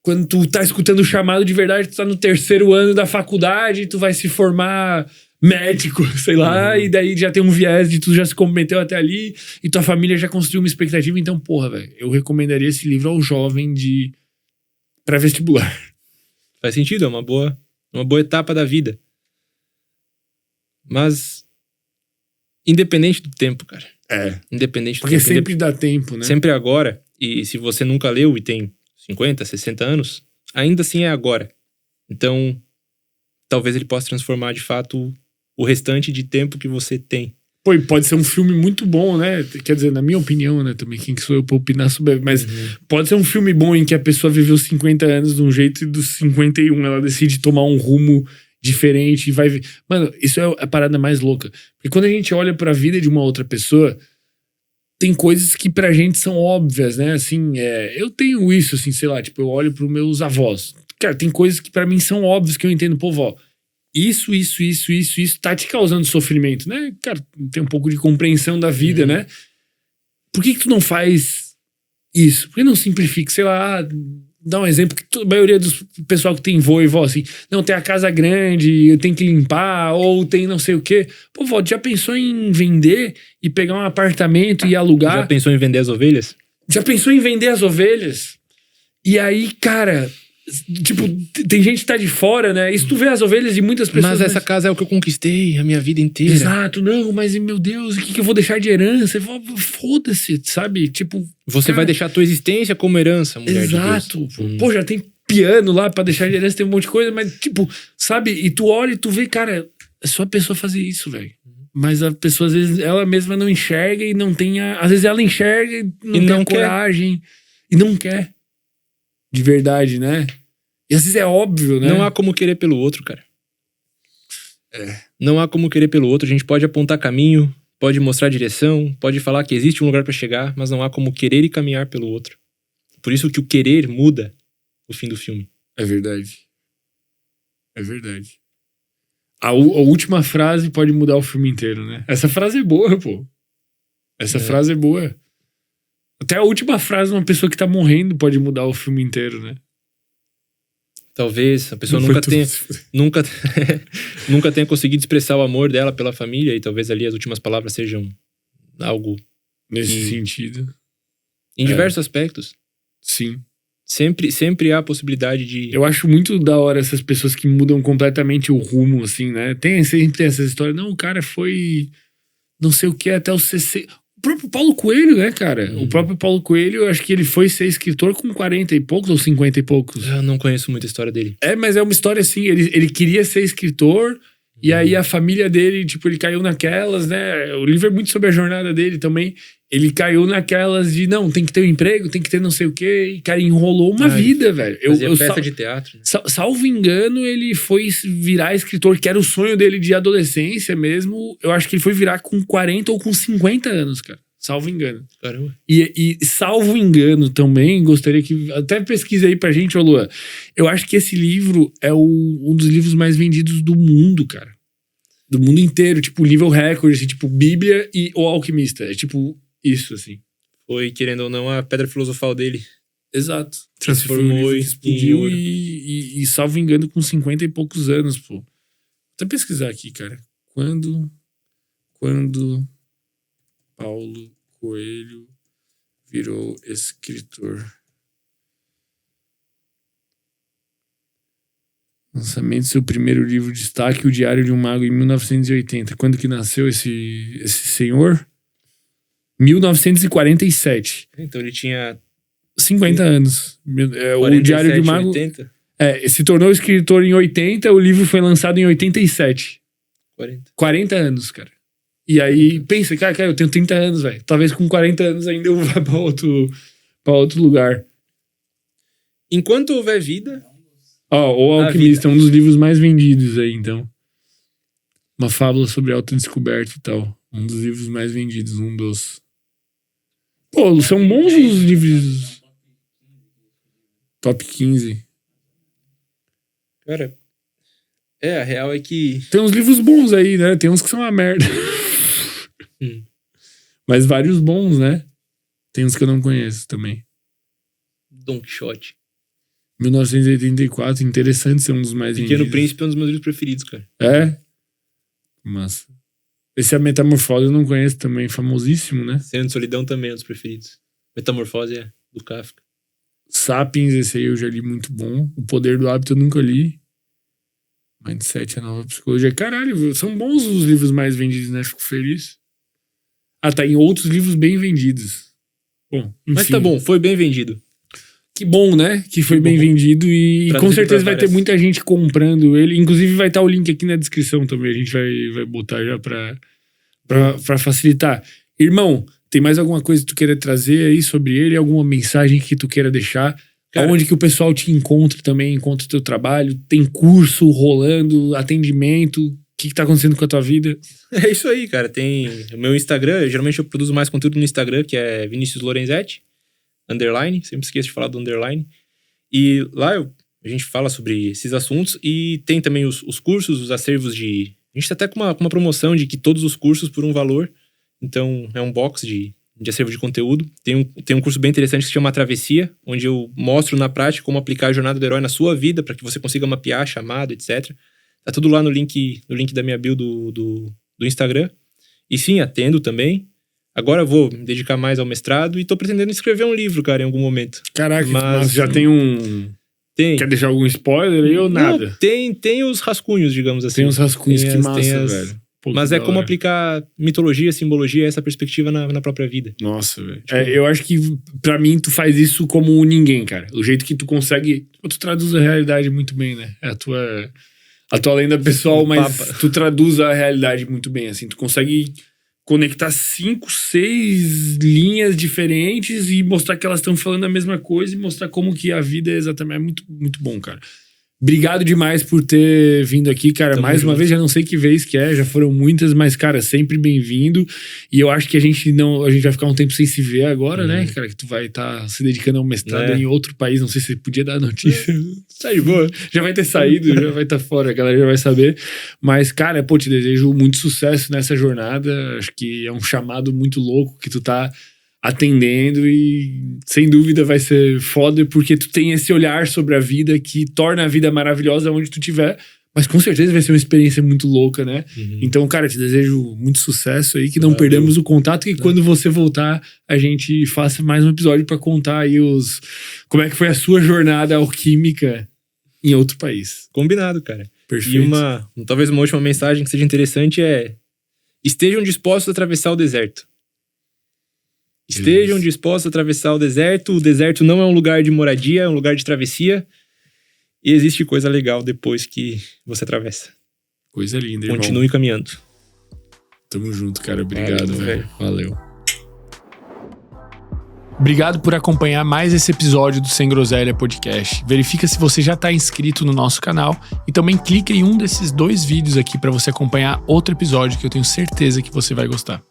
S4: quando tu tá escutando o chamado de verdade, tu tá no 3º ano da faculdade, tu vai se formar médico, sei lá, e daí já tem um viés de tu já se comprometeu até ali e tua família já construiu uma expectativa. Então, porra, velho, eu recomendaria esse livro ao jovem de pré-vestibular.
S2: Faz sentido, é uma boa etapa da vida. Mas independente do tempo, cara. Independente do
S4: Porque
S2: tempo.
S4: sempre dá tempo, né?
S2: Sempre é agora. E se você nunca leu e tem 50, 60 anos, ainda assim é agora. Então, talvez ele possa transformar de fato o restante de tempo que você tem.
S4: Pô, e pode ser um filme muito bom, né? Quer dizer, na minha opinião, né? Também, quem que sou eu pra opinar sobre... Mas pode ser um filme bom em que a pessoa viveu 50 anos de um jeito e dos 51 ela decide tomar um rumo diferente e vai... Mano, isso é a parada mais louca. Porque quando a gente olha pra vida de uma outra pessoa, tem coisas que pra gente são óbvias, né? Assim, eu tenho isso, assim, sei lá, tipo, eu olho pros meus avós. Cara, tem coisas que pra mim são óbvias que eu entendo, pô, vó, isso tá te causando sofrimento, né? Cara, tem um pouco de compreensão da vida, né? Por que tu não faz isso? Por que não simplifica? Sei lá, dá um exemplo que a maioria do pessoal que tem vô e vó, assim, não, tem a casa grande, eu tenho que limpar, ou tem não sei o quê. Pô, vó, já pensou em vender e pegar um apartamento e alugar?
S2: Já pensou em vender as ovelhas?
S4: Já pensou em vender as ovelhas? E aí, cara... Tipo, tem gente que tá de fora, né? E se tu vê as ovelhas de muitas pessoas...
S2: Mas essa casa é o que eu conquistei a minha vida inteira.
S4: Exato, não, mas meu Deus, o que eu vou deixar de herança? Foda-se, sabe? Tipo...
S2: Você
S4: cara,
S2: vai deixar a tua existência como herança, mulher
S4: exato.
S2: de Deus.
S4: Pô, já tem piano lá pra deixar de herança, tem um monte de coisa, mas tipo, sabe? E tu olha e tu vê, cara, é só a pessoa fazer isso, velho. Mas a pessoa, às vezes, ela mesma não enxerga e não tem a... Às vezes ela enxerga e não tem coragem. E não quer. De verdade, né? E às vezes é óbvio, né?
S2: Não há como querer pelo outro, cara. Não há como querer pelo outro. A gente pode apontar caminho, pode mostrar direção, pode falar que existe um lugar pra chegar, mas não há como querer e caminhar pelo outro. Por isso que o querer muda o fim do filme.
S4: É verdade. É verdade. A última frase pode mudar o filme inteiro, né? Essa frase é boa, pô. Essa frase é boa. Até a última frase de uma pessoa que tá morrendo pode mudar o filme inteiro, né?
S2: Talvez a pessoa nunca tenha conseguido expressar o amor dela pela família, e talvez ali as últimas palavras sejam algo
S4: nesse sentido.
S2: Em diversos aspectos.
S4: Sim.
S2: Sempre há a possibilidade de...
S4: Eu acho muito da hora essas pessoas que mudam completamente o rumo, assim, né? Sempre tem essas histórias. Não, o cara foi não sei o que até os 60... O próprio Paulo Coelho, né, cara? O próprio Paulo Coelho, eu acho que ele foi ser escritor com 40 e poucos ou 50 e poucos.
S2: Eu não conheço muito a história dele.
S4: Mas é uma história assim, ele queria ser escritor, e aí a família dele, tipo, ele caiu naquelas, né? O livro é muito sobre a jornada dele também. Ele caiu naquelas de, não, tem que ter um emprego, tem que ter não sei o quê, e, cara, enrolou uma vida, velho.
S2: Fazia peça de teatro. Né?
S4: Salvo engano, ele foi virar escritor, que era o sonho dele de adolescência mesmo. Eu acho que ele foi virar com 40 ou com 50 anos, cara. Salvo engano.
S2: Caramba.
S4: E salvo engano também, gostaria que... Até pesquisa aí pra gente, ô Luan. Eu acho que esse livro é um dos livros mais vendidos do mundo, cara. Do mundo inteiro. Tipo, nível recorde, assim, tipo, Bíblia e O Alquimista. É tipo isso, assim.
S2: Foi, querendo ou não, a pedra filosofal dele.
S4: Exato.
S2: Transformou
S4: e
S2: em
S4: explodiu
S2: ouro.
S4: e salvo engano, com 50 e poucos anos, pô. Vou até pesquisar aqui, cara. Quando Paulo Coelho virou escritor. Lançamento do seu primeiro livro de destaque, O Diário de um Mago, em 1980. Quando que nasceu esse senhor? 1947.
S2: Então ele tinha
S4: 50 anos. O
S2: 47,
S4: Diário de um Mago...
S2: 80?
S4: se tornou escritor em 80, o livro foi lançado em 87. 40 anos, cara. E aí, pensa, cara, eu tenho 30 anos, velho. Talvez com 40 anos ainda eu vá pra outro lugar.
S2: Enquanto houver vida...
S4: O Alquimista é um dos livros mais vendidos aí, então. Uma fábula sobre autodescoberta e tal. Um dos livros mais vendidos, um dos... Pô, são bons os livros... Top 15.
S2: Cara, a real é que...
S4: Tem uns livros bons aí, né? Tem uns que são uma merda. Mas vários bons, né? Tem uns que eu não conheço também.
S2: Don Quixote.
S4: 1984, interessante ser um dos mais
S2: Pequeno
S4: vendidos.
S2: Príncipe é um dos meus livros preferidos, cara.
S4: É? Massa. Esse é a Metamorfose, eu não conheço também. Famosíssimo, né?
S2: Cena de Solidão também é um dos preferidos. Metamorfose é do Kafka.
S4: Sapiens, esse aí eu já li, muito bom. O Poder do Hábito eu nunca li. Mindset, a Nova Psicologia. Caralho, são bons os livros mais vendidos, né? Fico feliz. Tá em outros livros bem vendidos. Bom, enfim.
S2: Mas tá bom, foi bem vendido.
S4: Que bom, né? Que foi bem vendido e com
S2: Traduzido
S4: certeza
S2: pra
S4: vai ter
S2: várias.
S4: muita gente comprando ele. Inclusive vai estar o link aqui na descrição também. A gente vai botar já pra facilitar. Irmão, tem mais alguma coisa que tu queira trazer aí sobre ele? Alguma mensagem que tu queira deixar?
S2: Cara,
S4: Aonde que o pessoal te encontra também, encontra o teu trabalho? Tem curso rolando, atendimento? O que tá acontecendo com a tua vida?
S2: É isso aí, cara. Tem o meu Instagram. Geralmente eu produzo mais conteúdo no Instagram, que é Vinícius Lorenzetti, _. Sempre esqueço de falar do _. E lá a gente fala sobre esses assuntos. E tem também os cursos, os acervos de... A gente tá até com uma promoção de que todos os cursos por um valor. Então é um box de acervo de conteúdo. Tem um curso bem interessante que se chama A Travessia, onde eu mostro na prática como aplicar a jornada do herói na sua vida, para que você consiga mapear, chamado, etc. Tá tudo lá no link da minha bio do Instagram. E sim, atendo também. Agora eu vou me dedicar mais ao mestrado e tô pretendendo escrever um livro, cara, em algum momento.
S4: Caraca,
S2: Mas
S4: já tem um...
S2: Tem.
S4: Quer deixar algum spoiler aí ou nada?
S2: Não, tem os rascunhos, digamos assim.
S4: Tem uns rascunhos,
S2: Tem
S4: que
S2: as-
S4: massa,
S2: tem as-
S4: velho. Pô,
S2: Mas
S4: que
S2: é
S4: da
S2: como
S4: hora.
S2: aplicar mitologia, simbologia, essa perspectiva na própria vida.
S4: Nossa, velho. Eu acho que pra mim tu faz isso como ninguém, cara. O jeito que tu consegue... Tu traduz a realidade muito bem, né? É a tua lenda pessoal, mas
S2: Papa.
S4: tu traduz a realidade muito bem, assim. Tu consegue conectar 5, 6 linhas diferentes e mostrar que elas estão falando a mesma coisa e mostrar como que a vida é exatamente... É muito, muito bom, cara. Obrigado demais por ter vindo aqui, cara.
S2: Tamo
S4: Mais uma
S2: junto.
S4: vez, já não sei que vez que é, já foram muitas, mas, cara, sempre bem-vindo. E eu acho que a gente vai ficar um tempo sem se ver agora, né, cara? Que tu vai estar se dedicando ao mestrado em outro país. Não sei se você podia dar a notícia. Sai de boa. Já vai ter saído, já vai estar fora, a galera já vai saber. Mas, cara, pô, te desejo muito sucesso nessa jornada. Acho que é um chamado muito louco que tu tá atendendo e sem dúvida vai ser foda porque tu tem esse olhar sobre a vida que torna a vida maravilhosa onde tu estiver, mas com certeza vai ser uma experiência muito louca, né? Então, cara, te desejo muito sucesso aí, que não perdamos o contato e quando você voltar a gente faça mais um episódio pra contar aí como é que foi a sua jornada alquímica em outro país.
S2: Combinado, cara.
S4: Perfeito.
S2: E talvez uma última mensagem que seja interessante é: estejam dispostos a atravessar o deserto. Estejam dispostos a atravessar o deserto não é um lugar de moradia, é um lugar de travessia. E existe coisa legal depois que você atravessa.
S4: Coisa linda, irmão.
S2: Continue caminhando.
S4: Tamo junto, cara. Obrigado,
S2: Valeu,
S4: velho. Valeu.
S3: Obrigado por acompanhar mais esse episódio do Sem Groselha Podcast. Verifica se você já está inscrito no nosso canal e também clica em um desses 2 vídeos aqui para você acompanhar outro episódio que eu tenho certeza que você vai gostar.